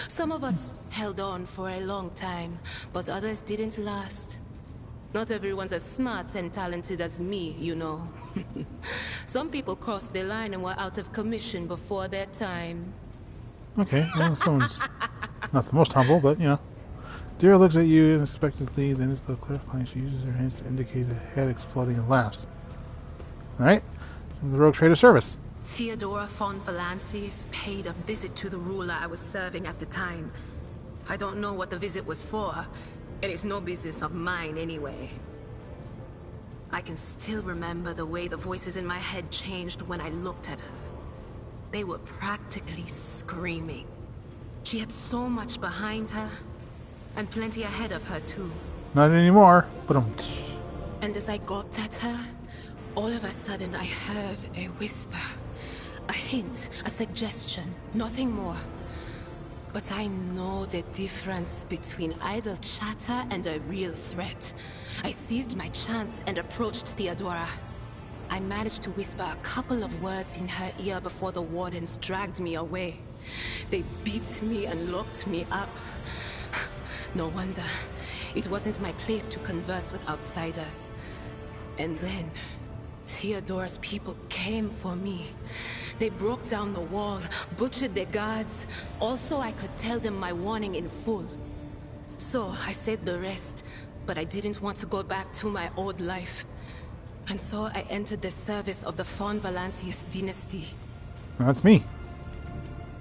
Some of us held on for a long time, but others didn't last. Not everyone's as smart and talented as me, you know. Some people crossed the line and were out of commission before their time. Okay, well, someone's not the most humble, but, you know. Dira looks at you unexpectedly, then as though clarifying, she uses her hands to indicate a head exploding and laughs. Alright, the Rogue Trader Service. Theodora von Valancius paid a visit to the ruler I was serving at the time. I don't know what the visit was for, and it's no business of mine anyway. I can still remember the way the voices in my head changed when I looked at her. They were practically screaming. She had so much behind her, and plenty ahead of her too. Not anymore, but And as I gawped at her, all of a sudden I heard a whisper. A hint, a suggestion, nothing more. But I know the difference between idle chatter and a real threat. I seized my chance and approached Theodora. I managed to whisper a couple of words in her ear before the wardens dragged me away. They beat me and locked me up. No wonder. It wasn't my place to converse with outsiders. And then, Theodora's people came for me. They broke down the wall, butchered their guards. Also, I could tell them my warning in full. So, I said the rest, but I didn't want to go back to my old life. And so I entered the service of the Von Valancius dynasty. That's me.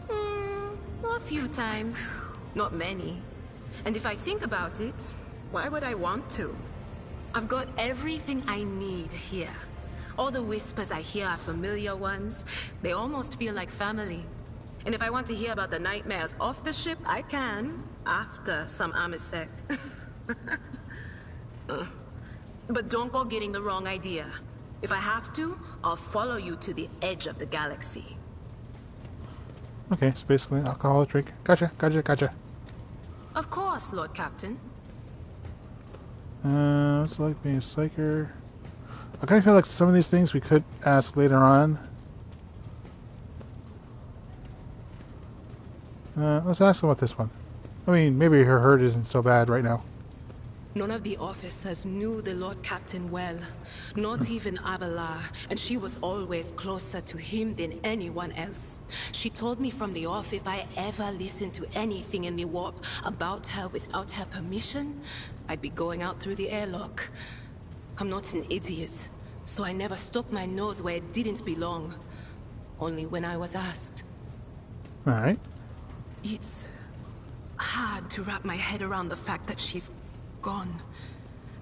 A few times. Not many. And if I think about it, why would I want to? I've got everything I need here. All the whispers I hear are familiar ones. They almost feel like family. And if I want to hear about the nightmares off the ship, I can. After some Amisec. But don't go getting the wrong idea. If I have to, I'll follow you to the edge of the galaxy. Okay, so basically an alcoholic drink. Gotcha. Of course, Lord Captain. What's it like being a psyker? I kind of feel like some of these things we could ask later on. Let's ask about this one. I mean, maybe her hurt isn't so bad right now. None of the officers knew the Lord Captain well, not even Abelard, and she was always closer to him than anyone else. She told me from the off if I ever listened to anything in the warp about her without her permission, I'd be going out through the airlock. I'm not an idiot, so I never stuck my nose where it didn't belong. Only when I was asked. Alright. It's hard to wrap my head around the fact that she's gone.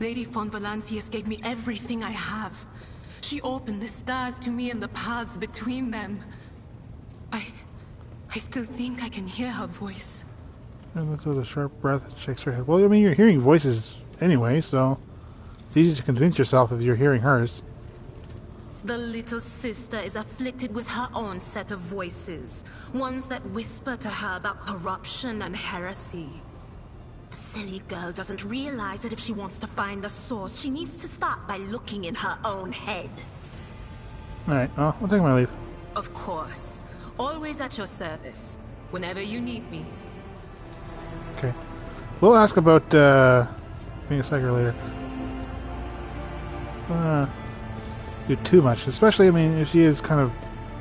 Lady Von Valancius gave me everything I have. She opened the stars to me and the paths between them. I still think I can hear her voice. And that's with a sharp breath and shakes her head. Well, I mean, you're hearing voices anyway, so it's easy to convince yourself if you're hearing hers. The little sister is afflicted with her own set of voices. Ones that whisper to her about corruption and heresy. The silly girl doesn't realize that if she wants to find the source, she needs to start by looking in her own head. Alright, well, I'll take my leave. Of course. Always at your service. Whenever you need me. Okay. We'll ask about being a psyker later. Do too much, especially, I mean, if she is kind of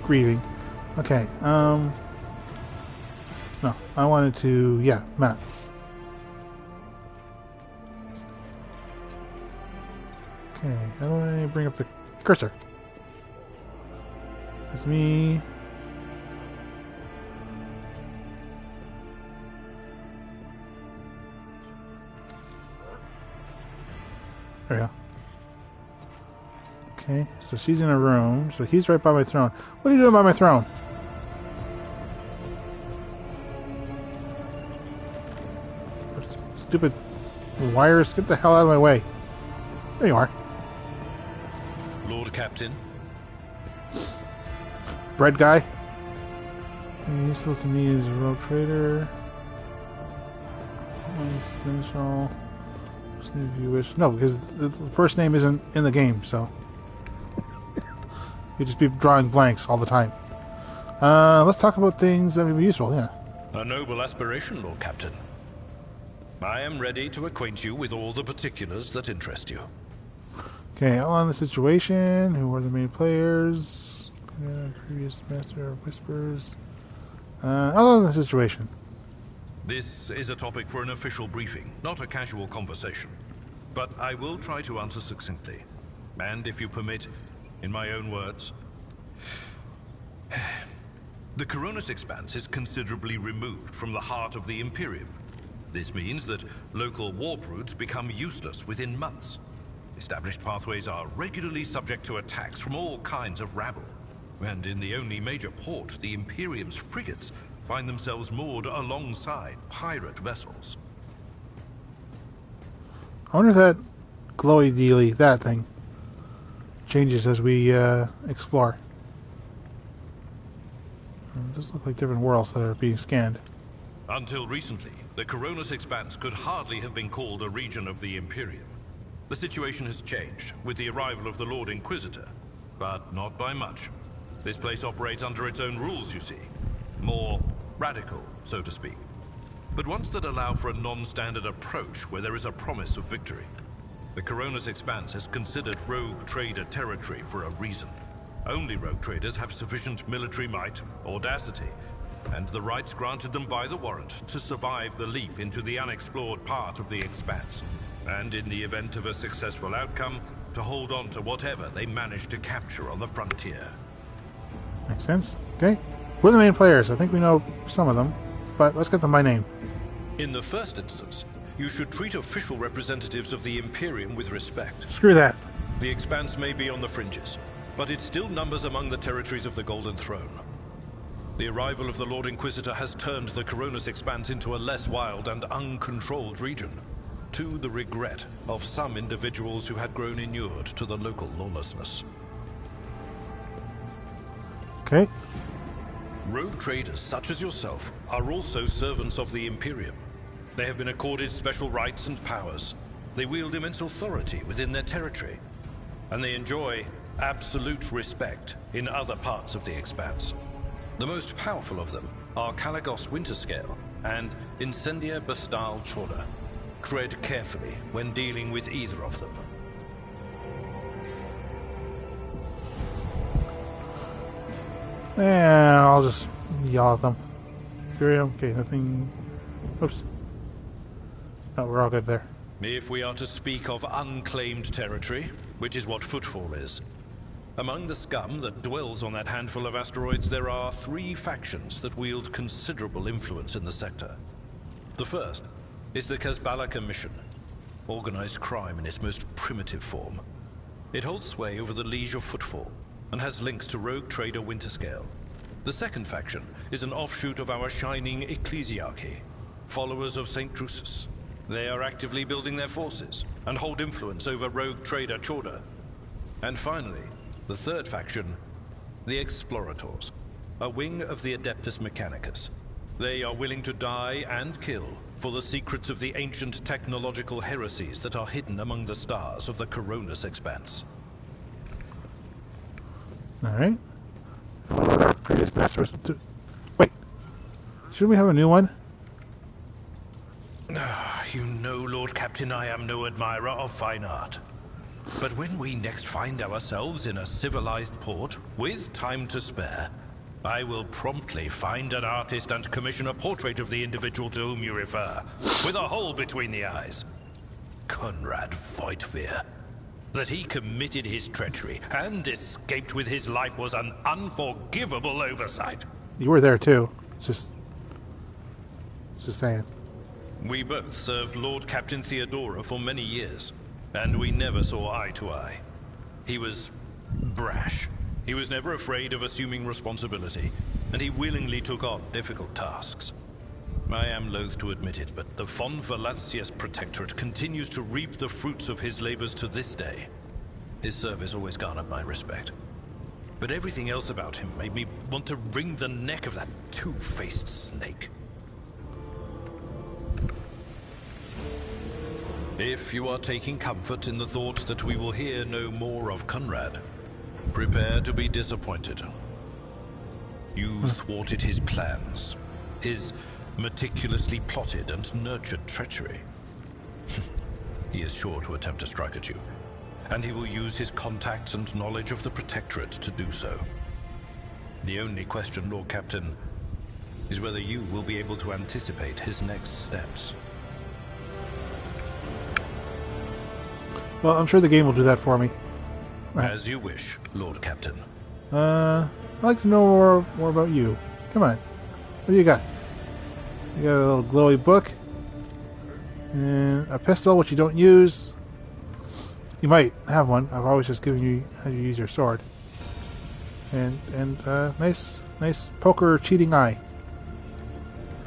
grieving. Okay, no, I wanted to, yeah, Matt. Okay, how do I bring up the cursor? It's me. There we go. Okay, so she's in a room, so he's right by my throne. What are you doing by my throne? Stupid wires, get the hell out of my way. There you are. Lord Captain. Bread guy. Useful to me as a rogue trader. Essential. First name if you wish. No, because the first name isn't in the game, so you just be drawing blanks all the time. Let's talk about things that would be useful. Yeah. A noble aspiration, Lord Captain. I am ready to acquaint you with all the particulars that interest you. Okay, outline the situation. Who are the main players? Previous master of whispers. Outline the situation. This is a topic for an official briefing, not a casual conversation. But I will try to answer succinctly. And if you permit, in my own words. The Coronis Expanse is considerably removed from the heart of the Imperium. This means that local warp routes become useless within months. Established pathways are regularly subject to attacks from all kinds of rabble. And in the only major port, the Imperium's frigates find themselves moored alongside pirate vessels. I wonder if that glowy dealy, that thing, changes as we explore. It does look like different worlds that are being scanned. Until recently, the Coronis Expanse could hardly have been called a region of the Imperium. The situation has changed with the arrival of the Lord Inquisitor, but not by much. This place operates under its own rules, you see. More radical, so to speak. But ones that allow for a non-standard approach where there is a promise of victory. The Coronis Expanse is considered rogue trader territory for a reason. Only rogue traders have sufficient military might, audacity, and the rights granted them by the warrant to survive the leap into the unexplored part of the Expanse. And in the event of a successful outcome, to hold on to whatever they manage to capture on the frontier. Makes sense. Okay. Who are the main players? I think we know some of them, but let's get them by name. In the first instance, you should treat official representatives of the Imperium with respect. Screw that. The Expanse may be on the fringes, but it still numbers among the territories of the Golden Throne. The arrival of the Lord Inquisitor has turned the Coronis Expanse into a less wild and uncontrolled region, to the regret of some individuals who had grown inured to the local lawlessness. Okay. Rogue traders such as yourself are also servants of the Imperium. They have been accorded special rights and powers. They wield immense authority within their territory, and they enjoy absolute respect in other parts of the Expanse. The most powerful of them are Kalagos Winterscale and Incendia Bastal Chorda. Tread carefully when dealing with either of them. Yeah, I'll just yell at them. Imperium, okay, nothing. Oops. Oh, we're all good there. If we are to speak of unclaimed territory, which is what Footfall is, among the scum that dwells on that handful of asteroids, there are 3 factions that wield considerable influence in the sector. The first is the Kazbala Commission, organized crime in its most primitive form. It holds sway over the Liege of Footfall, and has links to rogue trader Winterscale. The second faction is an offshoot of our shining ecclesiarchy, followers of St. Drusus. They are actively building their forces, and hold influence over rogue trader Chorda. And finally, the third faction, the Explorators, a wing of the Adeptus Mechanicus. They are willing to die and kill for the secrets of the ancient technological heresies that are hidden among the stars of the Coronis Expanse. Alright. Our previous masters. Wait. Shouldn't we have a new one? You know, Lord Captain, I am no admirer of fine art. But when we next find ourselves in a civilized port, with time to spare, I will promptly find an artist and commission a portrait of the individual to whom you refer, with a hole between the eyes. Conrad Voigtveer. That he committed his treachery and escaped with his life was an unforgivable oversight. You were there too. Just saying. We both served Lord Captain Theodora for many years, and we never saw eye to eye. He was brash. He was never afraid of assuming responsibility, and he willingly took on difficult tasks. I am loath to admit it, but the Von Valancius Protectorate continues to reap the fruits of his labors to this day. His service always garnered my respect. But everything else about him made me want to wring the neck of that two-faced snake. If you are taking comfort in the thought that we will hear no more of Conrad, prepare to be disappointed. You thwarted his plans, his meticulously plotted and nurtured treachery. He is sure to attempt to strike at you, and he will use his contacts and knowledge of the Protectorate to do so. The only question, Lord Captain, is whether you will be able to anticipate his next steps. Well, I'm sure the game will do that for me. As you wish, Lord Captain. I'd like to know more about you. Come on. What do you got? You got a little glowy book. And a pistol, which you don't use. You might have one. I've always just given you how to use your sword. And nice poker cheating eye.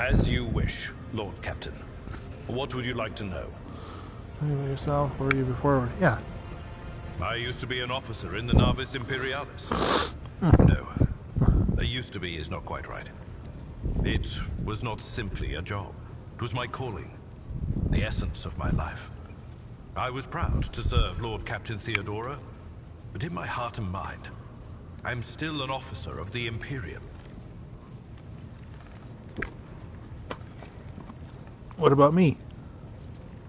As you wish, Lord Captain. What would you like to know? Tell me about yourself. Where were you before? Yeah. I used to be an officer in the Navis Imperialis. No. A used to be is not quite right. It was not simply a job. It was my calling. The essence of my life. I was proud to serve Lord Captain Theodora, but in my heart and mind, I'm still an officer of the Imperium. What about me?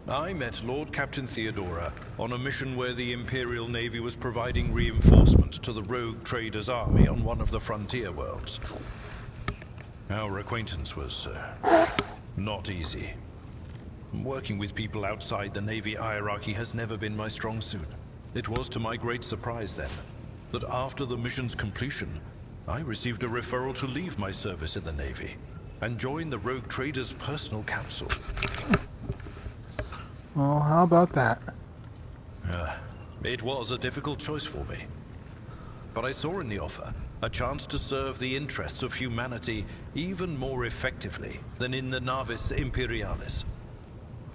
I met Lord Captain Theodora on a mission where the Imperial Navy was providing reinforcement to the rogue trader's army on one of the frontier worlds. Our acquaintance was not easy. Working with people outside the Navy hierarchy has never been my strong suit. It was to my great surprise then, that after the mission's completion, I received a referral to leave my service in the Navy and join the rogue trader's personal council. Well, how about that? It was a difficult choice for me. But I saw in the offer a chance to serve the interests of humanity even more effectively than in the Navis Imperialis.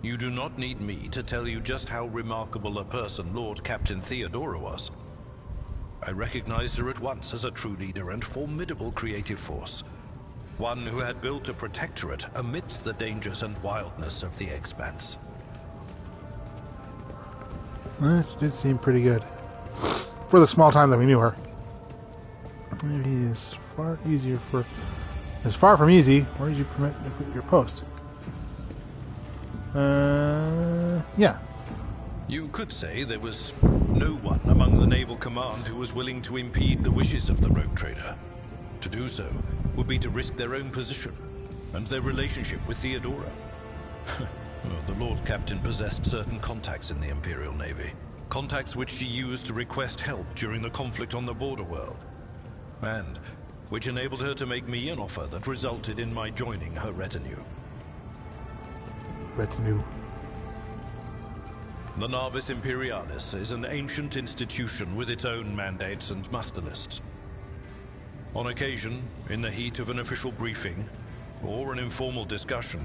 You do not need me to tell you just how remarkable a person Lord Captain Theodora was. I recognized her at once as a true leader and formidable creative force. One who had built a protectorate amidst the dangers and wildness of the expanse. Well, she did seem pretty good. For the small time that we knew her. It is far easier for... It's far from easy. Where did you permit to put your post? Yeah. You could say there was no one among the naval command who was willing to impede the wishes of the rogue trader. To do so would be to risk their own position and their relationship with Theodora. Well, the Lord Captain possessed certain contacts in the Imperial Navy. Contacts which she used to request help during the conflict on the border world. And which enabled her to make me an offer that resulted in my joining her retinue. Retinue. The Navis Imperialis is an ancient institution with its own mandates and muster lists. On occasion, in the heat of an official briefing, or an informal discussion,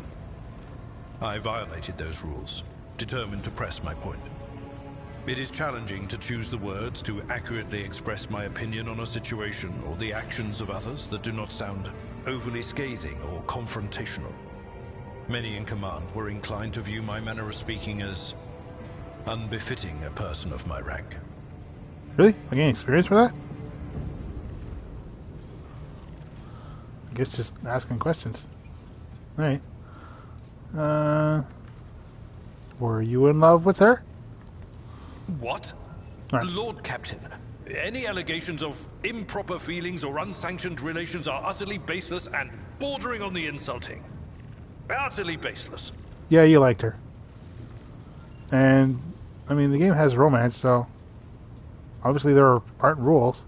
I violated those rules, determined to press my point. It is challenging to choose the words to accurately express my opinion on a situation or the actions of others that do not sound overly scathing or confrontational. Many in command were inclined to view my manner of speaking as unbefitting a person of my rank. Really? I gained experience for that? I guess just asking questions. Alright. Were you in love with her? What? Right. Lord Captain, any allegations of improper feelings or unsanctioned relations are utterly baseless and bordering on the insulting. Utterly baseless. Yeah, you liked her. And, I mean, the game has romance, so obviously there are art and rules.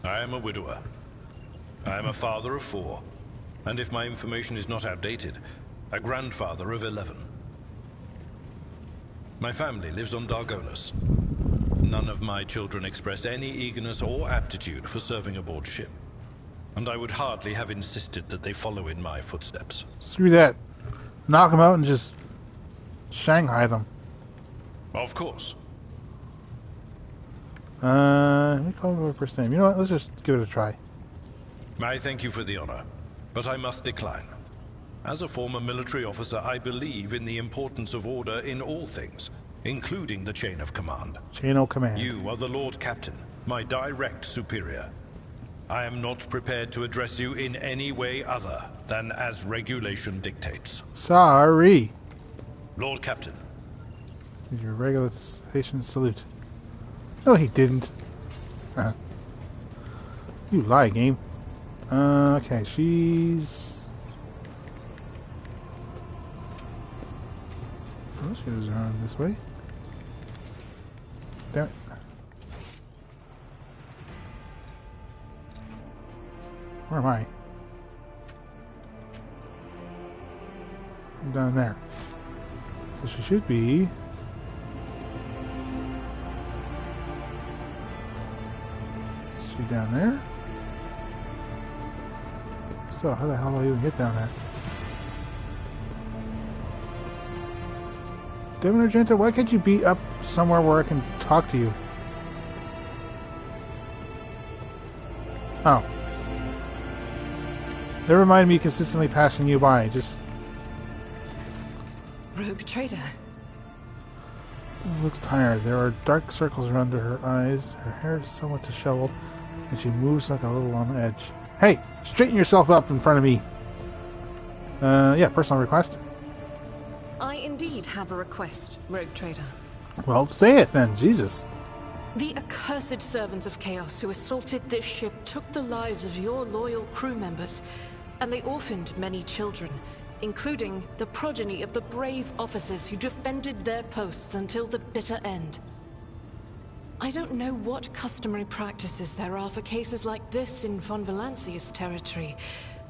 I am a widower. I am a father of 4. And if my information is not outdated, a grandfather of 11. My family lives on Dargonus. None of my children express any eagerness or aptitude for serving aboard ship. And I would hardly have insisted that they follow in my footsteps. Screw that. Knock them out and just Shanghai them. Of course. Let me call her by first name. You know what? Let's just give it a try. I thank you for the honor, but I must decline. As a former military officer, I believe in the importance of order in all things, including the chain of command. Chain of command. You are the Lord Captain, my direct superior. I am not prepared to address you in any way other than as regulation dictates. Sorry. Lord Captain. Your regulation salute. No, he didn't. You lie, game. Okay, she's... Oh, she was around this way. Damn it. Where am I? I'm down there. So she should be... Is she down there? So, how the hell do I even get down there? Damn it, Argenta, why can't you be up somewhere where I can talk to you? Oh. Never mind me consistently passing you by, just... Rogue trader. Looks tired. There are dark circles around her eyes. Her hair is somewhat disheveled, and she moves like a little on edge. Hey! Straighten yourself up in front of me! Yeah, personal request. I indeed have a request, Rogue Trader. Well, say it then, Jesus. The accursed servants of Chaos who assaulted this ship took the lives of your loyal crew members, and they orphaned many children, including the progeny of the brave officers who defended their posts until the bitter end. I don't know what customary practices there are for cases like this in Von Valancius territory,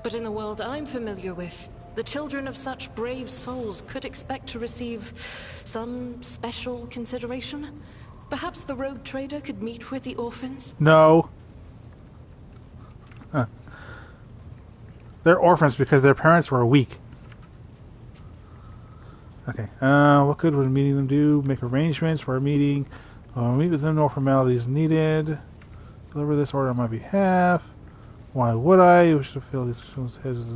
but in the world I'm familiar with, the children of such brave souls could expect to receive some special consideration. Perhaps the Rogue Trader could meet with the orphans? No. Huh. They're orphans because their parents were weak. Okay. What good would meeting them do? Make arrangements for a meeting. Meet with them. No formalities needed. Deliver this order on my behalf. Why would I? You wish to fill these heads.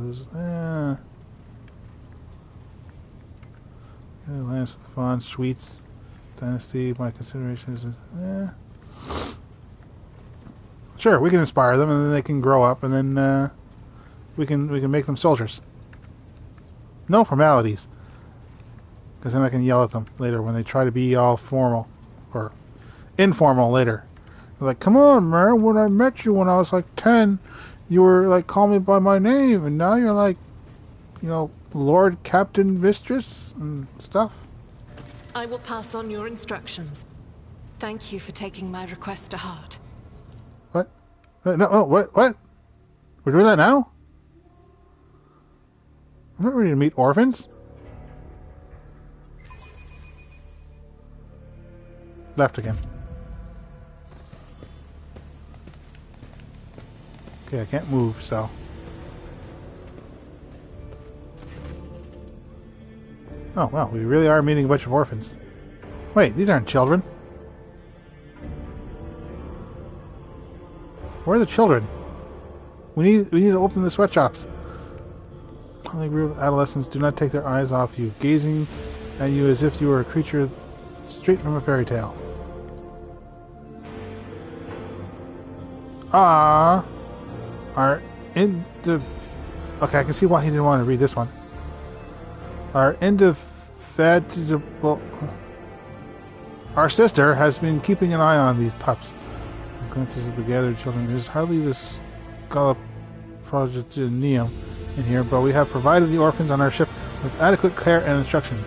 Lands with fun, sweets, dynasty. My consideration is. Sure, we can inspire them, and then they can grow up, and then we can make them soldiers. No formalities, because then I can yell at them later when they try to be all formal or informal later. They're like, come on, man, when I met you when I was like 10, you were like, call me by my name, and now you're like, you know, Lord, Captain, Mistress, and stuff. I will pass on your instructions. Thank you for taking my request to heart. What? No, what? We're doing that now? I'm not ready to meet orphans. Left again. Okay, I can't move, so. Oh, wow, we really are meeting a bunch of orphans. Wait, these aren't children. Where are the children? We need to open the sweatshops. Only group of adolescents do not take their eyes off you, gazing at you as if you were a creature straight from a fairy tale. Okay, I can see why he didn't want to read this one. Our sister has been keeping an eye on these pups. Glances at the gathered children. There's hardly this Galaprogenium in here, but we have provided the orphans on our ship with adequate care and instructions.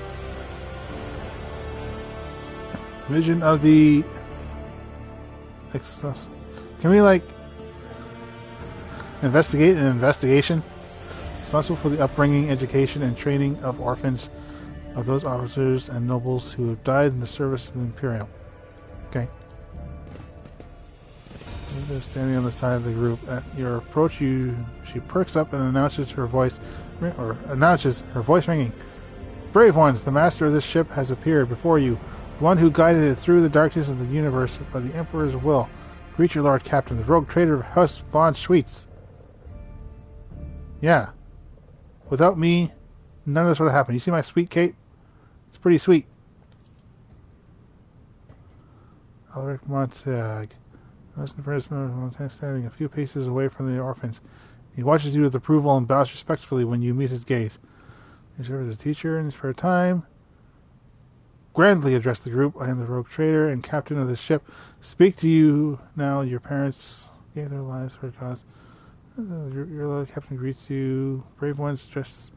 Vision of the Can we, like, investigate an investigation? Responsible for the upbringing, education, and training of orphans of those officers and nobles who have died in the service of the Imperium. Okay. Standing on the side of the group. At your approach, she perks up and announces her voice ringing. Brave ones, the master of this ship has appeared before you, the one who guided it through the darkness of the universe by the Emperor's will. Greet your Lord Captain, the Rogue Trader of House von Schweetz. Yeah. Without me, none of this would have happened. You see my sweet Kate? It's pretty sweet. Alaric Montag. Standing a few paces away from the orphans. He watches you with approval and bows respectfully when you meet his gaze. He serves as a teacher in his spare time. Grandly address the group. I am the Rogue Trader and captain of this ship. Speak to you now. Your parents gave their lives for a cause. Your Lord Captain greets you. Brave ones, dress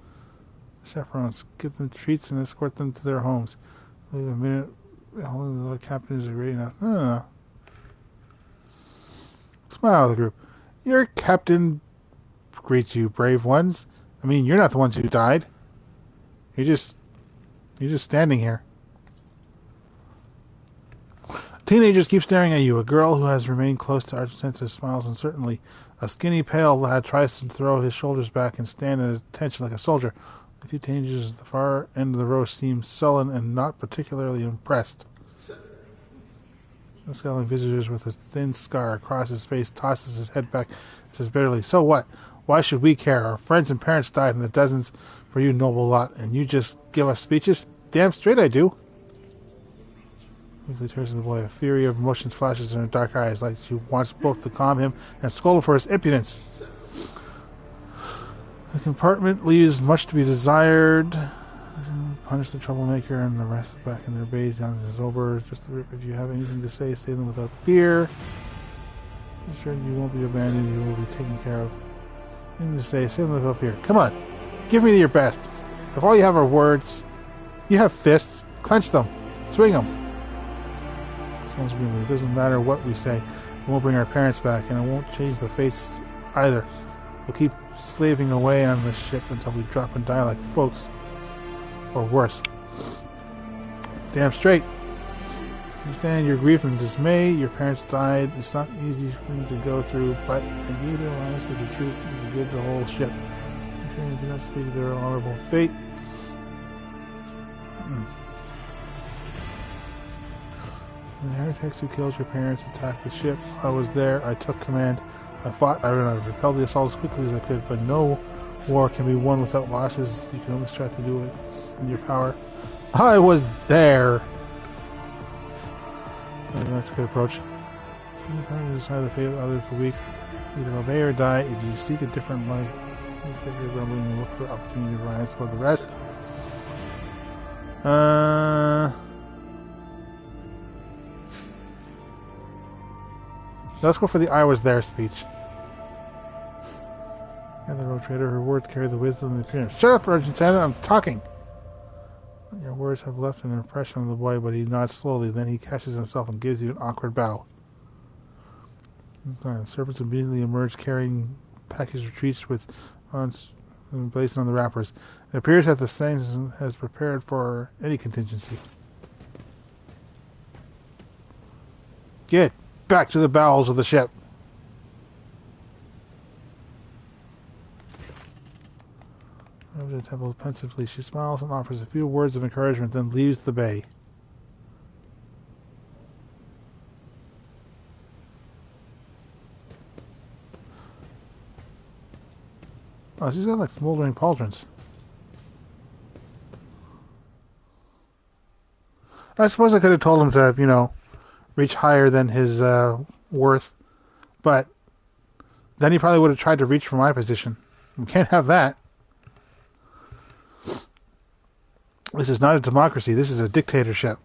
the chaperones. Give them treats and escort them to their homes. Leave a minute. Only the Lord Captain is great enough. No. Smile at the group. Your captain greets you, brave ones. I mean, you're not the ones who died. You're just standing here. Teenagers keep staring at you. A girl who has remained close to Arch's senses smiles uncertainly. A skinny, pale lad tries to throw his shoulders back and stand at attention like a soldier. The two teenagers at the far end of the row seem sullen and not particularly impressed. The scowling visitors with a thin scar across his face tosses his head back and says bitterly, "So what? Why should we care? Our friends and parents died in the dozens for you noble lot, and you just give us speeches? Damn straight I do." Quickly turns to the boy. A fury of emotions flashes in her dark eyes, like she wants both to calm him and scold him for his impudence. The compartment leaves much to be desired. punish the troublemaker and the rest back in their base. Down is over. Just if you have anything to say them without fear. Be sure you won't be abandoned. You will be taken care of. Anything to say them without fear. Come on, give me your best. If all you have are words, you have fists. Clench them, swing them. It doesn't matter what we say. It won't bring our parents back, and it won't change the fates either. We'll keep slaving away on this ship until we drop and die like folks. Or worse. Damn straight. Understand your grief and dismay. Your parents died. It's not an easy thing to go through, but they gave their lives for the truth and to give the whole ship. I'm sure you do not speak of their honorable fate. When the heretics who killed your parents attacked the ship, I was there. I took command. I fought. I repelled the assault as quickly as I could, but no war can be won without losses. You can only strive to do it in your power. I was there. That's a good approach. You can decide the fate of others the weak. Either obey or die. If you seek a different life, if you're grumbling and look for opportunity to rise above the rest. Let's go for the I was there speech. You're the road trader. Her words carry the wisdom and the appearance. Shut up, Sergeant Santa. I'm talking. Your words have left an impression on the boy, but he nods slowly. Then he catches himself and gives you an awkward bow. The servants immediately emerge carrying package of treats with placed on the wrappers. It appears that the station has prepared for any contingency. Get back to the bowels of the ship. Over the temple pensively, she smiles and offers a few words of encouragement, then leaves the bay. Oh, she's got like smoldering pauldrons. I suppose I could have told him to, you know, reach higher than his worth, but then he probably would have tried to reach for my position. We can't have that. This is not a democracy. This is a dictatorship.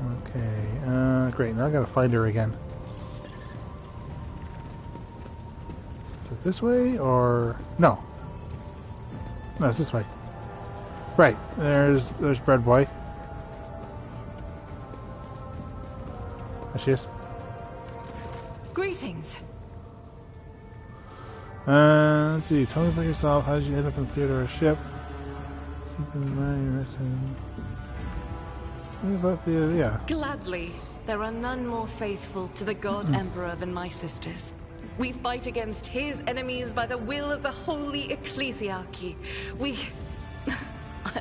Okay, great. Now I gotta find her again. Is it this way or no? No, it's this way. Right. There's Bread Boy. There she is. Greetings. Let's see. Tell me about yourself. How did you end up in the theater or ship? Keep in mind your about the yeah. Gladly. There are none more faithful to the God Emperor than my sisters. We fight against his enemies by the will of the Holy Ecclesiarchy. We...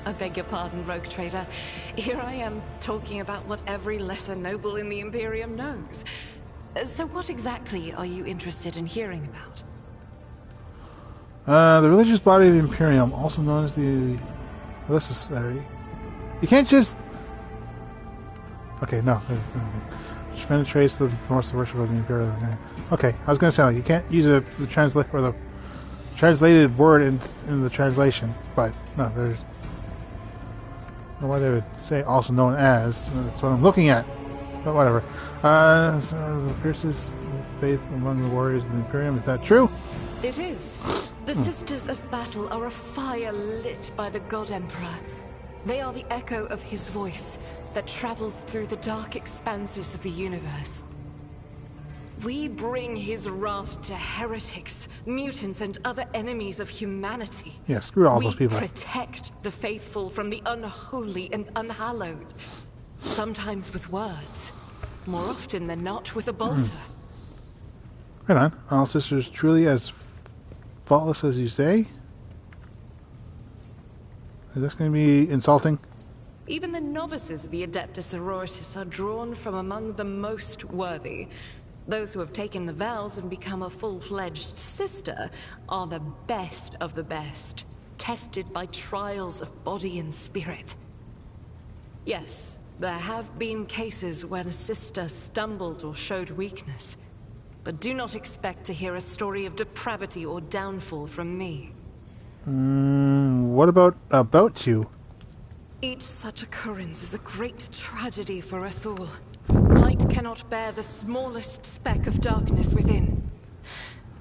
I beg your pardon, rogue trader. Here I am talking about what every lesser noble in the Imperium knows. So what exactly are you interested in hearing about? The religious body of the Imperium, also known as the Ecclesiarchy. You can't just... Okay, no. Which penetrates the most worship of the Imperium. Okay, I was going to say, like, you can't use the translate or the translated word in the translation, but no, there's... I don't know why they would say also known as. That's what I'm looking at. But whatever. So the fiercest faith among the warriors of the Imperium, is that true? It is. The Sisters of Battle are a fire lit by the God Emperor. They are the echo of his voice that travels through the dark expanses of the universe. We bring his wrath to heretics, mutants, and other enemies of humanity. Yeah, screw all those people. We protect the faithful from the unholy and unhallowed. Sometimes with words. More often than not with a bolter. Right on. All sisters truly as faultless as you say? Is this going to be insulting? Even the novices of the Adeptus Sororitas are drawn from among the most worthy. Those who have taken the vows and become a full-fledged sister are the best of the best, tested by trials of body and spirit. Yes, there have been cases when a sister stumbled or showed weakness. but do not expect to hear a story of depravity or downfall from me. What about you? Each such occurrence is a great tragedy for us all. Light cannot bear the smallest speck of darkness within.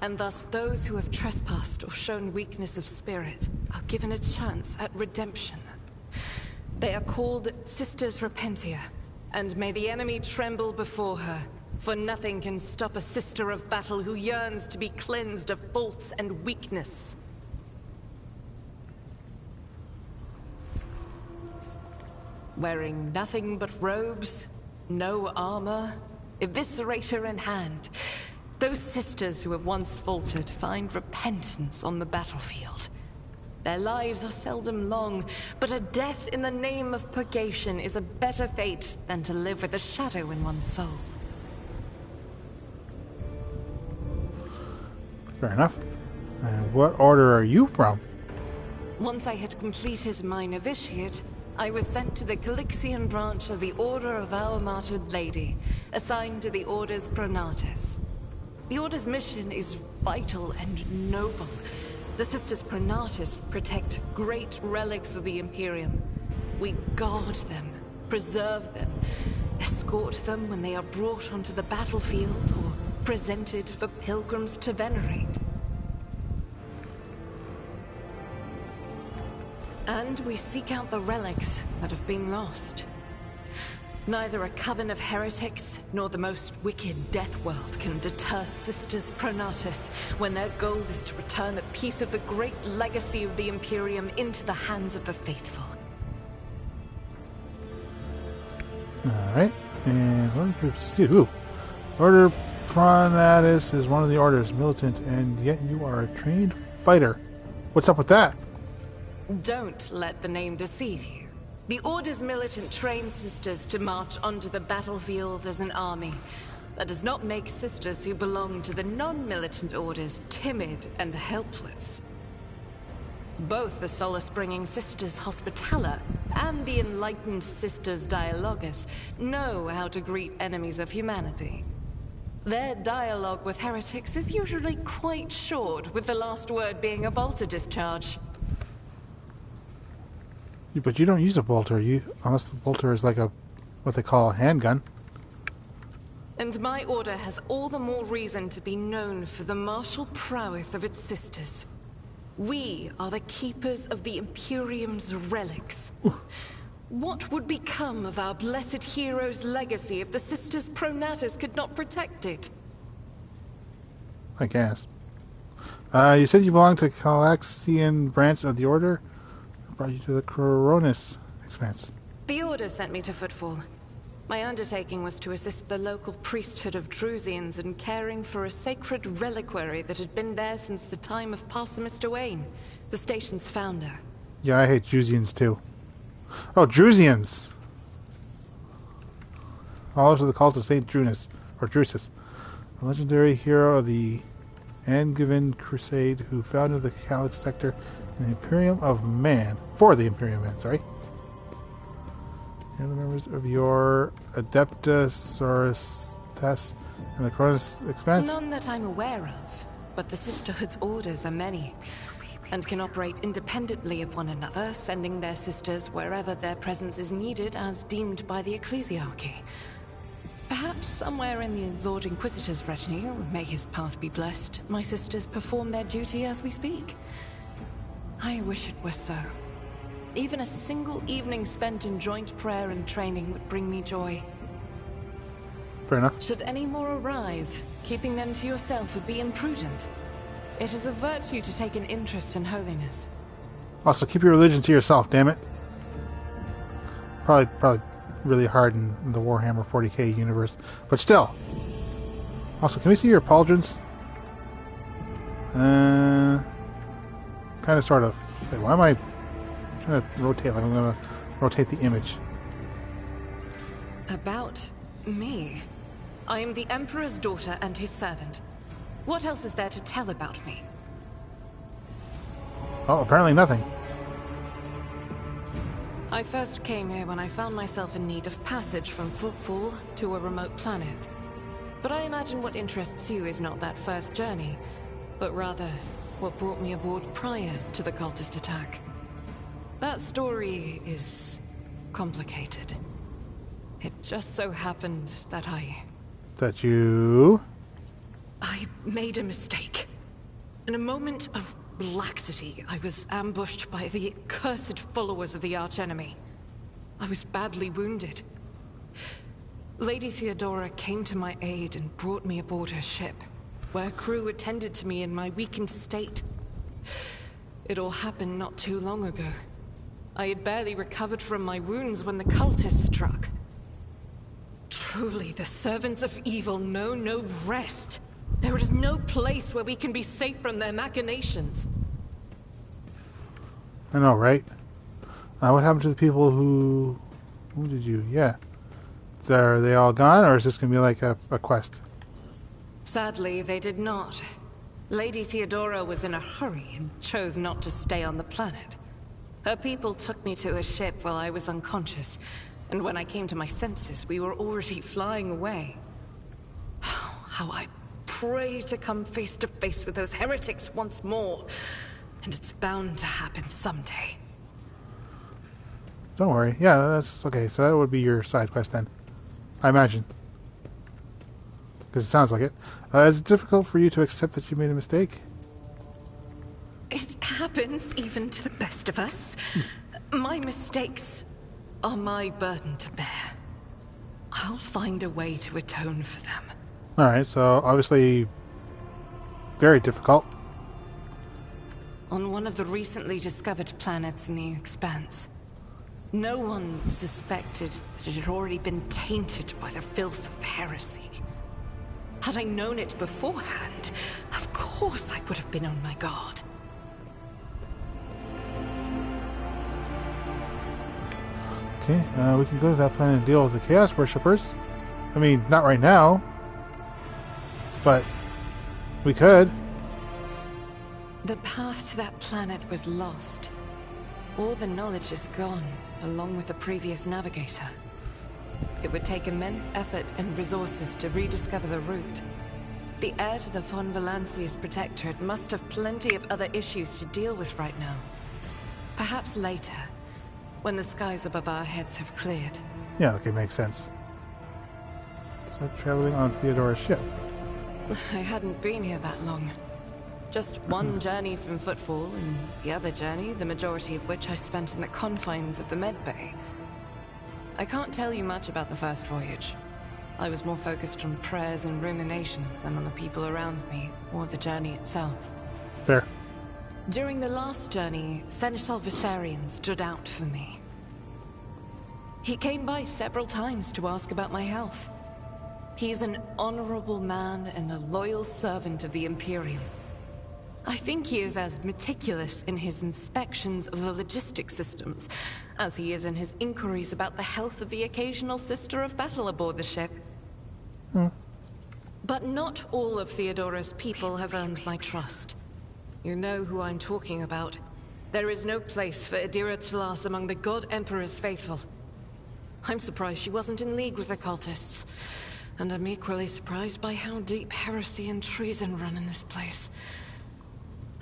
And thus those who have trespassed or shown weakness of spirit are given a chance at redemption. They are called Sisters Repentia, and may the enemy tremble before her, for nothing can stop a sister of battle who yearns to be cleansed of faults and weakness. Wearing nothing but robes, no armor, eviscerator in hand, those sisters who have once faltered find repentance on the battlefield. Their lives are seldom long, but a death in the name of purgation is a better fate than to live with a shadow in one's soul. Fair enough. And what order are you from? Once I had completed my novitiate, I was sent to the Calixian branch of the Order of Our Martyred Lady, assigned to the Order's Pronatus. The Order's mission is vital and noble. The Sisters Pronatus protect great relics of the Imperium. We guard them, preserve them, escort them when they are brought onto the battlefield or presented for pilgrims to venerate. And we seek out the relics that have been lost. Neither a coven of heretics nor the most wicked death world can deter Sisters Pronatus when their goal is to return a piece of the great legacy of the Imperium into the hands of the faithful. Alright, and Order Pronatus is one of the Order's militant, and yet you are a trained fighter. What's up with that? Don't let the name deceive you. The Order's militant trains sisters to march onto the battlefield as an army. That does not make sisters who belong to the non-militant orders timid and helpless. Both the solace-bringing Sisters Hospitaller and the enlightened Sisters Dialogus know how to greet enemies of humanity. Their dialogue with heretics is usually quite short, with the last word being a bolter discharge. But you don't use a bolter, unless the bolter is like what they call a handgun. And my order has all the more reason to be known for the martial prowess of its sisters. We are the keepers of the Imperium's relics. What would become of our blessed hero's legacy if the Sisters Pronatus could not protect it? I guess. You said you belong to the Calixian branch of the Order? Brought you to the Coronis Expanse. The Order sent me to Footfall. My undertaking was to assist the local priesthood of Drusians in caring for a sacred reliquary that had been there since the time of Parson Mr. Wayne, the station's founder. Yeah, I hate Drusians too. Oh, Drusians! Followers of the cult of Saint Drusus, or Drusus, a legendary hero of the Angevin Crusade who founded the Calix sector in the Imperium of Man. For the Imperium of Man, sorry. And the members of your Adeptus Sororitas and the Cronus Expanse? None that I'm aware of, but the Sisterhood's orders are many, and can operate independently of one another, sending their sisters wherever their presence is needed as deemed by the Ecclesiarchy. Perhaps somewhere in the Lord Inquisitor's retinue, may his path be blessed, my sisters perform their duty as we speak. I wish it were so. Even a single evening spent in joint prayer and training would bring me joy. Fair enough. Should any more arise, keeping them to yourself would be imprudent. It is a virtue to take an interest in holiness. Also, keep your religion to yourself, damn it. Probably really hard in the Warhammer 40k universe. But still. Also, can we see your pauldrons? Kind of, sort of. Wait, why am I trying to rotate? Like I'm going to rotate the image. About me? I am the Emperor's daughter and his servant. What else is there to tell about me? Oh, apparently nothing. I first came here when I found myself in need of passage from Footfall to a remote planet. But I imagine what interests you is not that first journey, but rather what brought me aboard prior to the cultist attack. That story is complicated. It just so happened that I made a mistake. In a moment of laxity, I was ambushed by the accursed followers of the archenemy. I was badly wounded. Lady Theodora came to my aid and brought me aboard her ship, where crew attended to me in my weakened state. It all happened not too long ago. I had barely recovered from my wounds when the cultists struck. Truly, the servants of evil know no rest. There is no place where we can be safe from their machinations. I know, right? What happened to the people who did you? Yeah. Are they all gone, or is this going to be like a quest? Sadly, they did not. Lady Theodora was in a hurry and chose not to stay on the planet. Her people took me to a ship while I was unconscious, and when I came to my senses, we were already flying away. How I pray to come face to face with those heretics once more, and it's bound to happen someday. Don't worry. Yeah, that's okay. So that would be your side quest then, I imagine. Because it sounds like it. Is it difficult for you to accept that you made a mistake? It happens even to the best of us. My mistakes are my burden to bear. I'll find a way to atone for them. Alright, so obviously very difficult. On one of the recently discovered planets in the Expanse, no one suspected that it had already been tainted by the filth of heresy. Had I known it beforehand, of course I would have been on my guard. Okay, we can go to that planet and deal with the Chaos Worshippers. I mean, not right now, but we could. The path to that planet was lost. All the knowledge is gone, along with the previous Navigator. It would take immense effort and resources to rediscover the route. The heir to the von Valanci's protectorate must have plenty of other issues to deal with right now. Perhaps later, when the skies above our heads have cleared. Yeah, okay, makes sense. So traveling on Theodora's ship. I hadn't been here that long. Just one journey from Footfall, and the other journey, the majority of which I spent in the confines of the medbay. I can't tell you much about the first voyage. I was more focused on prayers and ruminations than on the people around me, or the journey itself. Fair. During the last journey, Seneschal Viserion stood out for me. He came by several times to ask about my health. He's an honorable man and a loyal servant of the Imperium. I think he is as meticulous in his inspections of the logistics systems as he is in his inquiries about the health of the occasional sister of battle aboard the ship. But not all of Theodora's people have earned my trust. You know who I'm talking about. There is no place for Adira Tlas among the God Emperor's faithful. I'm surprised she wasn't in league with the cultists. And I'm equally surprised by how deep heresy and treason run in this place.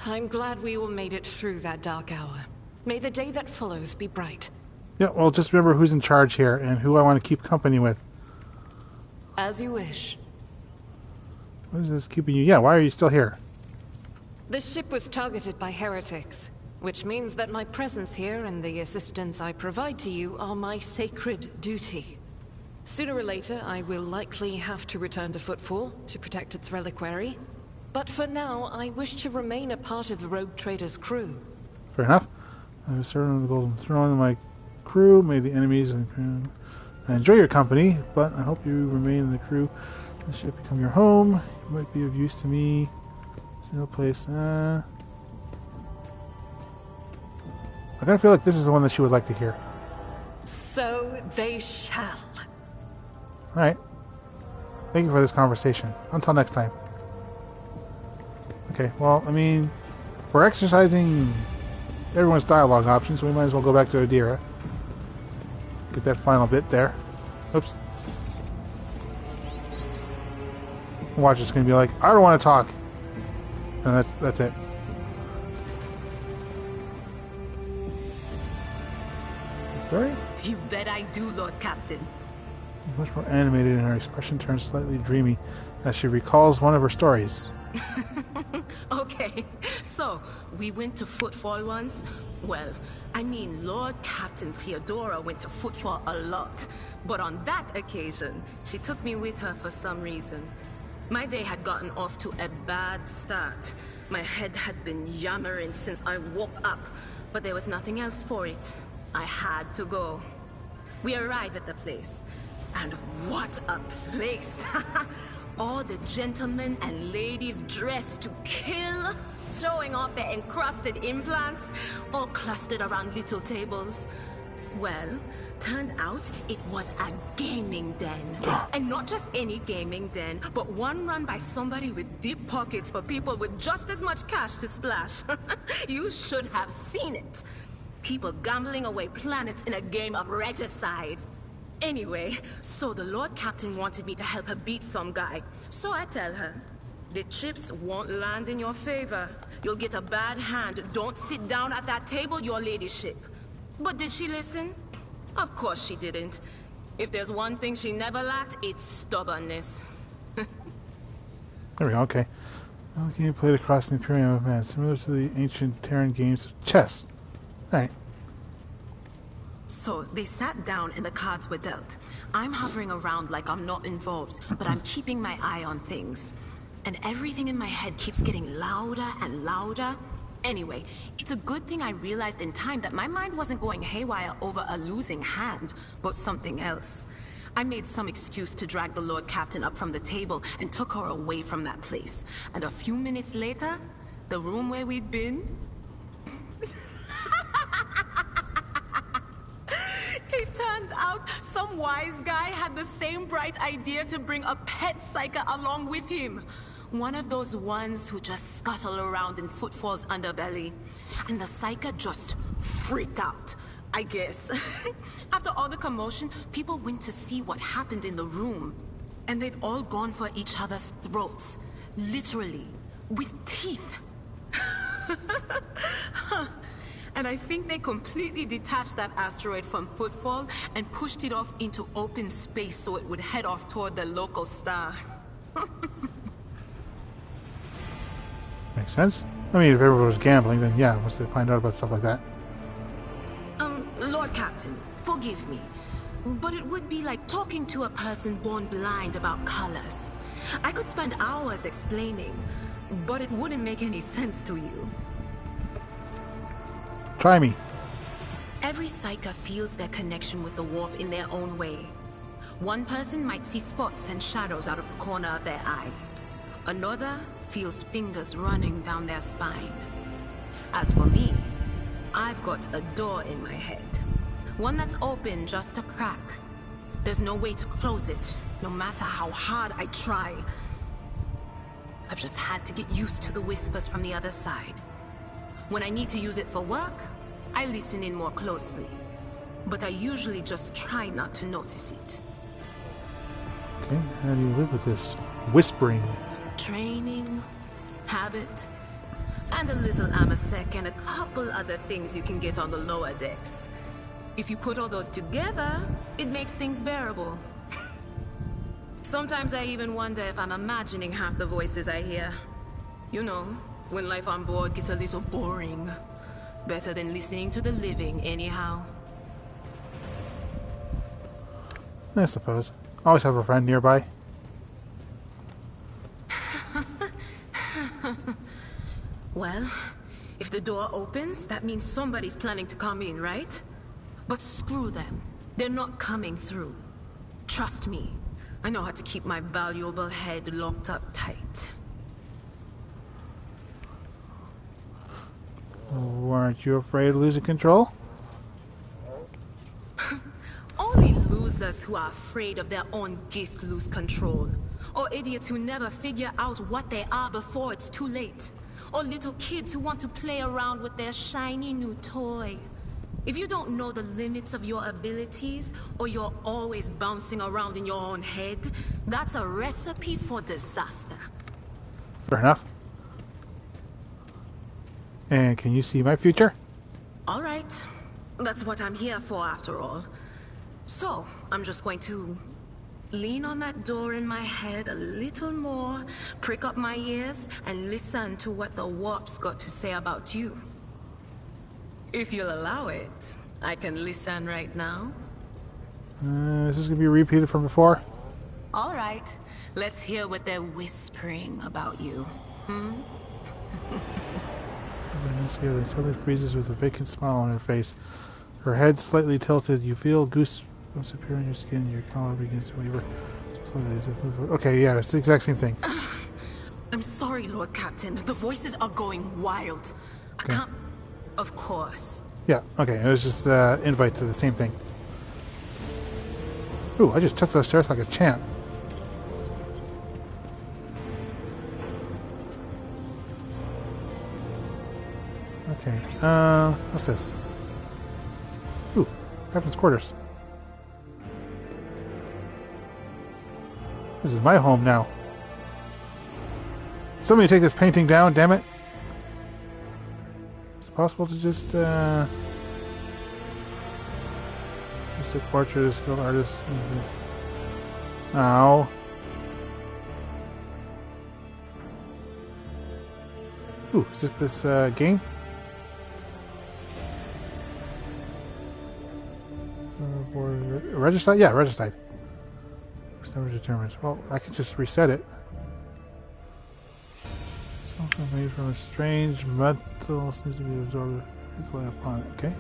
I'm glad we all made it through that dark hour. May the day that follows be bright. Yeah, well, just remember who's in charge here and who I want to keep company with. As you wish. What is this keeping you? Yeah, why are you still here? The ship was targeted by heretics, which means that my presence here and the assistance I provide to you are my sacred duty. Sooner or later, I will likely have to return to Footfall to protect its reliquary. But for now, I wish to remain a part of the Rogue Trader's crew. Fair enough. I was serving on the Golden Throne of my crew. May the enemies of the crew. I enjoy your company, but I hope you remain in the crew. This ship become your home. It might be of use to me. There's no place. I kind of feel like this is the one that she would like to hear. So they shall. Alright. Thank you for this conversation. Until next time. Okay, well, I mean, we're exercising everyone's dialogue options, so we might as well go back to Adira. Get that final bit there. Oops. Watch is going to be like, I don't want to talk. And that's it. Story? You bet I do, Lord Captain. Much more animated, and her expression turns slightly dreamy as she recalls one of her stories. Okay, so we went to Footfall once. Well, I mean, Lord Captain Theodora went to Footfall a lot. But on that occasion, she took me with her for some reason. My day had gotten off to a bad start. My head had been yammering since I woke up, but there was nothing else for it. I had to go. We arrived at the place, and what a place! All the gentlemen and ladies dressed to kill, showing off their encrusted implants, all clustered around little tables. Well, turned out it was a gaming den. And not just any gaming den, but one run by somebody with deep pockets for people with just as much cash to splash. You should have seen it. People gambling away planets in a game of regicide. Anyway, so the Lord Captain wanted me to help her beat some guy. So I tell her, the chips won't land in your favor. You'll get a bad hand. Don't sit down at that table, your ladyship. But did she listen? Of course she didn't. If there's one thing she never lacked, it's stubbornness. There we go, okay. Well, the game played across the Imperium of Man, similar to the ancient Terran games of chess. Alright. So they sat down and the cards were dealt. I'm hovering around like I'm not involved, but I'm keeping my eye on things. And everything in my head keeps getting louder and louder. Anyway, it's a good thing I realized in time that my mind wasn't going haywire over a losing hand, but something else. I made some excuse to drag the Lord Captain up from the table and took her away from that place. And a few minutes later, the room where we'd been... It turned out some wise guy had the same bright idea to bring a pet psyker along with him. One of those ones who just scuttle around in Footfall's underbelly. And the psyker just freaked out, I guess. After all the commotion, people went to see what happened in the room. And they'd all gone for each other's throats. Literally. With teeth. And I think they completely detached that asteroid from Footfall and pushed it off into open space so it would head off toward the local star. Makes sense. I mean, if everyone was gambling, then yeah, once they find out about stuff like that. Lord Captain, forgive me, but it would be like talking to a person born blind about colors. I could spend hours explaining, but it wouldn't make any sense to you. Try me. Every psyker feels their connection with the warp in their own way. One person might see spots and shadows out of the corner of their eye. Another feels fingers running down their spine. As for me, I've got a door in my head. One that's open just a crack. There's no way to close it, no matter how hard I try. I've just had to get used to the whispers from the other side. When I need to use it for work, I listen in more closely. But I usually just try not to notice it. Okay, how do you live with this whispering? Training, habit, and a little amasec and a couple other things you can get on the lower decks. If you put all those together, it makes things bearable. Sometimes I even wonder if I'm imagining half the voices I hear. You know, when life on board gets a little boring. Better than listening to the living, anyhow. I suppose. Always have a friend nearby. Well, if the door opens, that means somebody's planning to come in, right? But screw them. They're not coming through. Trust me. I know how to keep my valuable head locked up tight. Weren't you afraid of losing control? Only losers who are afraid of their own gift lose control. Or idiots who never figure out what they are before it's too late. Or little kids who want to play around with their shiny new toy. If you don't know the limits of your abilities, or you're always bouncing around in your own head, that's a recipe for disaster. Fair enough. And can you see my future? All right. That's what I'm here for, after all. So, I'm just going to lean on that door in my head a little more, prick up my ears, and listen to what the warp's got to say about you. If you'll allow it, I can listen right now. Is this going to be repeated from before? All right. Let's hear what they're whispering about you. Suddenly freezes with a vacant smile on her face. Her head slightly tilted. You feel goosebumps appear on your skin. Your collar begins to waver. Just like this. Okay, yeah, it's the exact same thing. I'm sorry, Lord Captain. The voices are going wild. Okay. I can't... Of course. Yeah, okay, it was just invite to the same thing. Ooh, I just took those stairs like a champ. Okay, what's this? Ooh, Captain's quarters. This is my home now. Somebody take this painting down, damn it. Is it possible to just a portrait of a skilled artist? Ow. Ooh, is this game? Regicide? Yeah, Regicide. Which number determines? Well, I can just reset it. Something made from a strange metal seems to be absorbed physically upon it. Okay.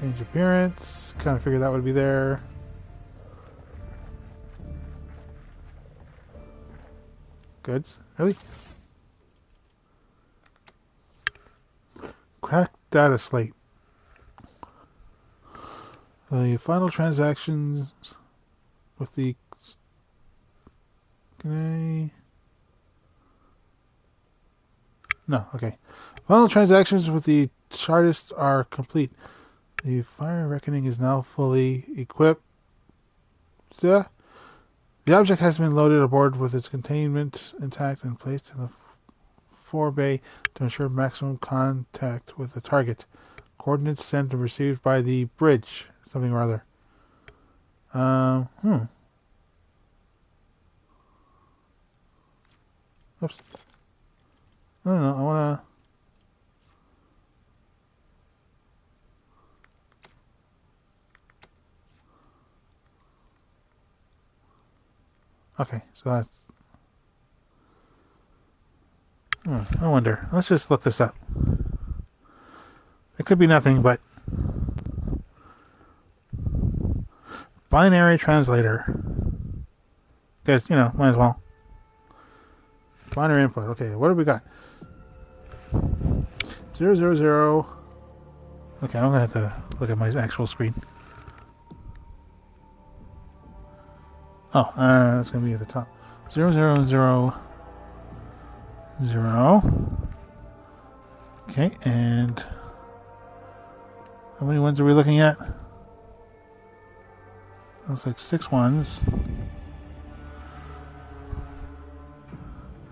Change appearance. Kind of figured that would be there. Goods? Really? Cracked data slate. The final transactions with the... Can I... No, okay. Final transactions with the chartists are complete. The fire reckoning is now fully equipped. The object has been loaded aboard with its containment intact and placed in the forebay to ensure maximum contact with the target. Coordinates sent and received by the bridge. Something or other. Oops. I don't know. I want to... Okay, so that's... I wonder. Let's just look this up. It could be nothing, but... Binary translator. Guys, you know, might as well. Binary input. Okay, what do we got? 0, 0, 0. Okay, I'm going to have to look at my actual screen. Oh, that's going to be at the top. 0, 0, 0, 0. Okay, and how many ones are we looking at? Looks like 6 ones.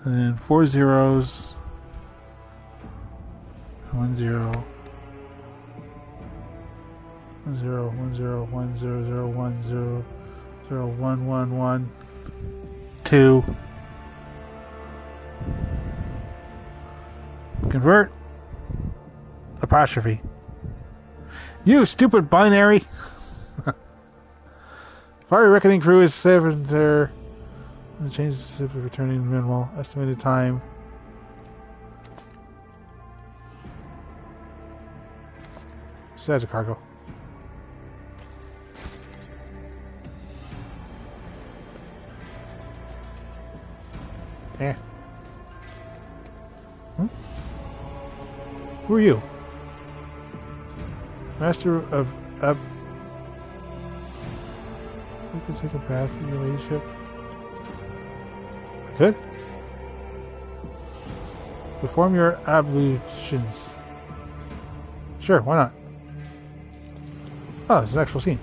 And then 4 zeros. 1 0. 1 0, 1 0, 1 0, 0, 1 0, 0, 1 1 1 2. Convert. Apostrophe. You stupid binary! Fire Reckoning crew is 7 there. The changes to returning minimal. Estimated time. That's a cargo. Yeah. Who are you? Master of like to take a bath in your ladyship? could. Perform your ablutions. Sure, why not? Oh, this is an actual scene.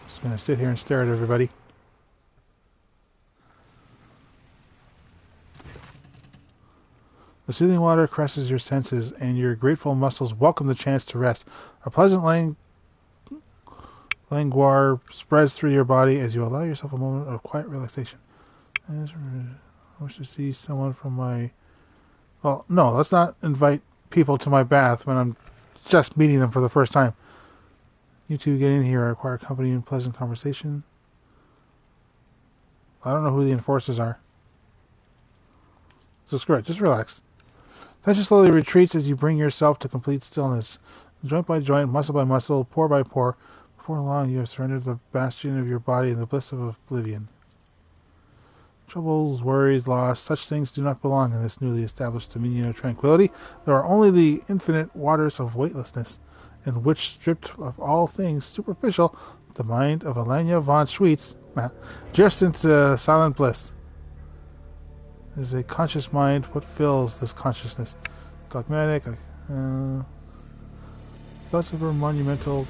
Just gonna sit here and stare at everybody. The soothing water caresses your senses, and your grateful muscles welcome the chance to rest. A pleasant languor spreads through your body as you allow yourself a moment of quiet relaxation. I wish to see someone from my... Well, no, let's not invite people to my bath when I'm just meeting them for the first time. You two get in here, acquire company and pleasant conversation. I don't know who the enforcers are. So screw it, just relax. Tension slowly retreats as you bring yourself to complete stillness. Joint by joint, muscle by muscle, pore by pore. Before long, you have surrendered the bastion of your body in the bliss of oblivion. Troubles, worries, loss, such things do not belong in this newly established dominion of tranquility. There are only the infinite waters of weightlessness, in which, stripped of all things superficial, the mind of Elena von Schweetz drifts into silent bliss. It is a conscious mind what fills this consciousness. Dogmatic, thoughts of her monumental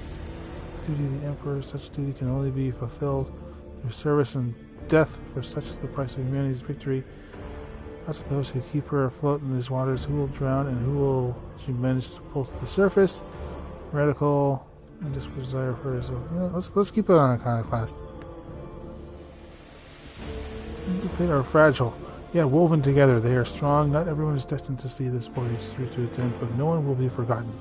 duty the Emperor, such duty can only be fulfilled through service and death, for such is the price of humanity's victory. Thoughts of those who keep her afloat in these waters, who will drown and who will she manage to pull to the surface. Radical and desperate desire for her. So let's keep it on iconoclast. The fate are fragile, yet woven together. They are strong. Not everyone is destined to see this voyage through to its end, but no one will be forgotten.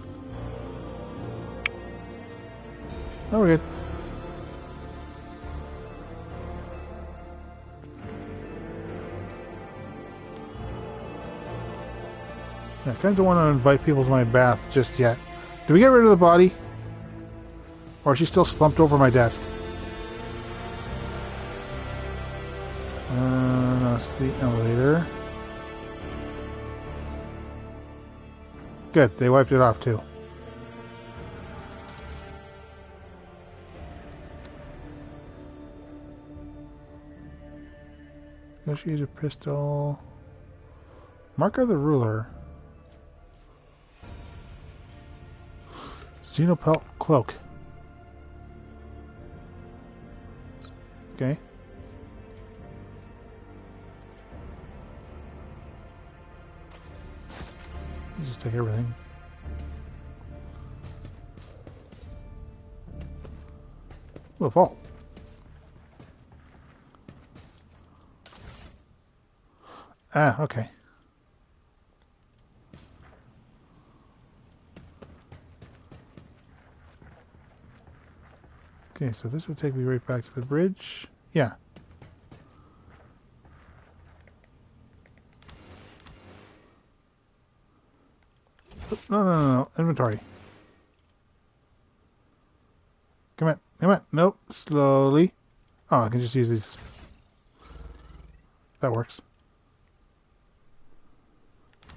Oh, we're good. Yeah, I kind of don't want to invite people to my bath just yet. Do we get rid of the body? Or is she still slumped over my desk? That's the elevator. Good, they wiped it off too. Negotiated pistol. Mark of the ruler. Xenopelt cloak. Okay. Just take everything. Ooh, a vault. Ah, okay. Okay, so this would take me right back to the bridge. Yeah. No. Inventory. Come on. Nope. Slowly. Oh, I can just use these. That works.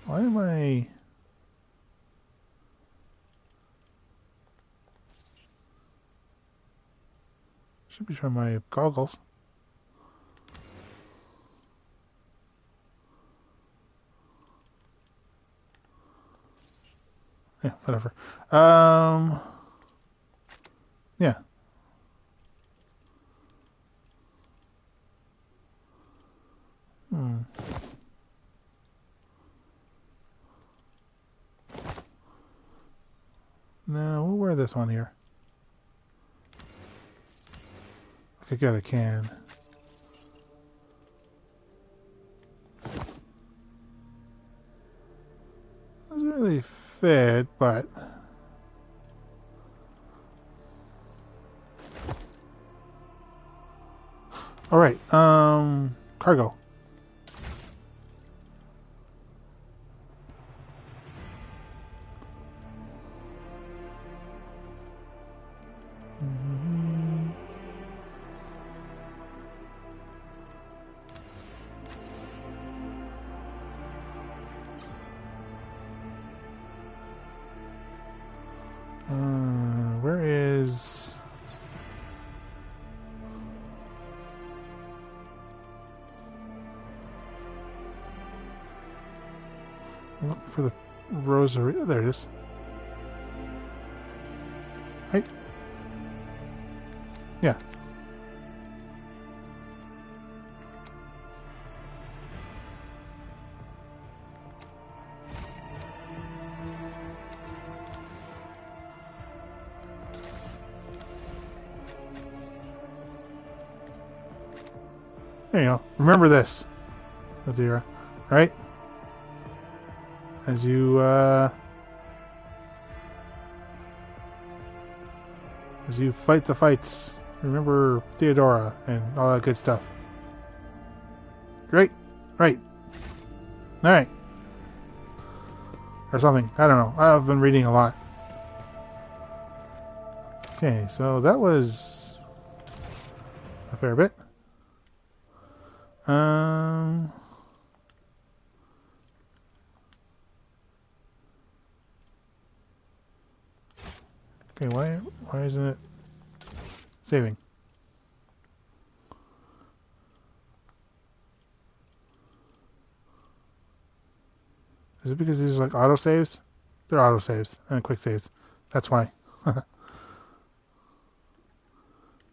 Why am I... Should be trying my goggles. Yeah, whatever. Yeah. No, we'll wear this one here. Okay, good, I can. Doesn't really fit, but... Alright, cargo. I'm looking for the rosary. Oh, there it is. Right? Yeah. There you go. Remember this, Adira. Right? As you fight the fights, remember Theodora and all that good stuff. Great. Right. Alright. Or something. I don't know. I've been reading a lot. Okay, so that was a fair bit. Okay, why isn't it saving? Is it because these are like autosaves? They're autosaves and quick saves. That's why.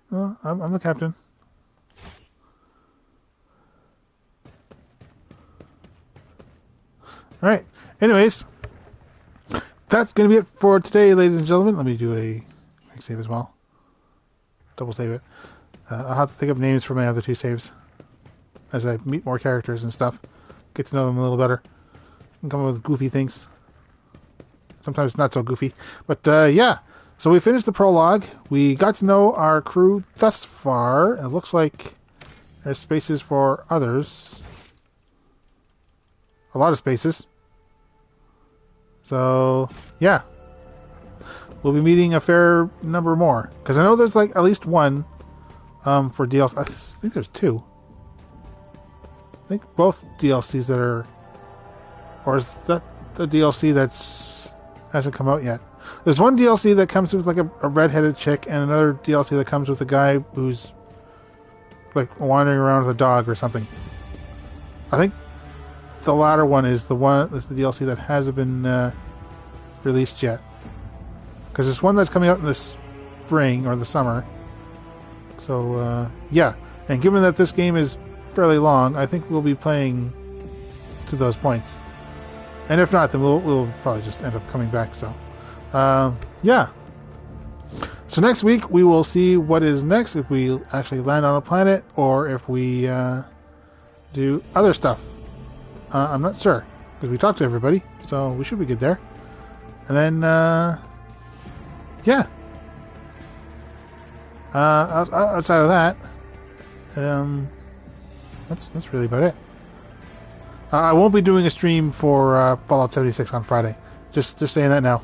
Well, I'm the captain. Alright. Anyways, that's going to be it for today, ladies and gentlemen. Let me do a quick save as well. Double save it. I'll have to think of names for my other two saves as I meet more characters and stuff. Get to know them a little better. And come up with goofy things. Sometimes not so goofy. But yeah, so we finished the prologue. We got to know our crew thus far. It looks like there's spaces for others. A lot of spaces. So, yeah. We'll be meeting a fair number more. Because I know there's like at least one for DLC. I think there's two. I think both DLCs that are... Or is that the DLC that's hasn't come out yet? There's one DLC that comes with like a red-headed chick, and another DLC that comes with a guy who's like wandering around with a dog or something. I think the latter one is the DLC that hasn't been released yet. Because there's one that's coming out in the spring or the summer. So yeah, and given that this game is fairly long, I think we'll be playing to those points. And if not, then we'll probably just end up coming back. So yeah. So next week we will see what is next, if we actually land on a planet or if we do other stuff. I'm not sure, because we talked to everybody, so we should be good there. And then, yeah. Outside of that, that's really about it. I won't be doing a stream for Fallout 76 on Friday. Just saying that now.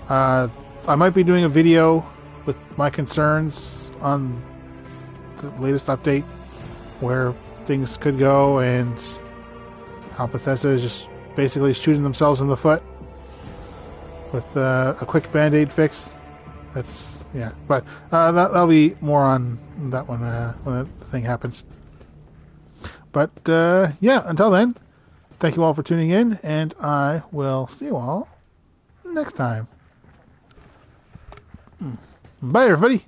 I might be doing a video with my concerns on the latest update, where things could go, and how Bethesda is just basically shooting themselves in the foot with a quick band-aid fix. That's, yeah. But that'll be more on that one when the thing happens. But yeah, until then, thank you all for tuning in, and I will see you all next time. Bye, everybody.